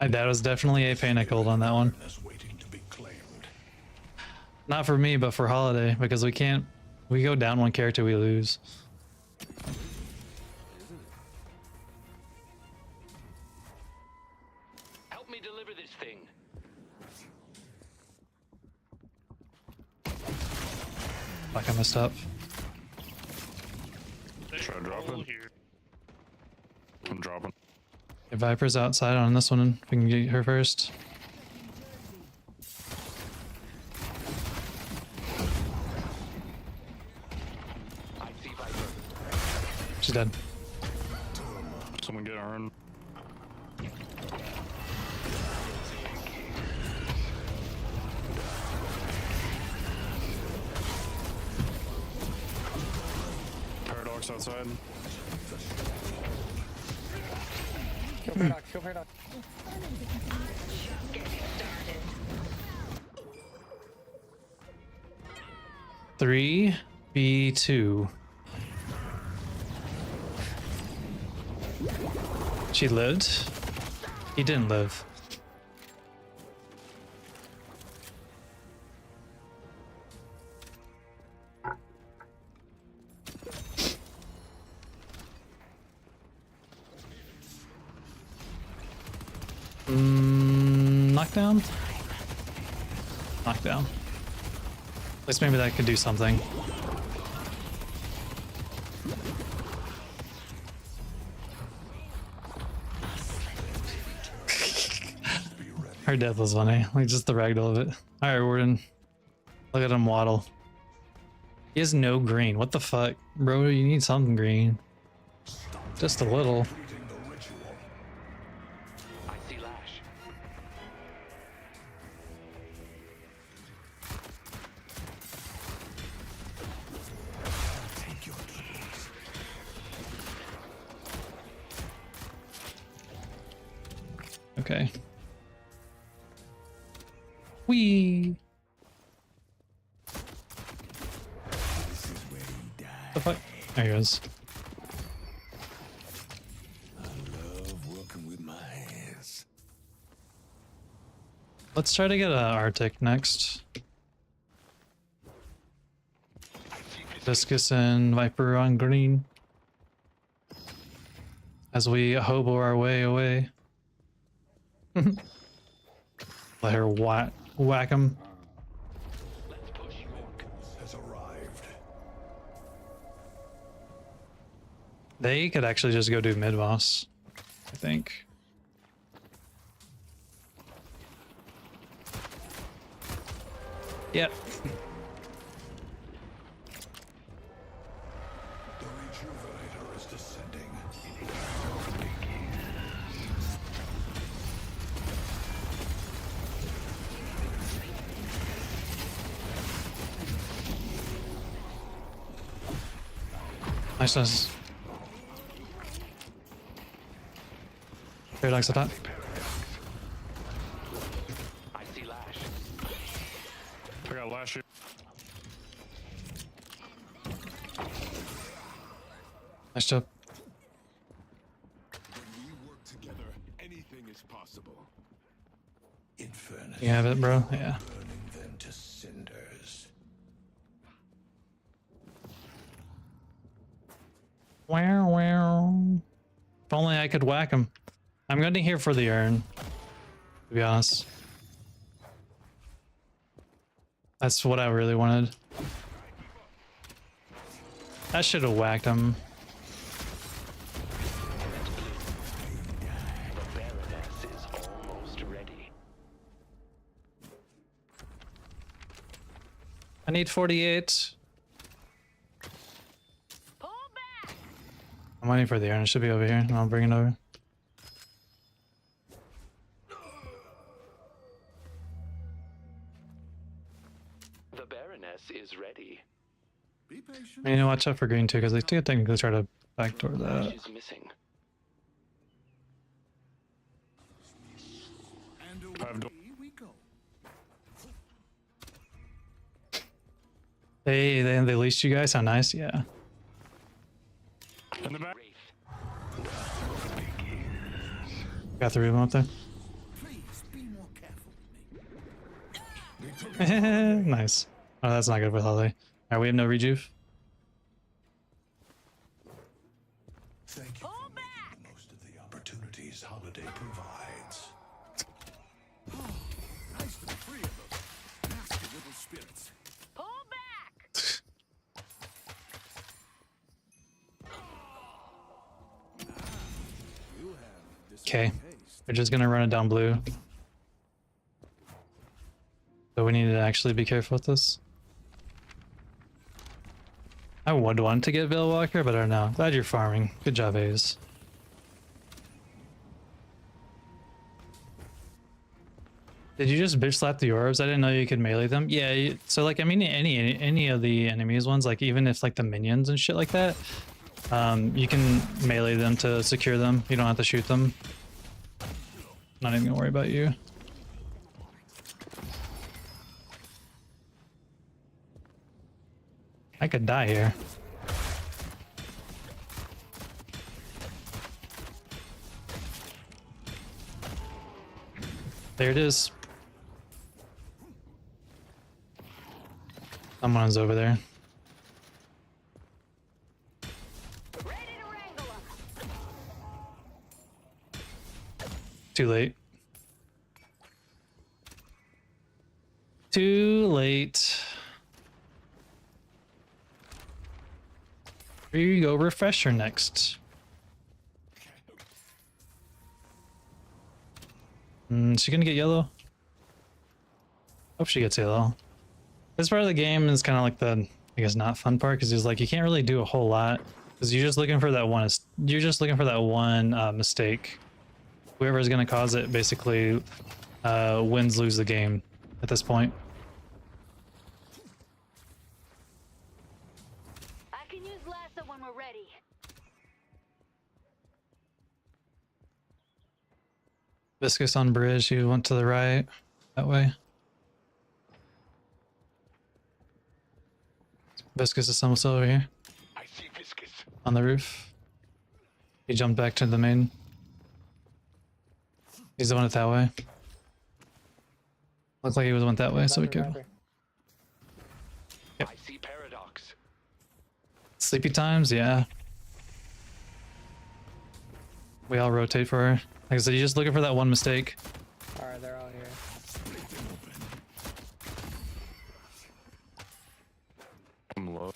That was definitely a panic hold on that one. Waiting to be claimed. Not for me, but for Holiday, because we can't. We go down one character, we lose. Help me deliver this thing. Fuck, I messed up. Should I drop it? Here. I'm dropping. Okay, Vyper's outside on this one. If we can get her first. I see Vyper. She's dead. Someone get our own. Paradox outside. Kill Paradox, kill Paradox. Get started. 3v2. She lived? He didn't live. Knockdown? Knockdown. At least maybe that could do something. Her death was funny. Like just the ragdoll of it. Alright, Warden. Look at him waddle. He has no green. What the fuck? Bro, you need something green. Just a little. I see Lash. Take your keys. Okay. Whee! This is where he died. The fuck? There he goes. I love working with my hands. Let's try to get a Arctic next. Discus and Viper on green. as we hobo our way away. Let her whack him. Let's push York. Has arrived. They could actually just go do mid boss, I think. Yep. The rejuvenator is descending. Nice. Paradox at top. I see Lash. I got last year. Nice job. When we work together, anything is possible. Inferno. You have it, bro? Yeah. Burning them to cinders. Wow, wow. If only I could whack him. I'm going to here for the urn, to be honest. That's what I really wanted. I should have whacked him. The Baroness is almost ready. I need 48. Pull back. I'm waiting for the urn. It should be over here. I'll bring it over. The Baroness is ready. Be patient. You need to watch out for green too, because they do technically try to backdoor that. Lash is missing. And I've away we go. They leashed you guys? How nice, yeah. In the back. Wraith. Got three of them up there. Please be more careful. Nice. Oh, that's not good with Holly. Alright, we have no rejuve. Thank you for making the most of the opportunities Holiday provides. Nice to be free of those nasty little spirits. Pull back. You have this Okay. taste. We're just gonna run it down blue. So we need to actually be careful with this. I would want to get Veil Walker, but I don't know. Glad you're farming. Good job, A's. Did you just bitch slap the orbs? I didn't know you could melee them. Yeah, so like I mean any of the enemies ones, like even if like the minions and shit like that, you can melee them to secure them. You don't have to shoot them. Not even gonna worry about you. I could die here. There it is. Someone's over there. Ready to wrangle 'em. Too late. Too late. Here you go, refresher next. Is she gonna get yellow? Hope she gets yellow. This part of the game is kind of like the, I guess, not fun part, because it's like you can't really do a whole lot because you're just looking for that one. You're just looking for that one mistake. Whoever is gonna cause it basically wins, lose the game at this point. I can use lasso when we're ready. Viscous on bridge. You went to the right that way. Viscous is almost over here I see Viscous. on the roof. He jumped back to the main. He's the one that way. Looked like he was went that way, so be careful. Yep. I see Paradox. Sleepy times, yeah. We all rotate for her. Like I said, you're just looking for that one mistake. Alright, they're all here. I'm low.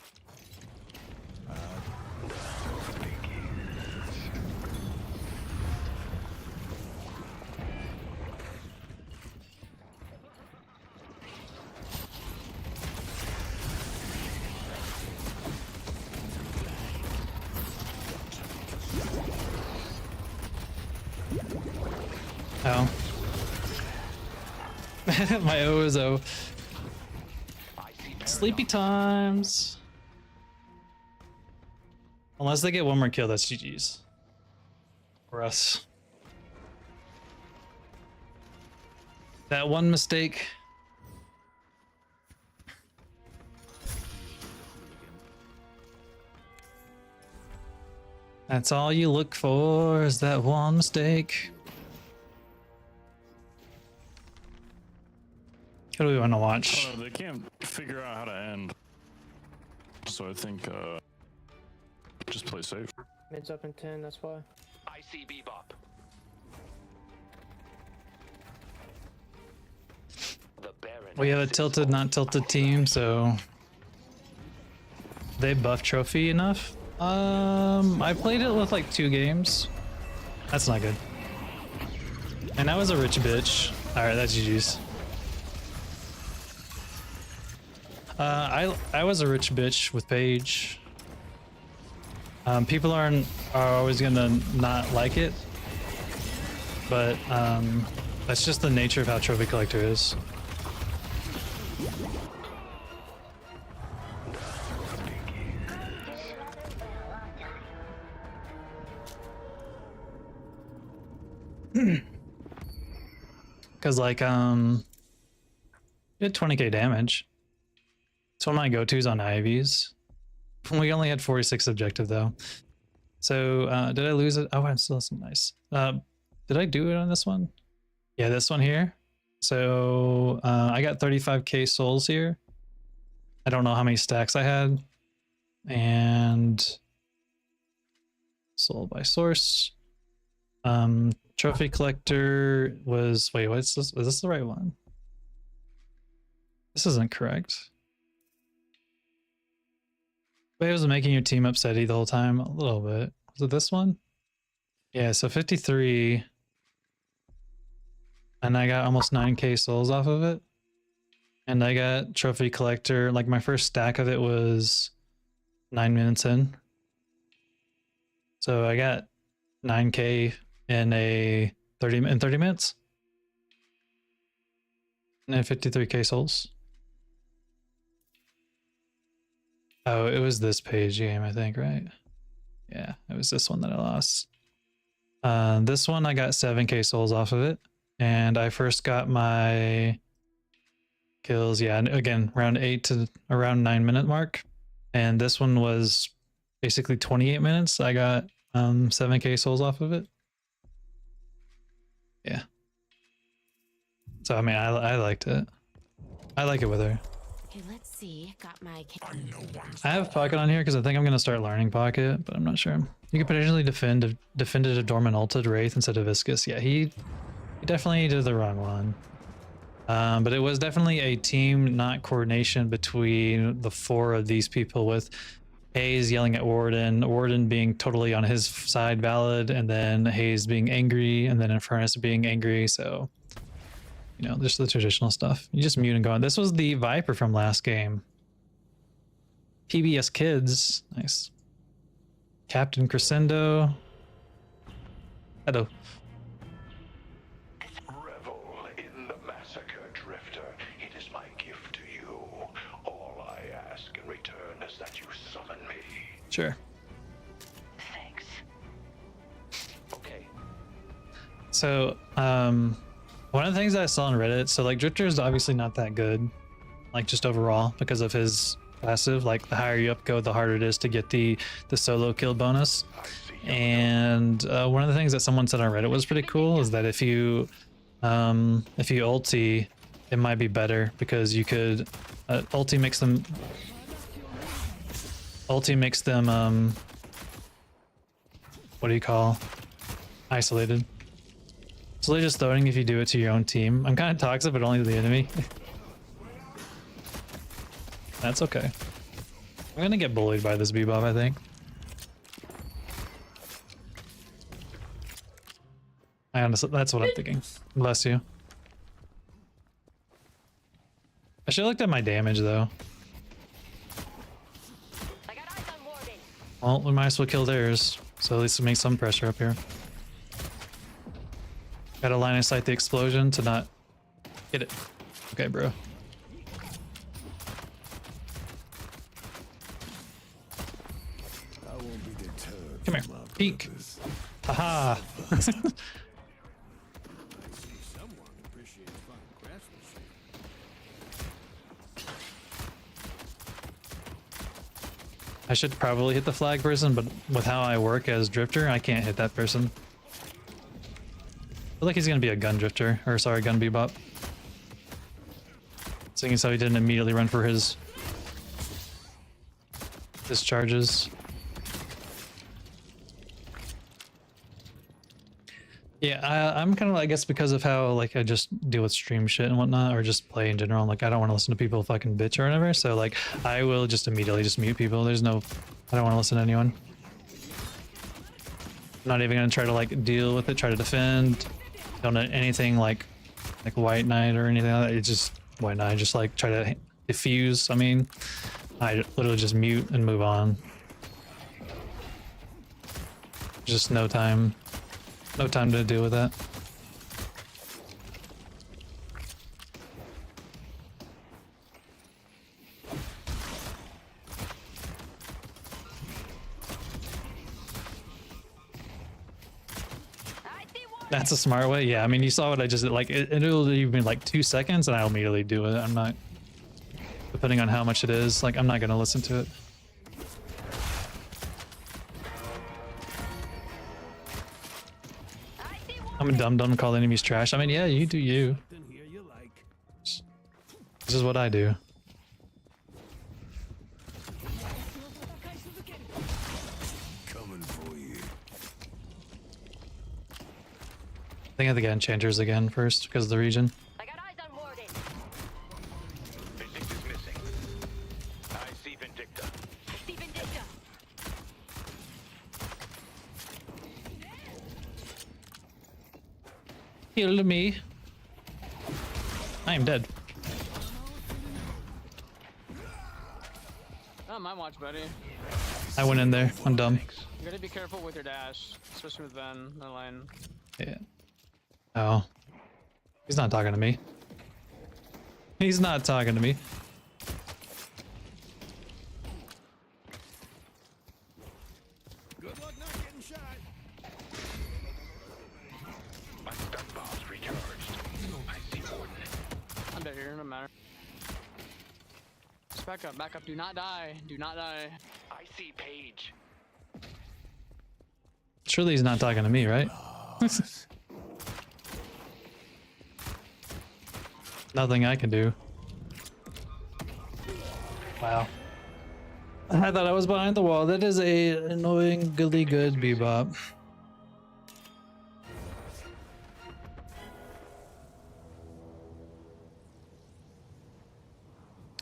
Oh. My Ozo. Sleepy times. Unless they get one more kill, that's GG's. For us. That one mistake. That's all you look for, is that one mistake. What do we want to watch? I don't know, they can't figure out how to end. So I think just play safe. Mid's up in 10, that's why. I see Bebop. The Baron. We have a tilted, not tilted team, so they buff trophy enough. I played it with like 2 games. That's not good. And I was a rich bitch. All right, that's GG's. I was a rich bitch with Paige. People are always gonna not like it, but that's just the nature of how Trophy Collector is. Cause like you did 20k damage. It's one of my go-tos on IVs. We only had 46 objective though. So did I lose it? Oh, I'm still nice. Did I do it on this one? Yeah, this one here. So I got 35k souls here. I don't know how many stacks I had. And sold by source. Trophy collector was, wait, what's this? Is this the right one? This isn't correct. Wait, was it making your team upsetty the whole time? A little bit. Was it this one? Yeah, so 53. And I got almost 9k souls off of it. And I got trophy collector. Like my first stack of it was 9 minutes in. So I got 9k in 30 minutes. And then 53k souls. Oh, it was this Paige game, I think, right? Yeah, it was this one that I lost. This one I got 7k souls off of it. And I first got my kills, yeah, again, around 8 to around 9 minute mark. And this one was basically 28 minutes. I got 7k souls off of it. Yeah. So, I mean, I liked it. I like it with her. Okay, let's see. Got my. I have Pocket on here because I think I'm going to start learning Pocket, but I'm not sure. You could potentially defended a Dormant ulted Wraith instead of Viscous. Yeah, he definitely did the wrong one. But it was definitely a team, not coordination between the 4 of these people, with Hayes yelling at Warden being totally on his side valid, and then Hayes being angry, and then Infernus being angry, so... You know, just the traditional stuff. You just mute and go on. This was the Vyper from last game. PBS Kids. Nice. Captain Crescendo. Hello. Revel in the massacre, Drifter. It is my gift to you. All I ask in return is that you summon me. Sure. Thanks. Okay. So, one of the things that I saw on Reddit, so like Drifter is obviously not that good, like just overall, because of his passive. Like the higher you up go, the harder it is to get the solo kill bonus. And one of the things that someone said on Reddit was pretty cool is that if you ulti, it might be better because you could ulti makes them what do you call? isolated. So just throwing if you do it to your own team. I'm kind of toxic, but only to the enemy. That's okay. I'm gonna get bullied by this Bebop, I think. I honestly, that's what I'm thinking. Bless you. I should have looked at my damage though. Well, we might as well kill theirs, so at least we make some pressure up here. Gotta line of sight the explosion to not get it. Okay, bro. I won't be deterred. Come here. from my Peek. purpose. Haha. I see someone appreciates fine craftsmanship. I should probably hit the flag person, but with how I work as drifter, I can't hit that person. I feel like he's gonna be a gun drifter, or sorry, gun Bebop. Seeing as how he didn't immediately run for his charges. Yeah, I'm kind of, I guess, because of how like I just deal with stream shit and whatnot, or just play in general. Like I don't want to listen to people fucking bitch or whatever. So like I will just immediately just mute people. There's no, I don't want to listen to anyone. I'm not even gonna try to like deal with it, try to defend. Don't know anything like White Knight or anything like that. It's just White Knight. Just like try to diffuse. I mean, I literally just mute and move on. Just no time. No time to deal with that. That's a smart way. Yeah, I mean, you saw what I just did. Like, it'll leave me like 2 seconds and I'll immediately do it. I'm not, depending on how much it is, like, I'm not going to listen to it. I'm a dumb call enemies trash. I mean, yeah, you do you. Then here you like. This is what I do. Coming for you. I think I have to get enchanters again first because of the region. I got eyes on Warden. Vindicta's missing. I see Vindicta. See Vindicta. Kill me. I am dead. Oh, my watch, buddy. I went in there. I'm dumb. You gotta be careful with your dash, especially with Ben, the line. Yeah. Oh. He's not talking to me. He's not talking to me. Good luck not getting shot. My stun bomb's recharged. I see Warden. I'm dead here, no matter. Just back up, do not die, do not die. I see Paige. Surely he's not talking to me, right? Nothing I can do. Wow. I thought I was behind the wall. That is a annoyingly good Bebop.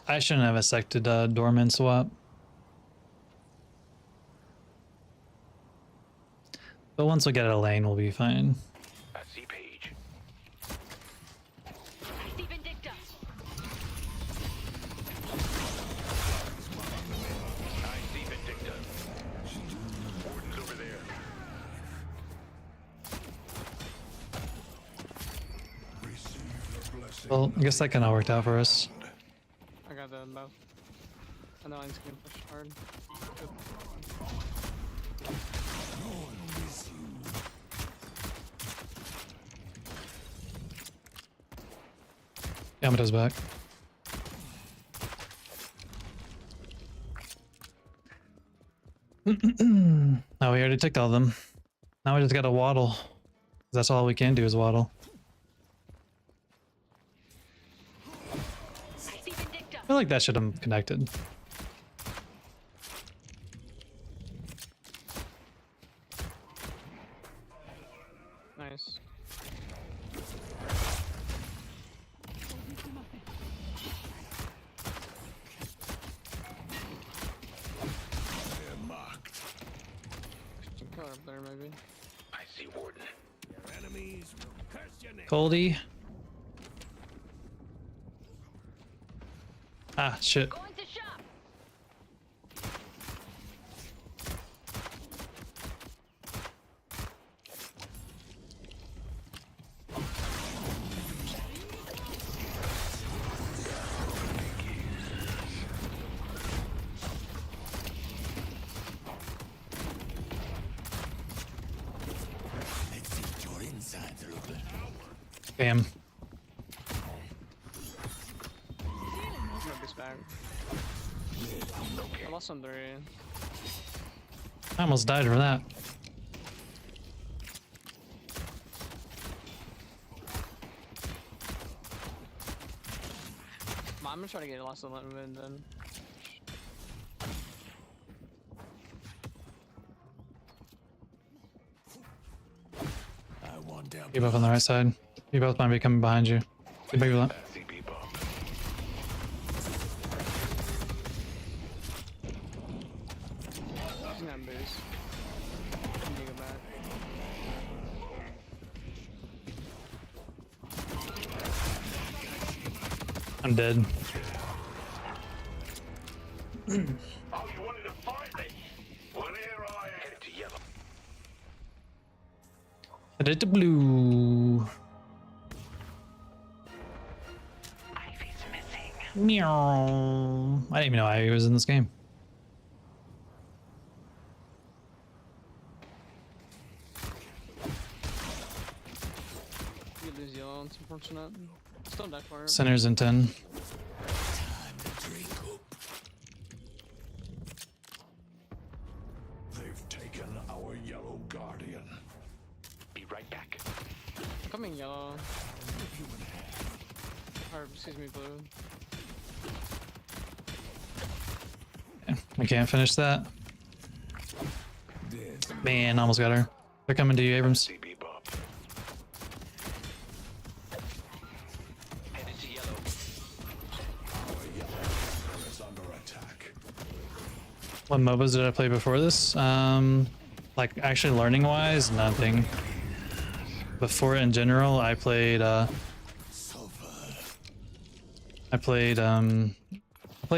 I shouldn't have accepted Dorman swap. But once we get a lane, we'll be fine. I see Paige. I see Vindicta. I see Vindicta. Warden's over there. Well, I guess that kind of worked out for us. I got the both. And the line's gonna push hard. Good. Yamato's back. Oh, we already took all of them. Now we just gotta waddle. That's all we can do is waddle. I see Vindicta. I feel like that should have connected. Nice. They're marked. Should kill her up there, maybe. I see Warden. Your enemies will curse your name. Goldie. Ah, shit. Going to shop. Let's see your insides a little. Bam. Nobody's back. I lost on 3. I almost died for that. I'm gonna try to get lost on mid then. I want down. You both on the right side. You both might be coming behind you. You big left. CB bump. He's gonna boost. I'm gonna go back. I'm dead. Oh, you wanted to fight me? Well, here I am. Headed to yellow. Headed to blue. Ivy's missing. Meow. I didn't even know Ivy was in this game. You lose yellow, it's unfortunate. Still die for it. Center's in 10. Time to drink up. They've taken our yellow guardian. Be right back. Coming yellow. Or, excuse me, blue. We can't finish that. Dead. Man, almost got her. They're coming to you, Abrams. CB bump. Headed to yellow. Our yellow is under attack. What MOBAs did I play before this? Like actually learning wise, nothing. Before in general, I played Sulfur. I played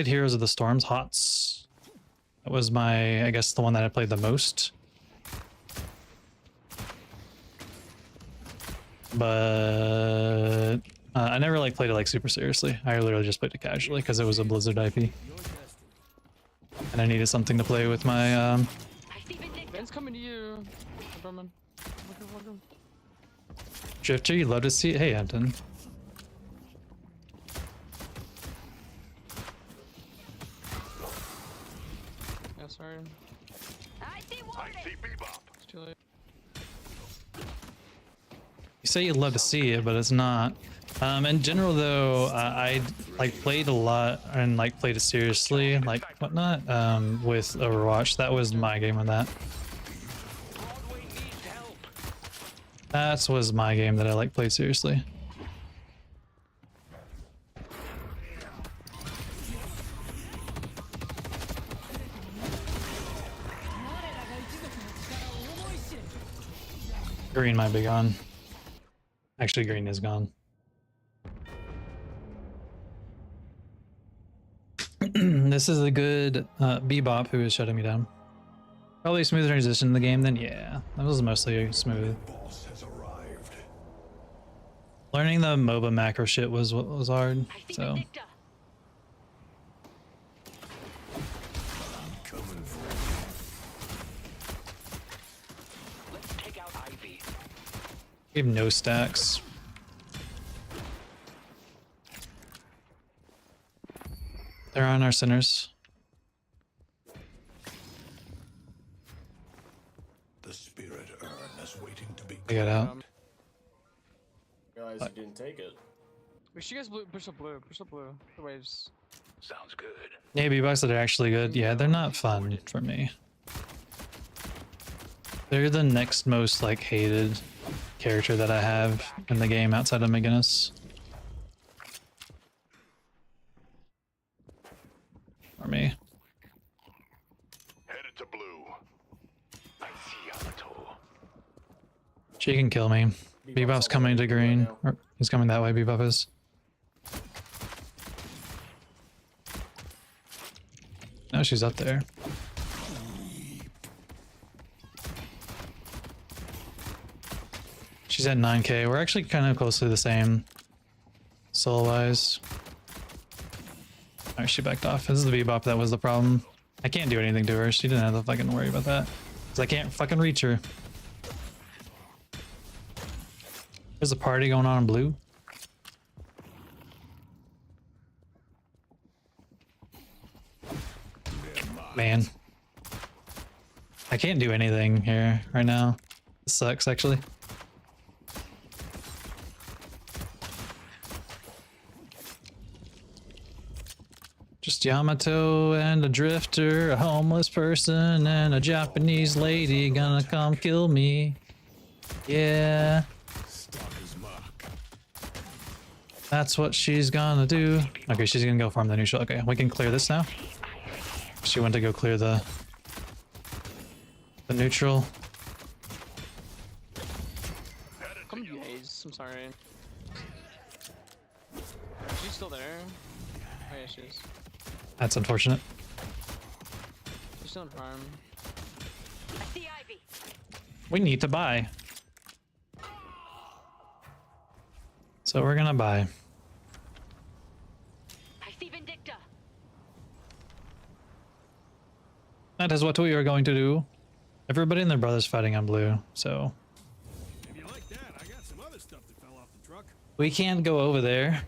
Heroes of the Storms, HOTS. That was my, I guess, the one that I played the most. But I never like played it like super seriously. I literally just played it casually because it was a Blizzard IP, and I needed something to play with my I see Vindicta. Ben's coming to you. Dorman. Look him. Drifter. You love to see it. Hey, Hampton. Yeah, sorry. I see I Warden. see bebop. It's too late. You say you'd love to see it, but it's not. In general, though, I like played a lot and like played it seriously, like whatnot. With Overwatch, that was my game on that. Broadway needs help. That was my game that I like played seriously. Green might be gone. Actually, green is gone. This is a good Bebop who is shutting me down. Probably a smooth transition in the game then, yeah. That was mostly smooth. Boss has arrived. Learning the MOBA macro shit was what was hard, I see so. Vindicta. I'm coming for you. Let's take out Ivy. We have no stacks. They're on our centers. The spirit urn is waiting to be. They got out. Guys, you didn't take it. We should guys push up blue. Push up blue. The waves. Sounds good. Yeah, B-Bucks that are actually good. Yeah, they're not fun for me. They're the next most like hated character that I have in the game outside of McGinnis. Or me. Headed to blue. I see Yamato. She can kill me. Bebop's coming to green. Right now. Or he's coming that way, Bebop is. No, she's up there. She's at 9k. We're actually kind of close to the same soul-wise. Alright, she backed off. This is the Bebop that was the problem. I can't do anything to her. She didn't have to fucking worry about that. Because I can't fucking reach her. There's a party going on in blue. Man. I can't do anything here right now. This sucks, actually. Just Yamato and a drifter, a homeless person, and a Japanese lady gonna come kill me. Yeah. That's what she's gonna do. Okay, she's gonna go farm the neutral. Okay, we can clear this now. She went to go clear the neutral. Come to A's. I'm sorry. She's still there. Oh yeah, she is. That's unfortunate. She's still in farm. I see Ivy. We need to buy. So we're gonna buy. I see Vindicta. That is what we are going to do. Everybody and their brother's fighting on blue, so If you like that, I got some other stuff that fell off the truck. we can't go over there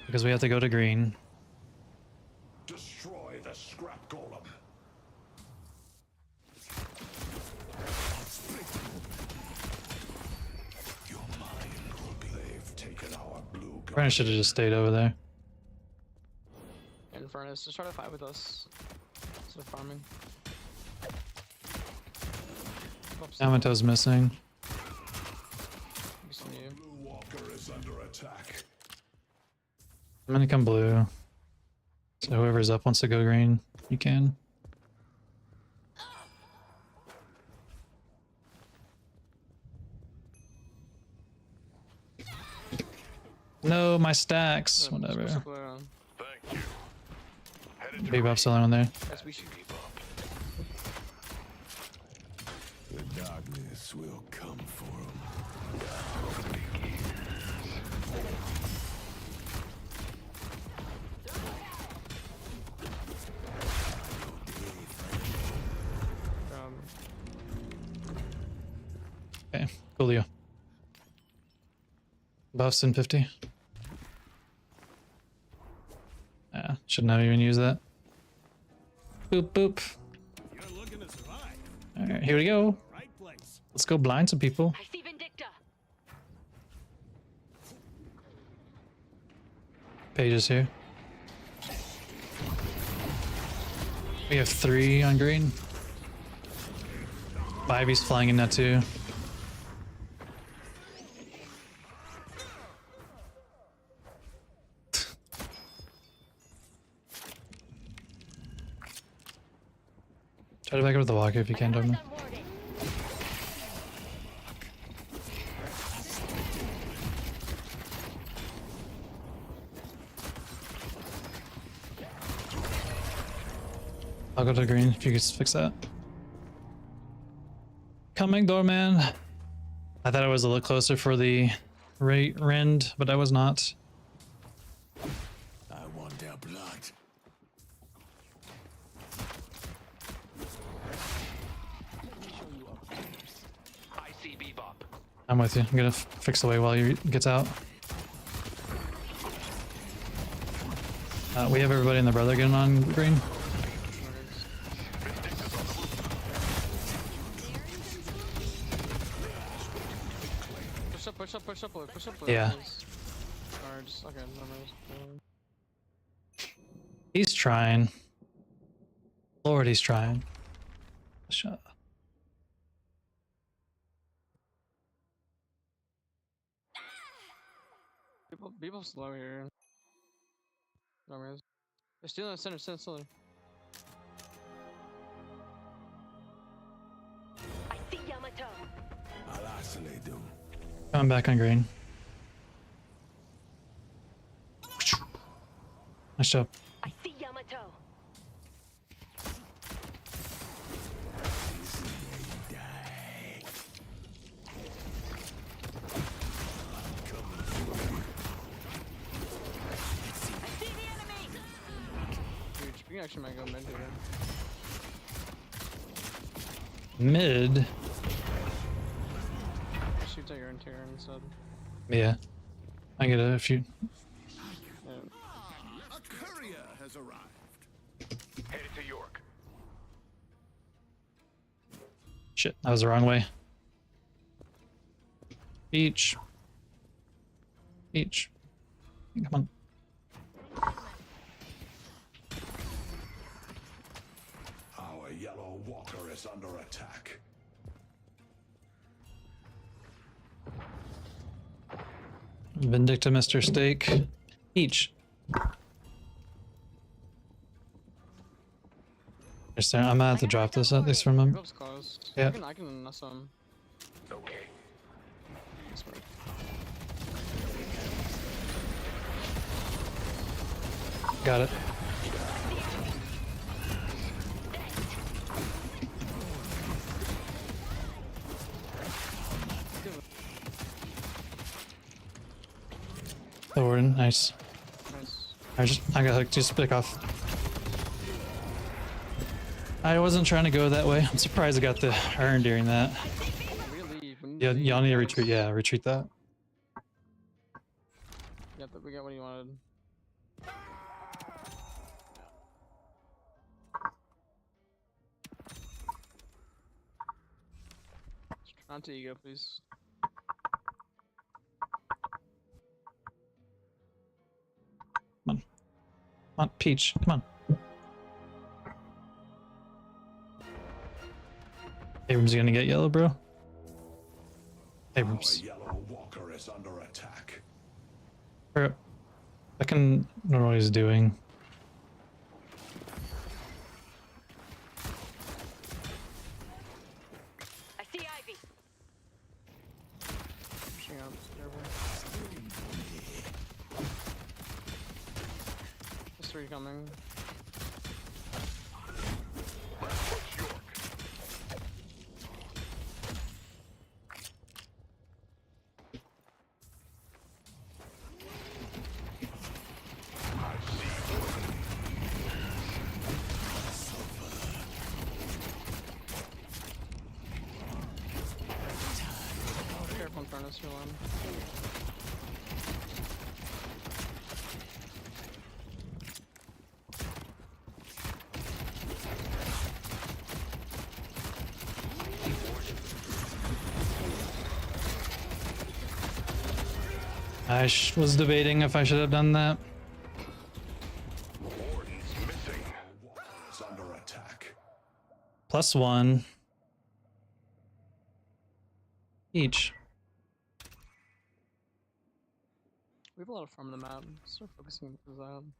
because we have to go to green. Destroy the scrap golem. Your mind will be. They've taken our blue. Probably should have just stayed over there. In furnace, just try to fight with us. Instead of farming. Yamato's missing. Blue Walker is under attack. I'm gonna come blue. So whoever's up wants to go green, you can. No, my stacks. Whatever. Thank you. Headed to Bebop's still on there. Yes, we should. The darkness will come for him. Okay, coolio. Buffs in 50. Yeah, shouldn't have even used that. Boop boop. You're looking to survive. Alright, here we go. Right place. Let's go blind some people. I see Vindicta. Paige is here. We have 3 on green. Ivy's flying in that too. Try to back up with the walker if you can, Dorman. I'll go to green if you could fix that. Coming, Doorman. I thought I was a little closer for the rend, but I was not. I want their blood. I see Bebop. I'm with you. I'm gonna fix the way while he gets out. We have everybody and the brother getting on green. Push up, Yeah. Or just, okay, no. He's trying. Lord, he's trying. Shut up. People slow here. No worries. They're stealing the center slowly. I see Yamato. I'll isolate them. Coming back on green. Nice job. I see Yamato. We actually might go mid here. Mid. Shoot at your interior instead. Yeah. I get a few. Yeah. A courier has arrived. Headed to York. Shit, that was the wrong way. Beach. Beach. Come on. Our yellow walker is under attack. Vindicta, Mr. Steak. Each. I'm gonna have to drop this at least from him. Close. Yeah. I can mess him. Okay. Got it. Forward, nice. Nice. I got hooked. Just pick off. I wasn't trying to go that way. I'm surprised I got the urn during that. We leave. Yeah, y'all need to retreat. Yeah, retreat that. Yeah, but we got what he wanted. Onto ego, please. Come on, Peach. Come on. Abrams gonna get yellow, bro. Abrams. Our yellow walker is under attack. Bro, I can know what he's doing. I see Ivy. Pushing up. Careful. There's 3 coming. Careful in front of us, you're on. I was debating if I should have done that. Warden's missing. Walker is under attack. +1. Each. We have a lot of farm on the map. Start focusing on the zone.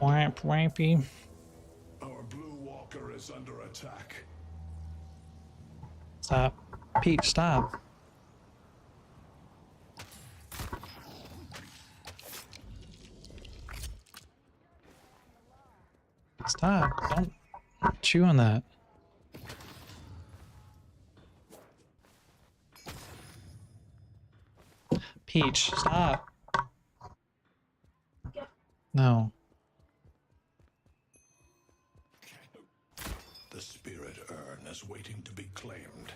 Wamp, wampy. Our blue walker is under attack. Stop. Peach, stop. Stop. Don't chew on that. Peach, stop. No. The spirit urn is waiting to be claimed.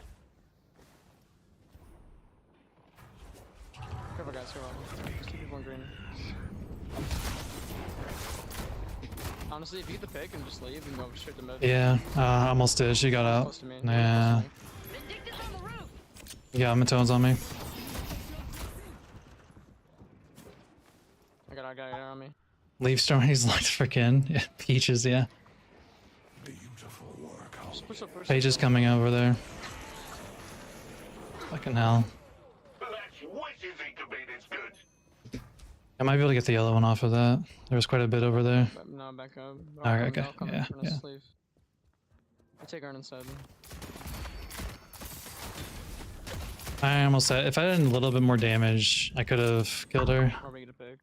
Careful, guys. You're on. There's 2 people in green. Honestly, if you get the pick and just leave and go straight to mid. Yeah, almost did. She got out. Close to me. Yeah. Vindicta's on the roof. Yeah, Matone's on me. I got a guy on me. Leaf Storm, he's like freaking yeah, Peaches, yeah. Beautiful work. Just push up, Paige is coming over there. Fucking hell. That's what you think of me that's good. I might be able to get the yellow one off of that. There was quite a bit over there. No, back up. Alright, okay. I'll come Yeah, from yeah. the sleeve. I take Arn instead. I almost said if I had a little bit more damage, I could have killed her. Or we get a pig.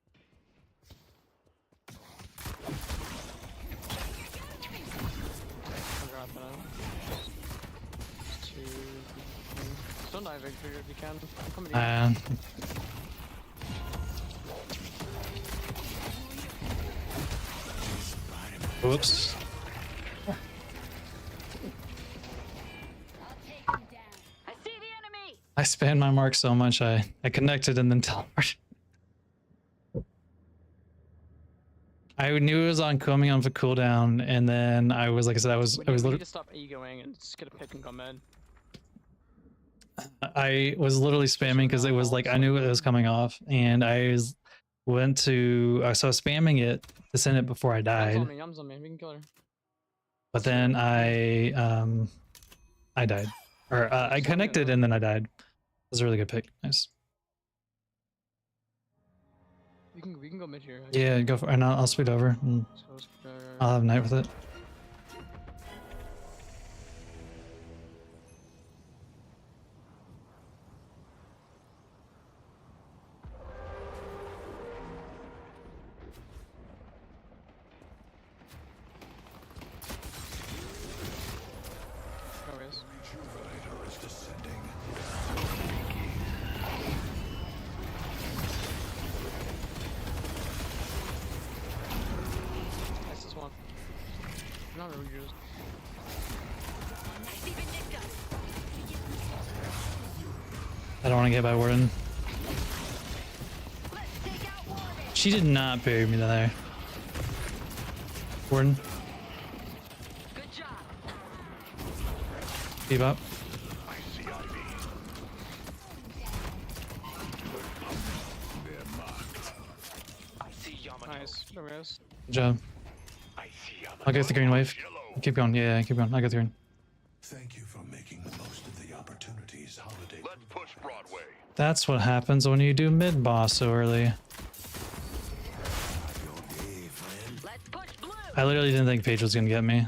I'll drop it out. Don't die, Victor, if you can. I'm coming to you. Whoops. I see the enemy. I spammed my mark so much I connected and then teleported. I knew it was on coming on for cooldown, and then I was like I said, I was We need literally to stop egoing and just get a pick and come in. I was literally spamming because it was like I knew it was coming off, and went to so I was spamming it to send it before I died. Yum's on me. We can kill her. But then I died, or I connected and then I died. It was a really good pick. Nice. We can go mid here. Yeah, go for it. And I'll speed over. And I'll have night with it. Rejuvenator is descending. That's this one. Not really used. I don't want to get by Warden. She did not bury me there. Warden. Good job. Keep up. I see Ivy. They're marked. I see Yamato. Nice. There we go. Good job. I see Yamato. I'll get the green wave. Yellow. Keep going. Yeah, keep going. I'll get the green. Thank you for making the most of the opportunities Holiday. Let's push Broadway. That's what happens when you do mid boss so early. Your way, friend. Let's push blue. I literally didn't think Paige was gonna get me.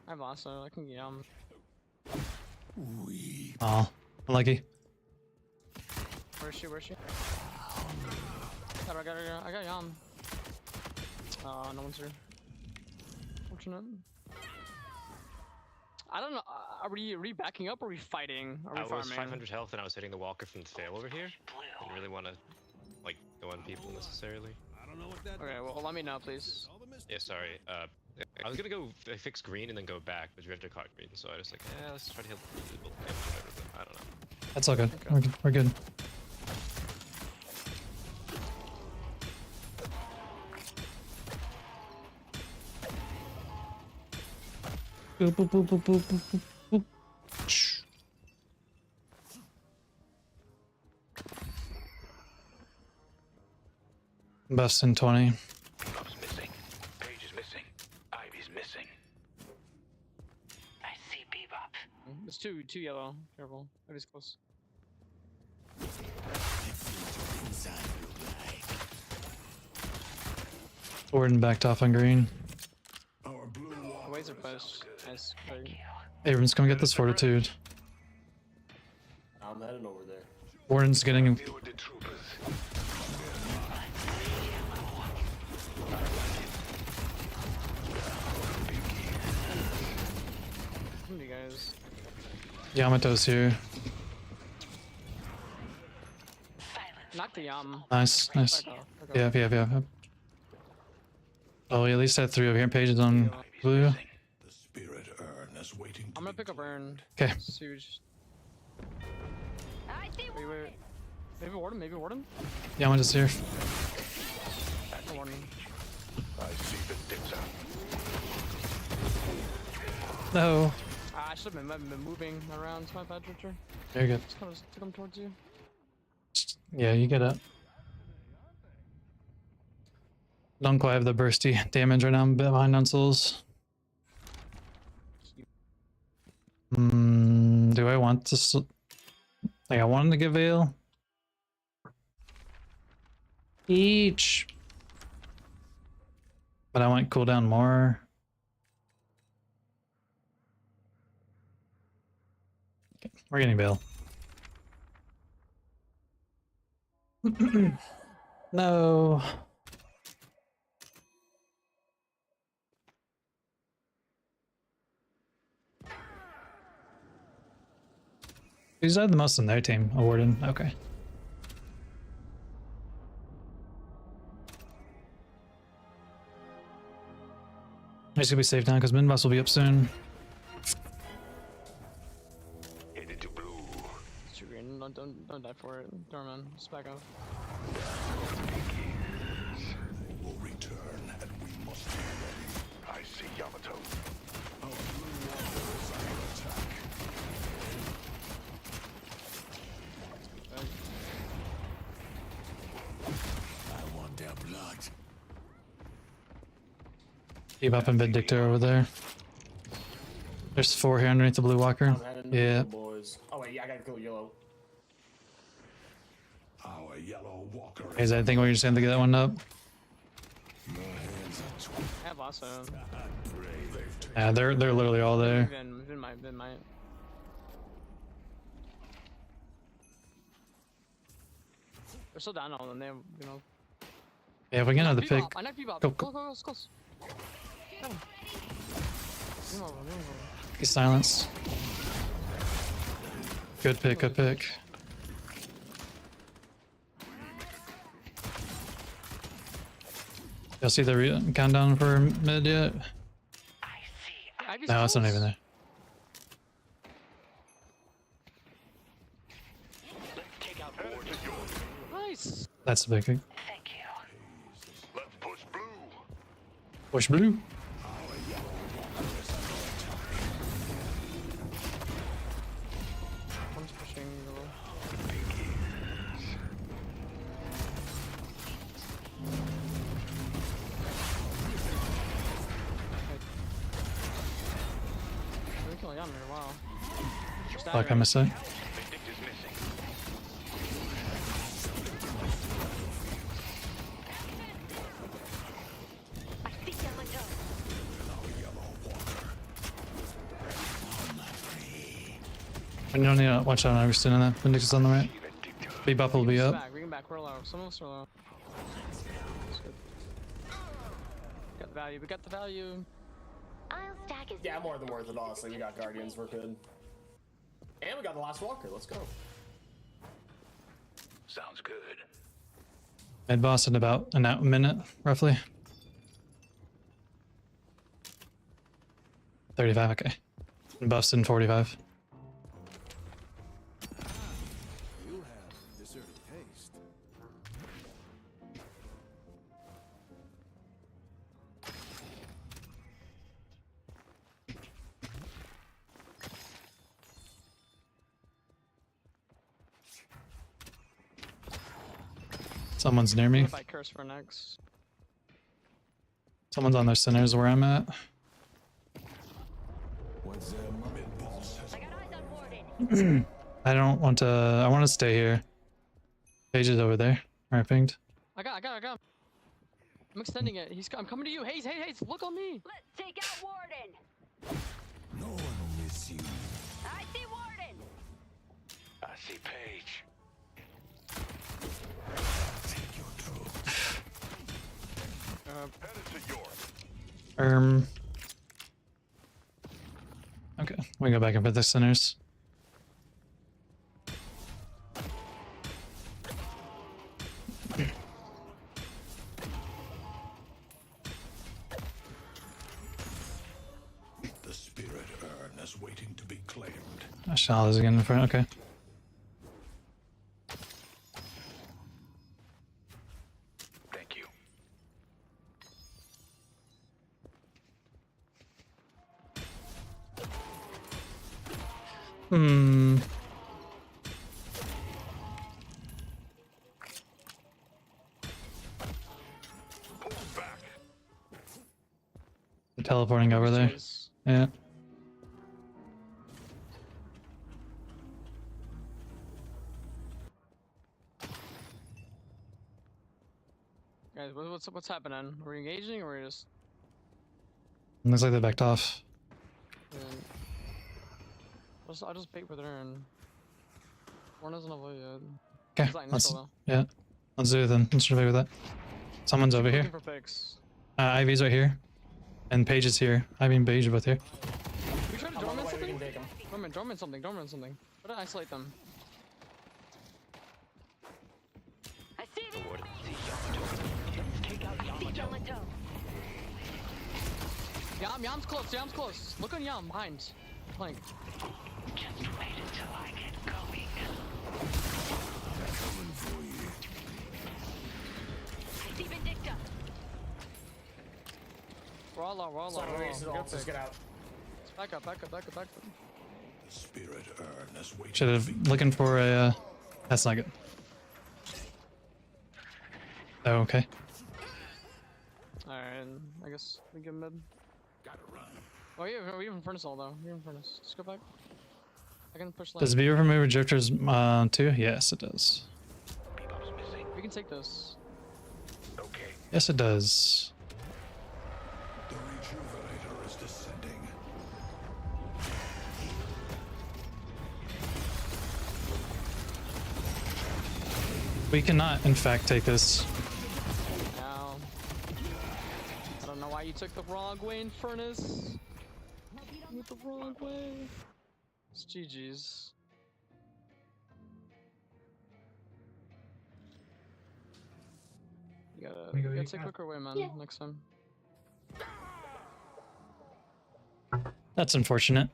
I'm awesome. I can yum. We Oh, unlucky. Where is she? Where is she? I got yum. Oh, no one's here. Fortunate. I don't know. Are we backing up or are we fighting? Are we I was farming? 500 health and I was hitting the walker from the fail over here. Didn't really want to like go on people necessarily. I don't know what that. Okay, well let me know, please. Yeah, sorry. I was gonna go fix green and then go back, but Drifter caught green, so I was like, yeah, let's try to heal people. I don't know. That's all good. Okay. We're good. Boop, boop, boop, boop, boop, boop, boop, boop. Shh. Buffs in 20. Bebop's missing. Paige is missing. Ivy's missing. I see Bebop. There's two yellow. Careful. Maybe close. Warden backed off on green. Our blue wall. The ways are best. Nice. Very- Abrams, come get this fortitude. I'm heading over there. Warden's getting him. Deal with the troopers. Come to you guys. Yamato's here. Knock the yum. Nice, nice. Back off, back off. Yeah. Oh, we at least had 3 over here. Paige is on blue. The spirit urn is waiting. I'm gonna pick up Burn. Okay. It's huge. I see Wait. Maybe Warden? Yamato's here. No Warden. I see the Dipsa. No. I should have been moving around. It's my bad, Richard. Very good. Just kind of took him towards you. Yeah, you get it. Don't quite have the bursty damage right now. I'm a bit behind on souls. Do I want to? Like, I wanted to give Veil. Each. But I want cooldown more. Okay, we're getting Veil. No. Who's had the most in their team? A Warden? Okay. I should be safe now because Minboss will be up soon. Headed to blue. It's too green. Don't die for it. Dorman, just back up. They will return, and we must be ready. I see Yamato. Our blue warriors are under attack. I want their blood. Keep up and Vindictor over there. There's 4 here underneath the blue walker. Yeah. Boys. Oh wait, yeah, I gotta kill yellow. Our yellow walker. Guys, I think we're just gonna get that one up. I have also. Yeah, they're literally all there. Vin might. They're still down on them. They have, you know. Yeah, if we get another pick. I knocked Bebop. Go, Go, close. Get him. Move over. He's silenced. Good pick. Y'all see the countdown for mid yet? No, it's not even there. Nice. That's the big thing. Thank you. Let's push blue. Push blue. One's pushing the little. We're killing on me. Wow. Fuck, I missed it. We don't need to watch out. We're still in that. Vindictus on the right. Bebop will be up. Bring him back. We're low. Some of us are low. Got the value. We got the value. I'll stack his. Yeah, more than worth it, honestly. We got Guardians, we're good. And we got the last walker, let's go. Sounds good. Mid boss in about a minute, roughly. 35, okay. And buffs in 45. You have deserted taste. Someone's near me. If I curse for next. Someone's on their centers where I'm at. What's I got eyes on Warden. I don't want to. I want to stay here. Paige is over there. Right, pinged. I got him. I'm extending it. I'm coming to you. Haze, look on me. Let's take out Warden. No one will miss you. I see Warden. I see Paige. Take your throat. Headed to York. Okay, we can go back and put the centers. The spirit urn is waiting to be claimed. Shal is again in front. Okay. Thank you. Hmm. They're teleporting over there. Yeah. Guys, what's happening? Are we engaging or are we just? Looks like they backed off. I'll just bait with her and. One doesn't have yet. Okay, He's like let's, though. yeah, let's do it then. Let's survey with that. Someone's over here. Looking for pigs. Ivy's right here, and Paige is here. Ivy and Paige are both here. We try to dormant something. Dormant something. Dormant something. Try to isolate them. I see the Awarded. Yam's close. Yam's close. Look on Yam behind. Plank. Just wait until I get going. Coming for you. I see Vindicta. We're all low. We're all low. Sorry, let's get out. Back up. The spirit urn is waiting. Should have looking for a. That's not good. Oh, okay. Alright, I guess we get mid. Gotta run. Oh yeah, we even furnace all though. We even furnace. Just go back. I can push lane. Does Beaver remove drifters too? Yes, it does. We can take this. Okay. Yes, it does. The rejuvenator is descending. We cannot, in fact, take this. Now, I don't know why you took the wrong way in furnace. You went the wrong way. It's GG's. You gotta take a quicker way, man, next time. That's unfortunate.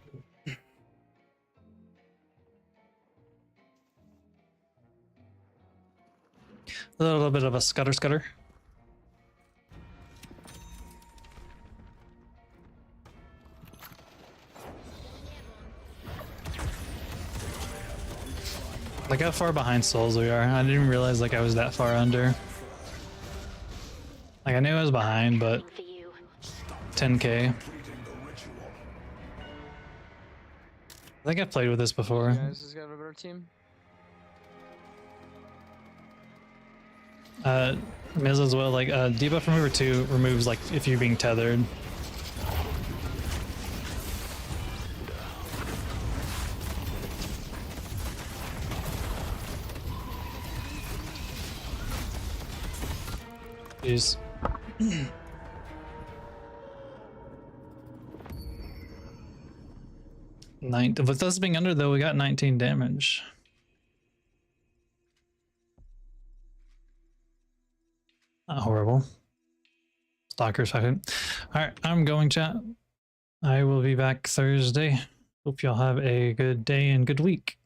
A little bit of a scutter. Like how far behind Souls we are. I didn't realize like I was that far under. Like I knew I was behind, but 10k. I think I've played with this before. Guys, has got a better team. Miz as well, like debuff remover 2 removes like if you're being tethered. Jeez. With us being under though, we got 19 damage. Not horrible. Stalker's 5. Alright, I'm going, chat. I will be back Thursday. Hope y'all have a good day and good week.